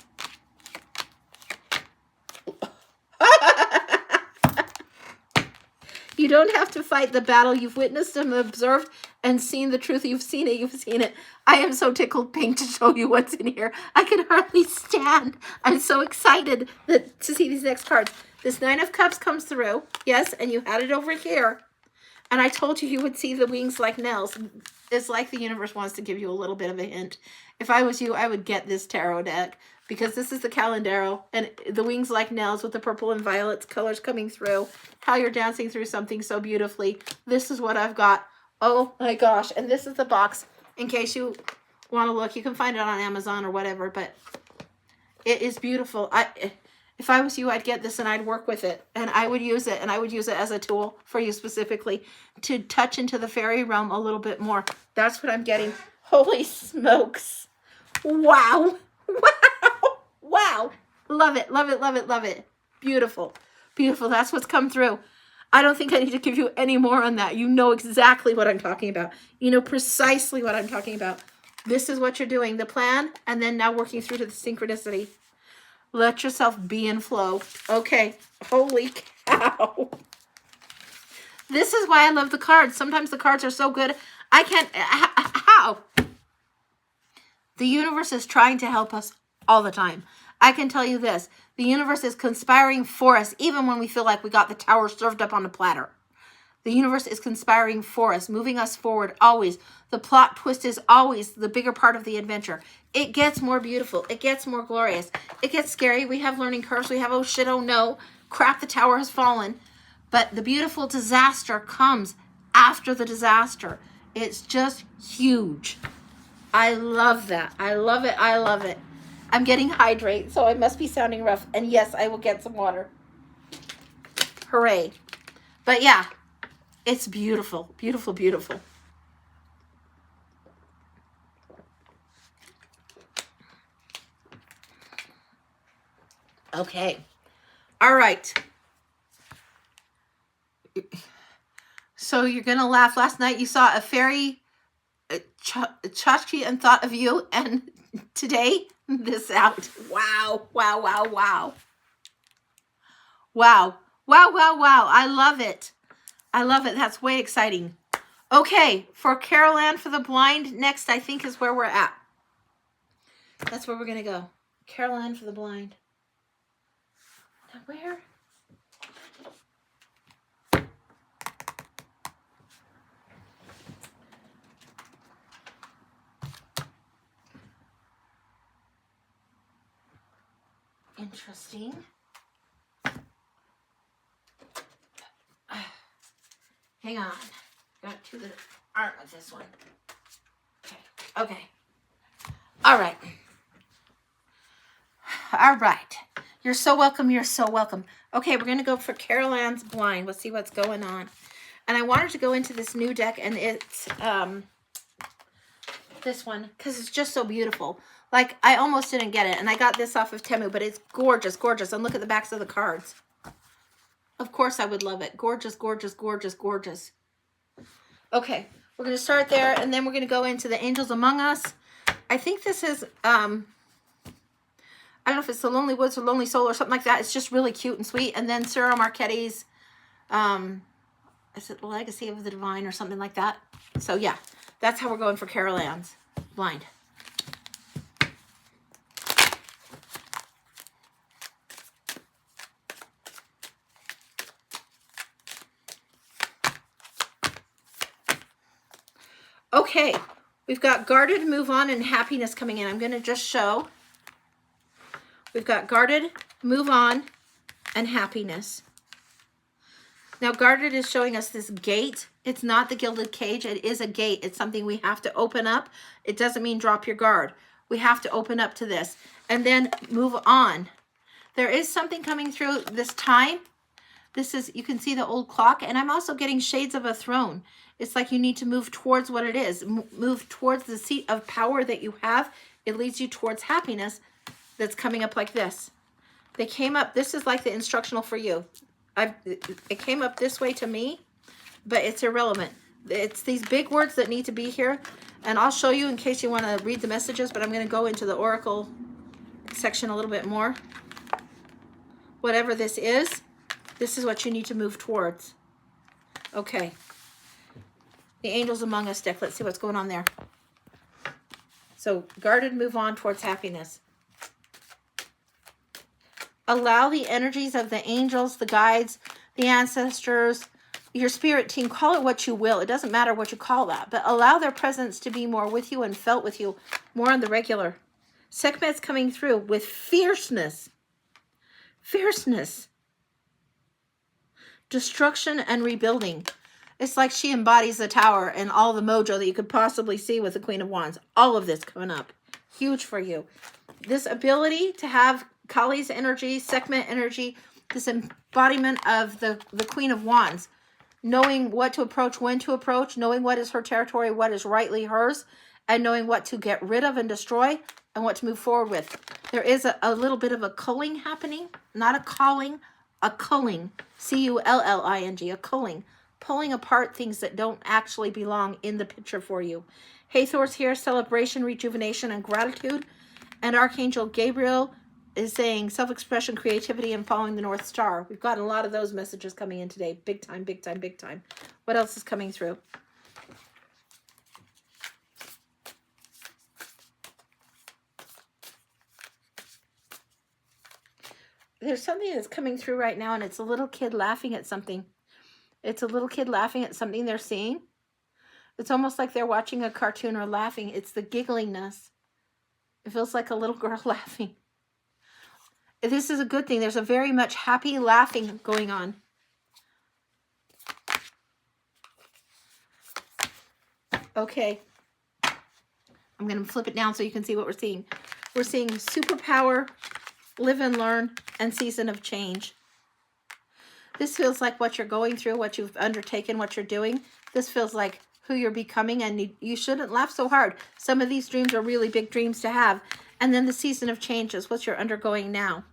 You don't have to fight the battle. You've witnessed and observed and seen the truth. You've seen it. You've seen it. I am so tickled pink to show you what's in here. I can hardly stand. I'm so excited to see these next cards. This Nine of Cups comes through. Yes, and you had it over here. And I told you you would see the wings like Nels. It's like the universe wants to give you a little bit of a hint. If I was you, I would get this tarot deck because this is the Calendaro and the wings like Nels with the purple and violets colors coming through. How you're dancing through something so beautifully. This is what I've got. Oh my gosh. And this is the box in case you want to look. You can find it on Amazon or whatever, but it is beautiful. If I was you, I'd get this and I'd work with it and I would use it and I would use it as a tool for you specifically to touch into the fairy realm a little bit more. That's what I'm getting. Holy smokes. Wow. Wow. Wow. Love it. Love it. Love it. Love it. Beautiful. Beautiful. That's what's come through. I don't think I need to give you any more on that. You know exactly what I'm talking about. You know precisely what I'm talking about. This is what you're doing. The plan and then now working through to the synchronicity. Let yourself be in flow. Okay. Holy cow. This is why I love the cards. Sometimes the cards are so good. I can't. How? The universe is trying to help us all the time. I can tell you this. The universe is conspiring for us, even when we feel like we got the tower served up on a platter. The universe is conspiring for us, moving us forward always. The plot twist is always the bigger part of the adventure. It gets more beautiful. It gets more glorious. It gets scary. We have learning curves. We have, oh shit, oh no, crap, the tower has fallen. But the beautiful disaster comes after the disaster. It's just huge. I love that. I love it. I love it. I'm getting hydrate, so I must be sounding rough. And yes, I will get some water. Hooray. But yeah. It's beautiful, beautiful, beautiful. Okay. All right. So you're going to laugh. Last night you saw a fairy tchotchke and thought of you. And today, this out. Wow, wow, wow, wow. Wow, wow, wow, wow. I love it. I love it. That's way exciting. Okay, for Carol Ann for the blind, next I think is where we're at. That's where we're going to go. Carol Ann for the blind. Now where? Interesting. Hang on. Got to the art of this one. Okay. Okay. All right. All right. You're so welcome. You're so welcome. Okay, we're going to go for Carol Ann's blind. Let's see what's going on. And I wanted to go into this new deck, and it's this one because it's just so beautiful. Like, I almost didn't get it, and I got this off of Temu, but it's gorgeous, gorgeous. And look at the backs of the cards. Of course I would love it. Gorgeous, gorgeous, gorgeous, gorgeous. Okay, we're going to start there, and then we're going to go into the Angels Among Us. I think this is, I don't know if it's the Lonely Woods or Lonely Soul or something like that. It's just really cute and sweet. And then Sarah Marchetti's, is it The Legacy of the Divine or something like that? So yeah, that's how we're going for Carol Ann's blind. Okay, we've got Guarded, Move On, and Happiness coming in. I'm going to just show. We've got Guarded, Move On, and Happiness. Now, Guarded is showing us this gate. It's not the Gilded Cage. It is a gate. It's something we have to open up. It doesn't mean drop your guard. We have to open up to this. And then move on. There is something coming through this time. This is, you can see the old clock. And I'm also getting Shades of a Throne. It's like you need to move towards what it is. Move towards the seat of power that you have. It leads you towards happiness. That's coming up like this. They came up, this is like the instructional for you. It came up this way to me, but it's irrelevant. It's these big words that need to be here. And I'll show you in case you want to read the messages, but I'm going to go into the Oracle section a little bit more. Whatever this is what you need to move towards. Okay. The Angels Among Us deck. Let's see what's going on there. So, guarded, move on towards happiness. Allow the energies of the angels, the guides, the ancestors, your spirit team, call it what you will. It doesn't matter what you call that, but allow their presence to be more with you and felt with you more on the regular. Sekhmet's coming through with fierceness. Fierceness. Destruction and rebuilding. It's like she embodies the tower and all the mojo that you could possibly see with the Queen of Wands. All of this coming up. Huge for you. This ability to have Kali's energy, Sekhmet energy, this embodiment of the Queen of Wands, knowing what to approach, when to approach, knowing what is her territory, what is rightly hers, and knowing what to get rid of and destroy and what to move forward with. There is a little bit of a culling happening, not a calling, a culling, C-U-L-L-I-N-G, a culling. Pulling apart things that don't actually belong in the picture for you. Hathor's here, celebration, rejuvenation, and gratitude. And Archangel Gabriel is saying self-expression, creativity, and following the North Star. We've gotten a lot of those messages coming in today. Big time, big time, big time. What else is coming through? There's something that's coming through right now, and it's a little kid laughing at something. It's a little kid laughing at something they're seeing. It's almost like they're watching a cartoon or laughing. It's the giggliness. It feels like a little girl laughing. This is a good thing. There's a very much happy laughing going on. Okay. I'm going to flip it down so you can see what we're seeing. We're seeing superpower, live and learn, and season of change. This feels like what you're going through, what you've undertaken, what you're doing. This feels like who you're becoming, and you shouldn't laugh so hard. Some of these dreams are really big dreams to have. And then the season of change is what you're undergoing now.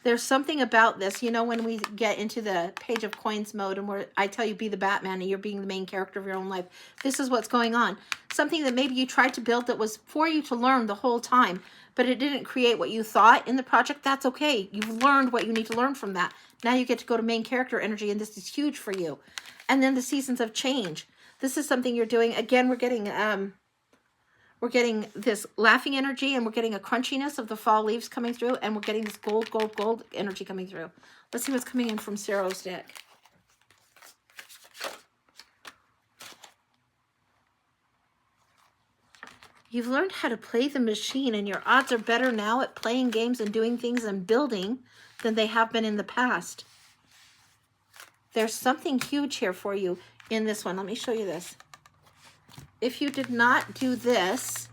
There's something about this, you know, when we get into the Page of Coins mode and where I tell you be the Batman and you're being the main character of your own life. This is what's going on. Something that maybe you tried to build that was for you to learn the whole time, but it didn't create what you thought in the project. That's okay. You've learned what you need to learn from that. Now you get to go to main character energy, and this is huge for you. And then the seasons of change. This is something you're doing. Again, we're getting this laughing energy, and we're getting a crunchiness of the fall leaves coming through, and we're getting this gold, gold, gold energy coming through. Let's see what's coming in from Cero's deck. You've learned how to play the machine, and your odds are better now at playing games and doing things and building than they have been in the past. There's something huge here for you in this one. Let me show you this. If you did not do this,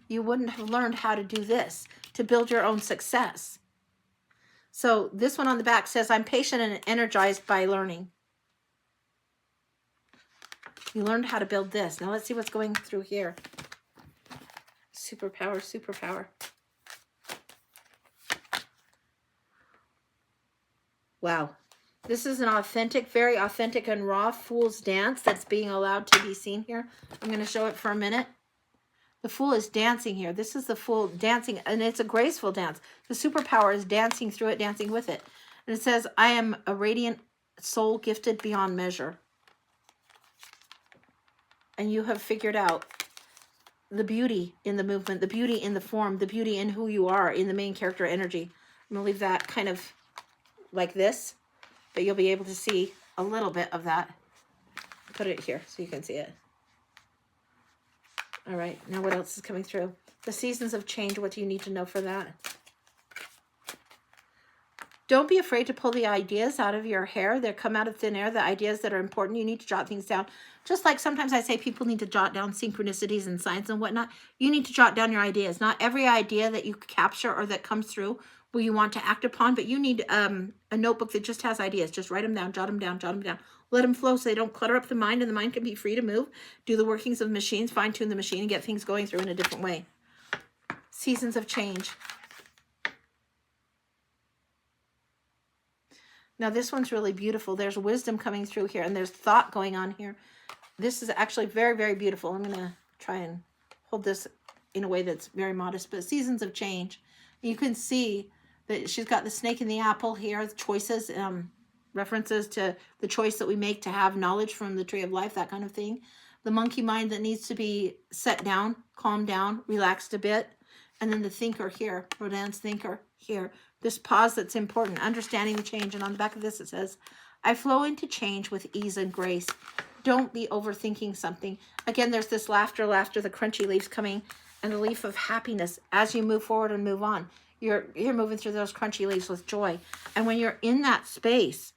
you wouldn't have learned how to do this to build your own success. So this one on the back says, I'm patient and energized by learning. You learned how to build this. Now let's see what's going through here. Superpower, superpower. Wow. This is an authentic, very authentic and raw fool's dance that's being allowed to be seen here. I'm going to show it for a minute. The fool is dancing here. This is the fool dancing, and it's a graceful dance. The superpower is dancing through it, dancing with it. And it says, I am a radiant soul gifted beyond measure. And you have figured out the beauty in the movement, the beauty in the form, the beauty in who you are in the main character energy. I'm going to leave that kind of like this, but you'll be able to see a little bit of that. Put it here so you can see it. All right, now what else is coming through? The seasons of change, what do you need to know for that? Don't be afraid to pull the ideas out of your hair. They come out of thin air, the ideas that are important. You need to jot things down. Just like sometimes I say people need to jot down synchronicities and signs and whatnot. You need to jot down your ideas. Not every idea that you capture or that comes through will you want to act upon, but you need a notebook that just has ideas. Just write them down, jot them down, jot them down. Let them flow so they don't clutter up the mind, and the mind can be free to move, do the workings of machines, fine-tune the machine, and get things going through in a different way. Seasons of change. Now this one's really beautiful. There's wisdom coming through here, and there's thought going on here. This is actually very, very beautiful. I'm going to try and hold this in a way that's very modest, but seasons of change. You can see that she's got the snake in the apple here, the choices. references to the choice that we make to have knowledge from the tree of life, that kind of thing. The monkey mind that needs to be set down, calmed down, relaxed a bit. And then the thinker here, Rodin's thinker here. This pause that's important, understanding the change. And on the back of this it says, I flow into change with ease and grace. Don't be overthinking something. Again, there's this laughter, the crunchy leaves coming, and the leaf of happiness as you move forward and move on. You're moving through those crunchy leaves with joy. And when you're in that space,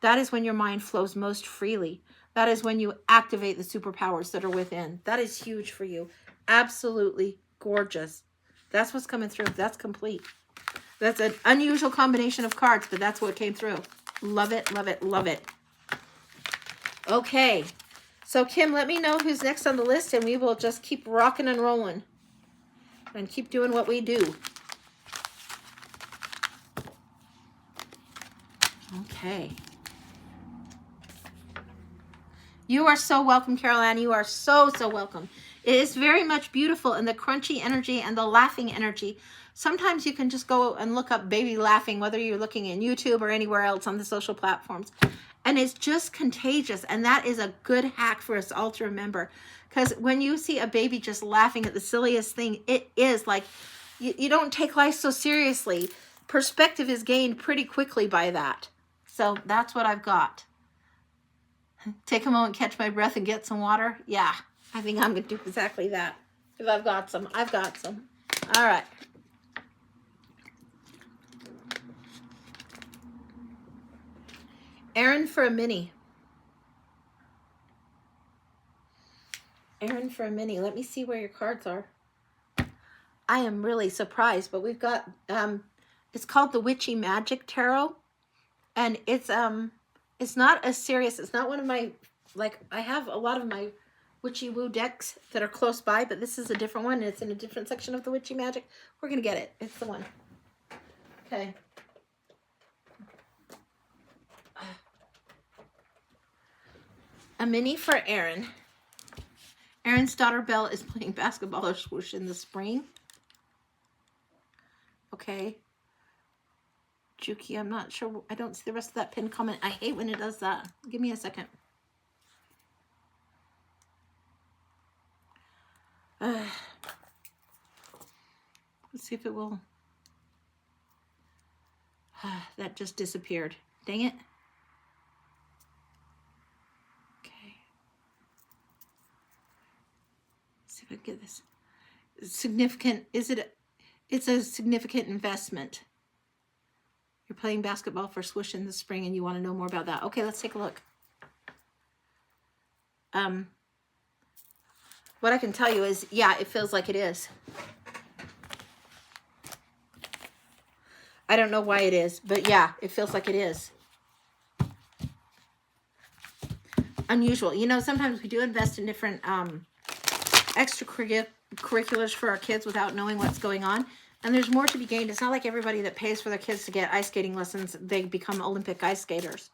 that is when your mind flows most freely. That is when you activate the superpowers that are within. That is huge for you. Absolutely gorgeous. That's what's coming through. That's complete. That's an unusual combination of cards, but that's what came through. Love it, love it, love it. Okay. So, Kim, let me know who's next on the list, and we will just keep rocking and rolling and keep doing what we do. Okay. You are so welcome, Carol Ann. You are so, so welcome. It is very much beautiful in the crunchy energy and the laughing energy. Sometimes you can just go and look up baby laughing, whether you're looking in YouTube or anywhere else on the social platforms. And it's just contagious. And that is a good hack for us all to remember. Because when you see a baby just laughing at the silliest thing, it is like, you don't take life so seriously. Perspective is gained pretty quickly by that. So that's what I've got. Take a moment, catch my breath, and get some water. Yeah, I think I'm going to do exactly that. If I've got some, I've got some. All right. Aaron for a mini. Aaron for a mini. Let me see where your cards are. I am really surprised, but we've got, it's called the Witchy Magic Tarot. And it's not as serious. It's not one of my, like, I have a lot of my Witchy Woo decks that are close by, but this is a different one. And it's in a different section of the Witchy Magic. We're going to get it. It's the one. Okay. A mini for Aaron. Aaron's daughter Belle is playing basketball or swoosh in the spring. Okay. Juki, I'm not sure. I don't see the rest of that pinned comment. I hate when it does that. Give me a second. Let's see if it will. That just disappeared. Dang it. Okay. Let's see if I can get this. Significant. It's a significant investment. You're playing basketball for Swoosh in the spring and you want to know more about that. Okay, let's take a look. What I can tell you is, yeah, it feels like it is. I don't know why it is, but yeah, it feels like it is. Unusual. You know, sometimes we do invest in different extracurriculars for our kids without knowing what's going on. And there's more to be gained. It's not like everybody that pays for their kids to get ice skating lessons, they become Olympic ice skaters.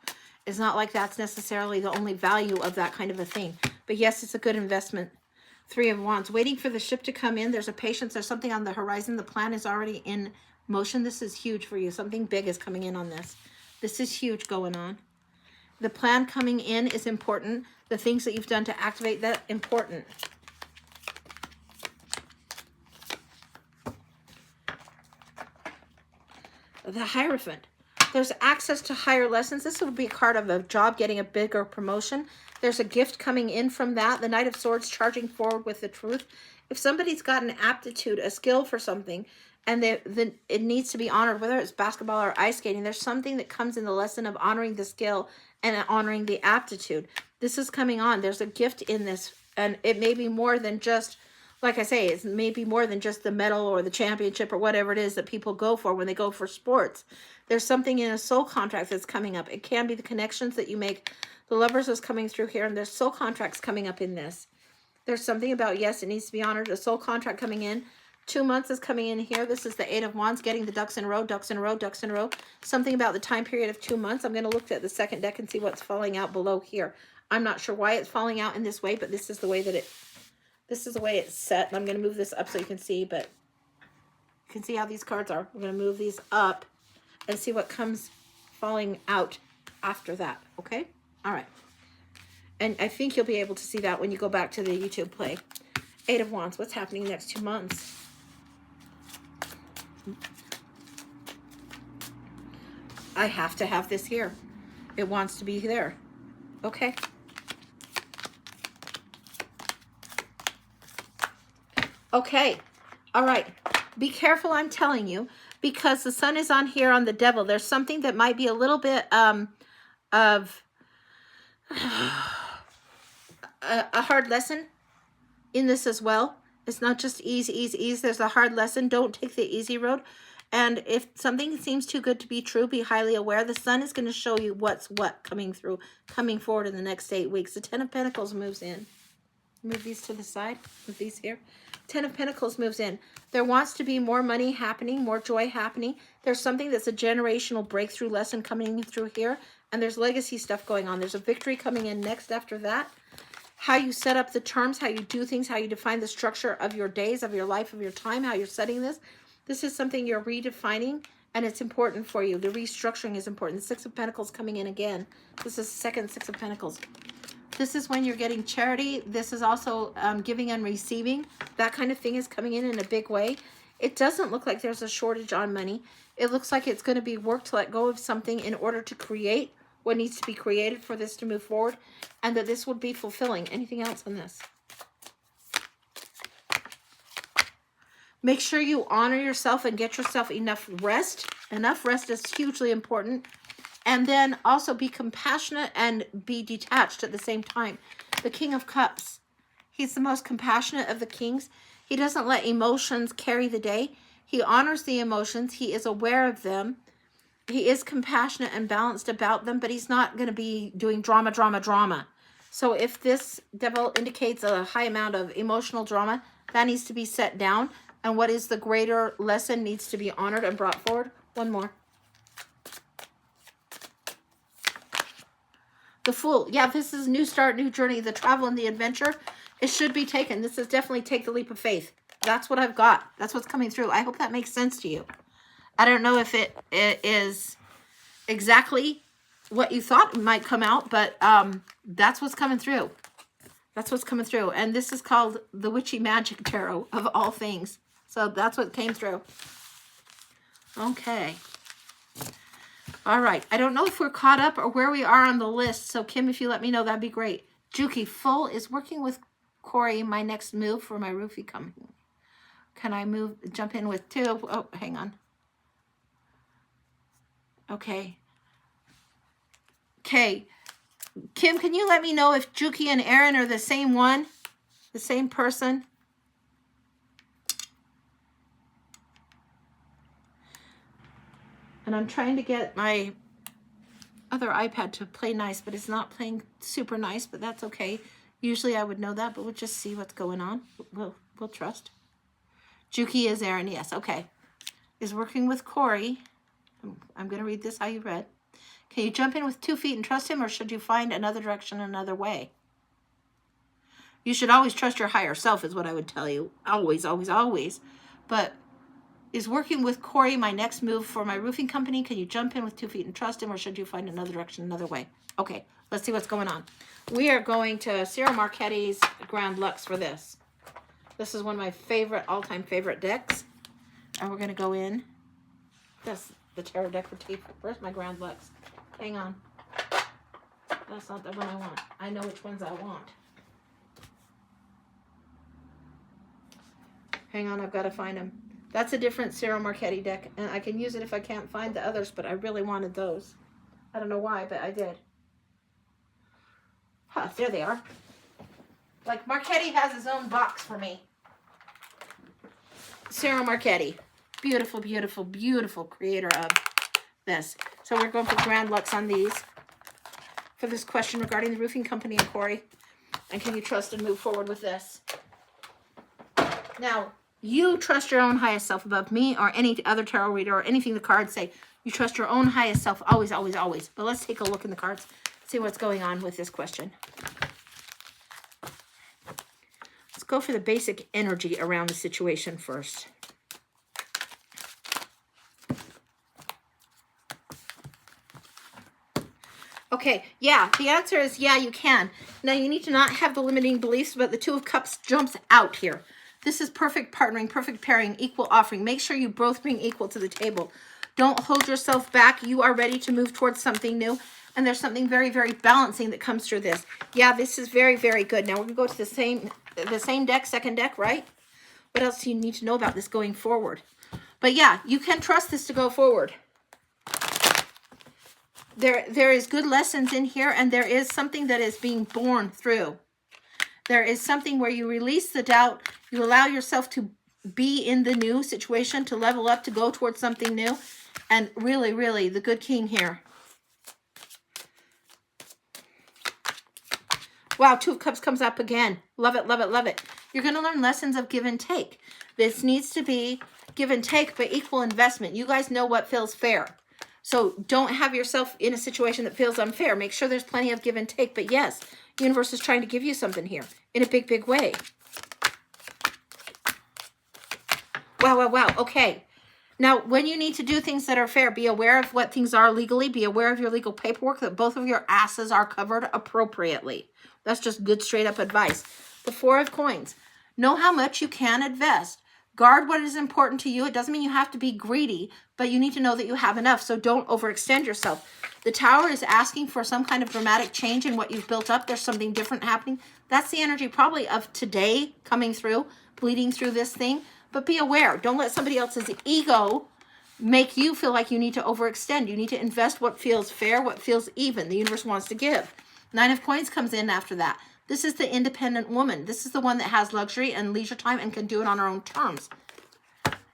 It's not like that's necessarily the only value of that kind of a thing. But yes, it's a good investment. 3 of Wands. Waiting for the ship to come in. There's a patience. There's something on the horizon. The plan is already in motion. This is huge for you. Something big is coming in on this. This is huge going on. The plan coming in is important. The things that you've done to activate that, important. The Hierophant. There's access to higher lessons. This would be a card of a job getting a bigger promotion. There's a gift coming in from that. The Knight of Swords charging forward with the truth. If somebody's got an aptitude, a skill for something, and it needs to be honored, whether it's basketball or ice skating, there's something that comes in the lesson of honoring the skill and honoring the aptitude. This is coming on. There's a gift in this, and it may be more than just, like I say, it's maybe more than just the medal or the championship or whatever it is that people go for when they go for sports. There's something in a soul contract that's coming up. It can be the connections that you make. The Lovers is coming through here, and there's soul contracts coming up in this. There's something about, yes, it needs to be honored. A soul contract coming in. 2 months is coming in here. This is the 8 of Wands, getting the ducks in a row, ducks in a row, ducks in a row. Something about the time period of 2 months. I'm going to look at the second deck and see what's falling out below here. I'm not sure why it's falling out in this way, but this is the way that it's set. And I'm going to move this up so you can see, but you can see how these cards are. We're going to move these up and see what comes falling out after that, okay? All right. And I think you'll be able to see that when you go back to the YouTube play. Eight of Wands, what's happening next 2 months? I have to have this here. It wants to be there. Okay. Okay. All right. Be careful, I'm telling you, because the sun is on here on the Devil. There's something that might be a little bit of a hard lesson in this as well. It's not just ease. There's a hard lesson. Don't take the easy road. And if something seems too good to be true, be highly aware. The sun is going to show you what's what coming forward in the next 8 weeks. The Ten of Pentacles moves in. Move these to the side. Move these here. Ten of Pentacles moves in. There wants to be more money happening, more joy happening. There's something that's a generational breakthrough lesson coming through here. And there's legacy stuff going on. There's a victory coming in next after that. How you set up the terms, how you do things, how you define the structure of your days, of your life, of your time, how you're setting this. This is something you're redefining, and it's important for you. The restructuring is important. The Six of Pentacles coming in again. This is the second Six of Pentacles. This is when you're getting charity. This is also giving and receiving. That kind of thing is coming in a big way. It doesn't look like there's a shortage on money. It looks like it's going to be work to let go of something in order to create what needs to be created for this to move forward, and that this would be fulfilling. Anything else on this? Make sure you honor yourself and get yourself enough rest. Enough rest is hugely important. And then also be compassionate and be detached at the same time. The King of Cups. He's the most compassionate of the kings. He doesn't let emotions carry the day. He honors the emotions. He is aware of them. He is compassionate and balanced about them, but he's not going to be doing drama. So if this Devil indicates a high amount of emotional drama, that needs to be set down. And what is the greater lesson needs to be honored and brought forward. One more. The Fool. Yeah, this is new start, new journey, the travel and the adventure. It should be taken. This is definitely take the leap of faith. That's what I've got. That's what's coming through. I hope that makes sense to you. I don't know if it is exactly what you thought might come out, but that's what's coming through. That's what's coming through. And this is called the Witchy Magic Tarot of all things. So that's what came through. Okay. All right. I don't know if we're caught up or where we are on the list. So Kim, if you let me know, that'd be great. Juki, full is working with Corey. My next move for my roofie company. Can I jump in with 2? Oh, hang on. Okay. Okay. Kim, can you let me know if Juki and Aaron are the same one? The same person? And I'm trying to get my other iPad to play nice, but it's not playing super nice, but that's okay. Usually I would know that, but we'll just see what's going on. We'll trust. Juki is Aaron, yes, okay. Is working with Corey. I'm going to read this how you read. Can you jump in with 2 feet and trust him, or should you find another direction, another way? You should always trust your higher self is what I would tell you. Always, always, always. But is working with Corey my next move for my roofing company? Can you jump in with 2 feet and trust him, or should you find another direction, another way? Okay, let's see what's going on. We are going to Cyril Marchetti's Grand Lux for this. This is one of my favorite, all-time favorite decks. And we're going to go in. That's the tarot deck for tape. Where's my Grand Lux? Hang on. That's not the one I want. I know which ones I want. Hang on, I've got to find them. That's a different Cyril Marchetti deck, and I can use it if I can't find the others, but I really wanted those. I don't know why, but I did. Huh, there they are. Like, Marchetti has his own box for me. Cyril Marchetti. Beautiful, beautiful, beautiful creator of this. So we're going for Grand Lux on these. For this question regarding the roofing company and Corey. And can you trust and move forward with this? Now, you trust your own highest self above me or any other tarot reader or anything the cards say. You trust your own highest self always, always, always. But let's take a look in the cards, see what's going on with this question. Let's go for the basic energy around the situation first. Okay, yeah, the answer is yeah, you can. Now, you need to not have the limiting beliefs, but the Two of Cups jumps out here. This is perfect partnering, perfect pairing, equal offering. Make sure you both bring equal to the table. Don't hold yourself back. You are ready to move towards something new. And there's something very, very balancing that comes through this. Yeah, this is very, very good. Now, we're going to go to the same deck, second deck, right? What else do you need to know about this going forward? But yeah, you can trust this to go forward. There is good lessons in here, and there is something that is being born through. There is something where you release the doubt, you allow yourself to be in the new situation, to level up, to go towards something new. And really, really, the good king here. Wow, Two of Cups comes up again. Love it, love it, love it. You're going to learn lessons of give and take. This needs to be give and take, but equal investment. You guys know what feels fair. So don't have yourself in a situation that feels unfair. Make sure there's plenty of give and take. But yes, the universe is trying to give you something here in a big, big way. Wow, wow, wow. Okay. Now, when you need to do things that are fair, be aware of what things are legally. Be aware of your legal paperwork, that both of your asses are covered appropriately. That's just good straight up advice. The Four of Coins. Know how much you can invest. Guard what is important to you. It doesn't mean you have to be greedy, but you need to know that you have enough, so don't overextend yourself. The Tower is asking for some kind of dramatic change in what you've built up. There's something different happening. That's the energy probably of today coming through, bleeding through this thing. But be aware. Don't let somebody else's ego make you feel like you need to overextend. You need to invest what feels fair, what feels even. The universe wants to give. Nine of Coins comes in after that. This is the independent woman. This is the one that has luxury and leisure time and can do it on her own terms.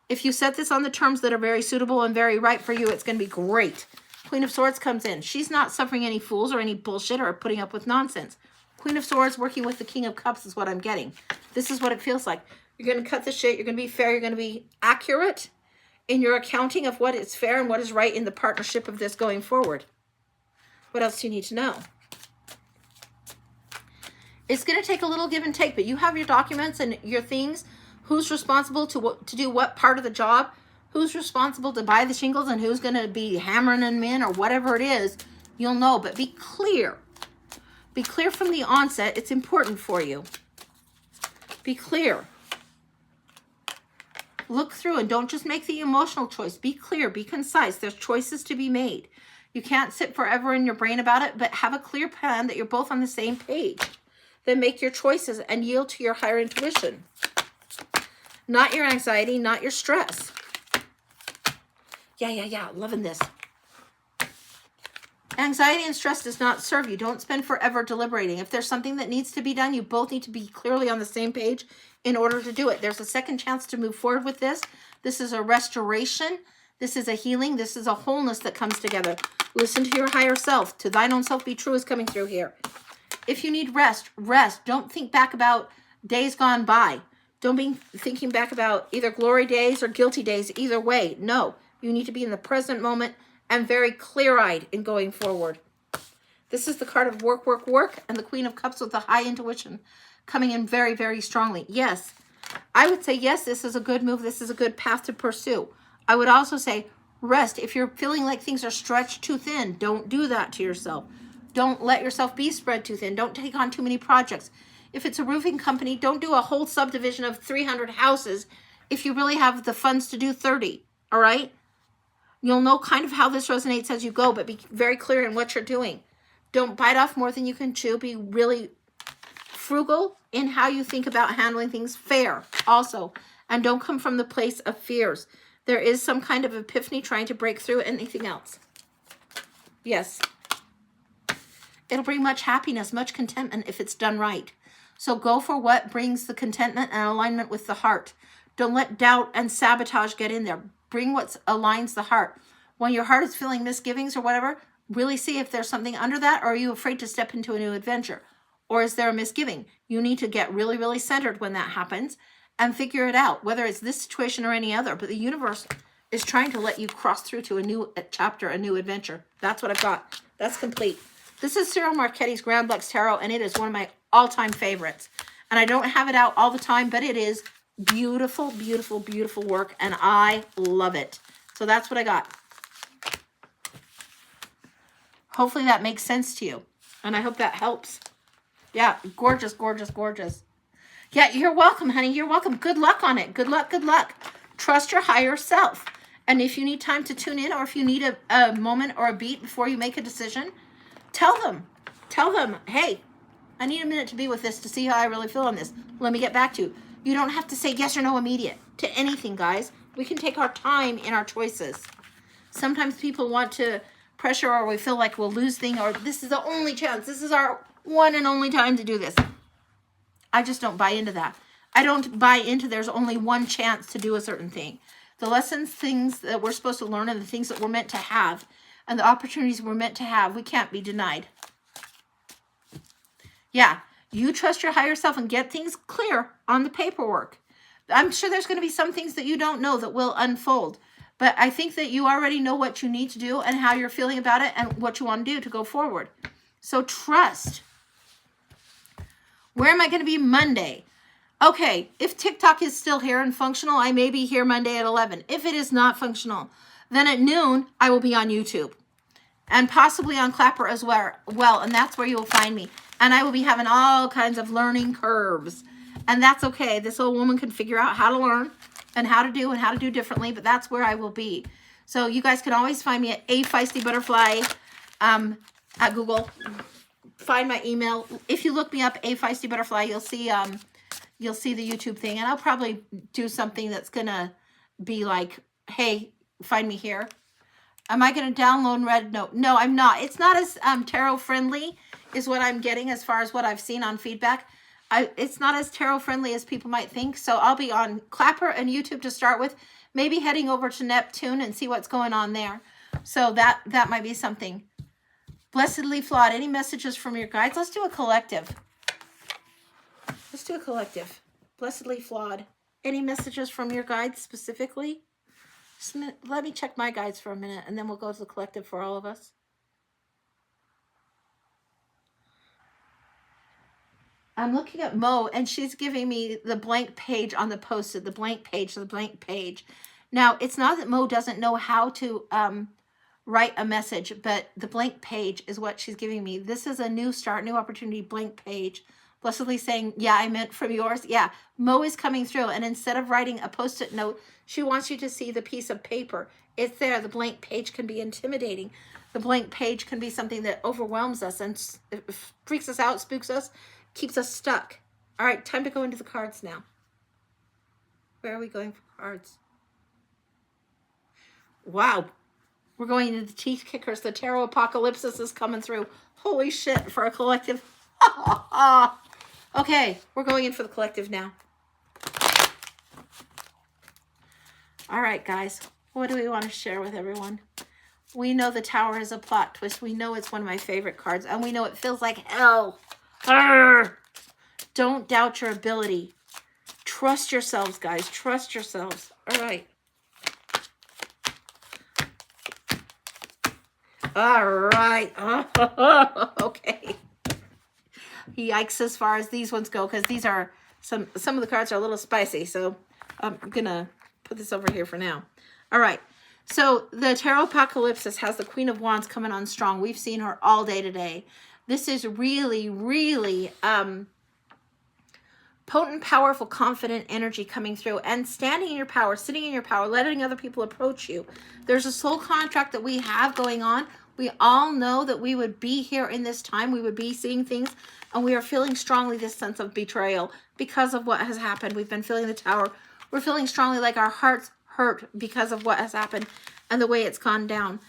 If you set this on the terms that are very suitable and very right for you, it's going to be great. Queen of Swords comes in. She's not suffering any fools or any bullshit or putting up with nonsense. Queen of Swords working with the King of Cups is what I'm getting. This is what it feels like. You're going to cut the shit. You're going to be fair. You're going to be accurate in your accounting of what is fair and what is right in the partnership of this going forward. What else do you need to know? It's going to take a little give and take, but you have your documents and your things. Who's responsible to do what part of the job? Who's responsible to buy the shingles and who's going to be hammering them in or whatever it is, you'll know. But be clear. Be clear from the onset. It's important for you. Be clear. Look through and don't just make the emotional choice. Be clear. Be concise. There's choices to be made. You can't sit forever in your brain about it, but have a clear plan that you're both on the same page. Then make your choices and yield to your higher intuition. Not your anxiety, not your stress. Yeah. Loving this. Anxiety and stress does not serve you. Don't spend forever deliberating. If there's something that needs to be done, you both need to be clearly on the same page in order to do it. There's a second chance to move forward with this. This is a restoration. This is a healing. This is a wholeness that comes together. Listen to your higher self. To thine own self be true is coming through here. If you need rest, rest. Don't think back about days gone by. Don't be thinking back about either glory days or guilty days. Either way, no. You need to be in the present moment and very clear-eyed in going forward. This is the card of work, work, work, and the Queen of Cups with the high intuition coming in very, very strongly. Yes, I would say yes, this is a good move. This is a good path to pursue. I would also say rest. If you're feeling like things are stretched too thin, don't do that to yourself. Don't let yourself be spread too thin. Don't take on too many projects. If it's a roofing company, don't do a whole subdivision of 300 houses if you really have the funds to do 30, all right? You'll know kind of how this resonates as you go, but be very clear in what you're doing. Don't bite off more than you can chew. Be really frugal in how you think about handling things. Fair also. And don't come from the place of fears. There is some kind of epiphany trying to break through. Anything else? Yes. It'll bring much happiness, much contentment if it's done right. So go for what brings the contentment and alignment with the heart. Don't let doubt and sabotage get in there. Bring what aligns the heart. When your heart is feeling misgivings or whatever, really see if there's something under that, or are you afraid to step into a new adventure? Or is there a misgiving? You need to get really, really centered when that happens and figure it out, whether it's this situation or any other. But the universe is trying to let you cross through to a new chapter, a new adventure. That's what I've got. That's complete. This is Cyril Marchetti's Grand Lux Tarot, and it is one of my all-time favorites. And I don't have it out all the time, but it is beautiful, beautiful, beautiful work, and I love it. So that's what I got. Hopefully that makes sense to you. And I hope that helps. Yeah, gorgeous, gorgeous, gorgeous. Yeah, you're welcome, honey. You're welcome. Good luck on it. Good luck, good luck. Trust your higher self. And if you need time to tune in, or if you need a moment or a beat before you make a decision, tell them. Tell them, hey, I need a minute to be with this to see how I really feel on this. Let me get back to you. You don't have to say yes or no immediate to anything, guys. We can take our time in our choices. Sometimes people want to pressure, or we feel like we'll lose things, or this is the only chance. This is our one and only time to do this. I just don't buy into that. I don't buy into there's only one chance to do a certain thing. The lessons, things that we're supposed to learn, and the things that we're meant to have, and the opportunities we're meant to have, we can't be denied. Yeah, you trust your higher self and get things clear on the paperwork. I'm sure there's going to be some things that you don't know that will unfold. But I think that you already know what you need to do and how you're feeling about it and what you want to do to go forward. So trust. Where am I going to be Monday? Okay, if TikTok is still here and functional, I may be here Monday at 11. If it is not functional, then at noon, I will be on YouTube. And possibly on Clapper as well. And that's where you will find me. And I will be having all kinds of learning curves. And that's okay. This old woman can figure out how to learn and how to do differently. But that's where I will be. So you guys can always find me at A Feisty Butterfly at Google. Find my email. If you look me up, A Feisty Butterfly, you'll see the YouTube thing. And I'll probably do something that's going to be like, hey, find me here. Am I going to download Red? No, I'm not. It's not as tarot friendly is what I'm getting as far as what I've seen on feedback. It's not as tarot friendly as people might think. So I'll be on Clapper and YouTube to start with. Maybe heading over to Neptune and see what's going on there. So that might be something. Blessedly Flawed. Any messages from your guides? Let's do a collective. Let's do a collective. Blessedly Flawed. Any messages from your guides specifically? Let me check my guides for a minute, and then we'll go to the collective for all of us. I'm looking at Mo, and she's giving me the blank page on the post-it, the blank page. Now, it's not that Mo doesn't know how to write a message, but the blank page is what she's giving me. This is a new start, new opportunity, blank page. Blessedly saying, yeah, I meant from yours. Yeah, Mo is coming through. And instead of writing a post-it note, she wants you to see the piece of paper. It's there. The blank page can be intimidating. The blank page can be something that overwhelms us and freaks us out, spooks us, keeps us stuck. All right, time to go into the cards now. Where are we going for cards? Wow. We're going into the teeth kickers. The tarot apocalypse is coming through. Holy shit, for a collective. Okay, we're going in for the collective now. All right, guys. What do we want to share with everyone? We know the Tower is a plot twist. We know it's one of my favorite cards. And we know it feels like hell. Arrgh! Don't doubt your ability. Trust yourselves, guys. Trust yourselves. All right. All right. Okay. Yikes as far as these ones go, because these are some of the cards are a little spicy. So I'm going to put this over here for now. All right. So the Tarot Apocalypse has the Queen of Wands coming on strong. We've seen her all day today. This is really, really potent, powerful, confident energy coming through and standing in your power, sitting in your power, letting other people approach you. There's a soul contract that we have going on. We all know that we would be here in this time. We would be seeing things, and we are feeling strongly this sense of betrayal because of what has happened. We've been feeling the Tower. We're feeling strongly like our hearts hurt because of what has happened and the way it's gone down.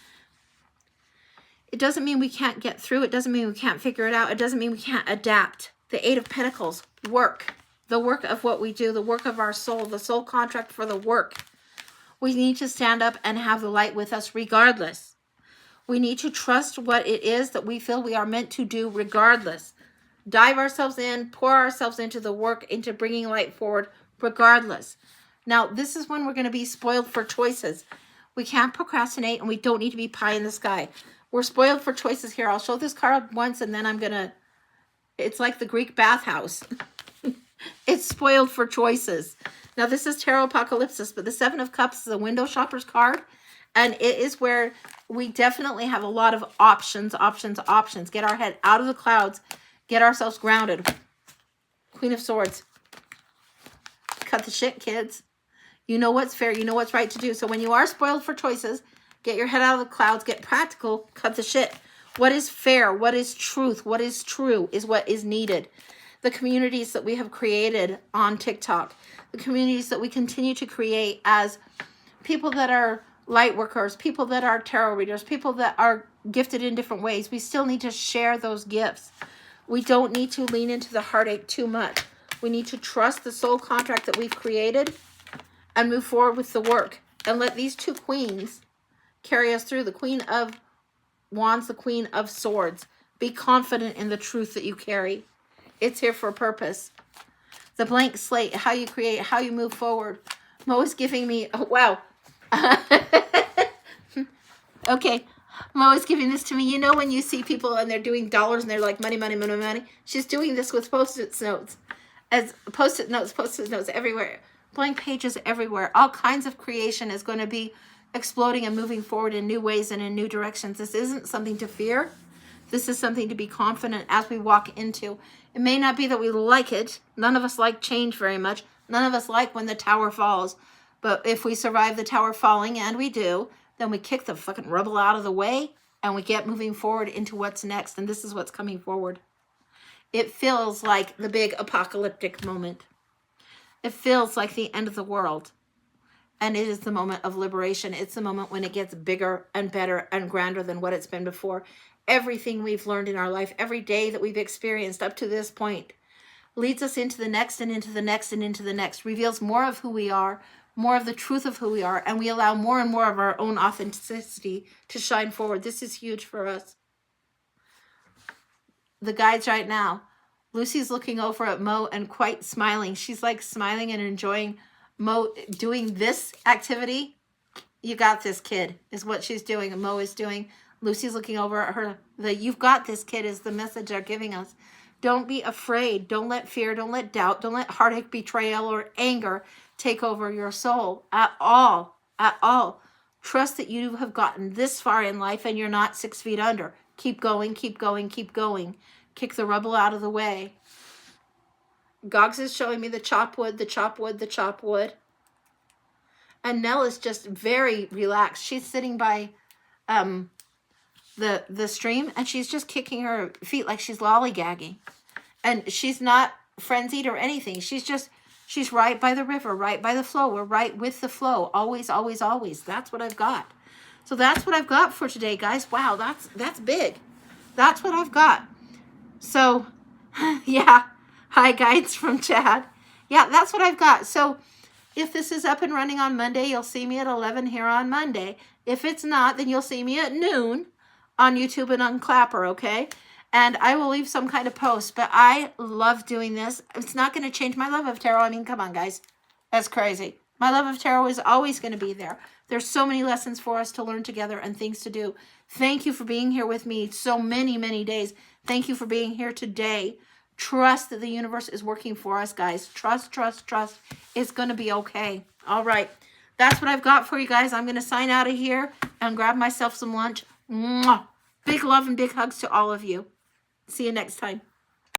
It doesn't mean we can't get through. It doesn't mean we can't figure it out. It doesn't mean we can't adapt. The Eight of Pentacles, work. The work of what we do, the work of our soul, the soul contract for the work. We need to stand up and have the light with us regardless. We need to trust what it is that we feel we are meant to do regardless. Dive ourselves in, pour ourselves into the work, into bringing light forward regardless. Now, this is when we're going to be spoiled for choices. We can't procrastinate, and we don't need to be pie in the sky. We're spoiled for choices here. I'll show this card once, and then I'm going to... It's like the Greek bathhouse. It's spoiled for choices. Now, this is Tarot Apocalypse, but the Seven of Cups is a window shopper's card. And it is where we definitely have a lot of options. Get our head out of the clouds. Get ourselves grounded. Queen of Swords. Cut the shit, kids. You know what's fair. You know what's right to do. So when you are spoiled for choices, get your head out of the clouds. Get practical. Cut the shit. What is fair? What is truth? What is true is what is needed. The communities that we have created on TikTok. The communities that we continue to create as people that are light workers, people that are tarot readers, people that are gifted in different ways. We still need to share those gifts. We don't need to lean into the heartache too much. We need to trust the soul contract that we've created and move forward with the work. And let these two queens carry us through. The Queen of Wands, the Queen of Swords. Be confident in the truth that you carry. It's here for a purpose. The blank slate, how you create, how you move forward. Mo is giving me, oh, wow. Okay, Mo is giving this to me. You know when you see people and they're doing dollars and they're like money, money, money, money? She's doing this with Post-it notes. As Post-it notes everywhere. Blank pages everywhere. All kinds of creation is going to be exploding and moving forward in new ways and in new directions. This isn't something to fear. This is something to be confident as we walk into. It may not be that we like it. None of us like change very much. None of us like when the tower falls. But if we survive the tower falling, and we do, then we kick the fucking rubble out of the way and we get moving forward into what's next. And this is what's coming forward. It feels like the big apocalyptic moment. It feels like the end of the world. And it is the moment of liberation. It's the moment when it gets bigger and better and grander than what it's been before. Everything we've learned in our life, every day that we've experienced up to this point, leads us into the next and into the next and into the next, reveals more of who we are, more of the truth of who we are, and we allow more and more of our own authenticity to shine forward. This is huge for us. The guides right now, Lucy's looking over at Mo and quite smiling. She's like smiling and enjoying Mo doing this activity. You got this, kid, is what she's doing and Mo is doing. Lucy's looking over at her. The "you've got this, kid" is the message they're giving us. Don't be afraid. Don't let fear, don't let doubt, don't let heartache, betrayal, or anger take over your soul at all. At all. Trust that you have gotten this far in life and you're not 6 feet under. Keep going, keep going, keep going. Kick the rubble out of the way. Gogs is showing me the chop wood, the chop wood, the chop wood. And Nell is just very relaxed. She's sitting by the stream and she's just kicking her feet like she's lollygagging. And she's not frenzied or anything. She's right by the river, right by the flow. We're right with the flow. Always, always, always. That's what I've got. So that's what I've got for today, guys. Wow, that's big. That's what I've got. So, yeah. Hi, guides from Chad. Yeah, that's what I've got. So, if this is up and running on Monday, you'll see me at 11 here on Monday. If it's not, then you'll see me at noon on YouTube and on Clapper, okay? And I will leave some kind of post, but I love doing this. It's not going to change my love of tarot. I mean, come on, guys. That's crazy. My love of tarot is always going to be there. There's so many lessons for us to learn together and things to do. Thank you for being here with me so many, many days. Thank you for being here today. Trust that the universe is working for us, guys. Trust, trust, trust. It's going to be okay. All right. That's what I've got for you guys. I'm going to sign out of here and grab myself some lunch. Mwah. Big love and big hugs to all of you. See you next time.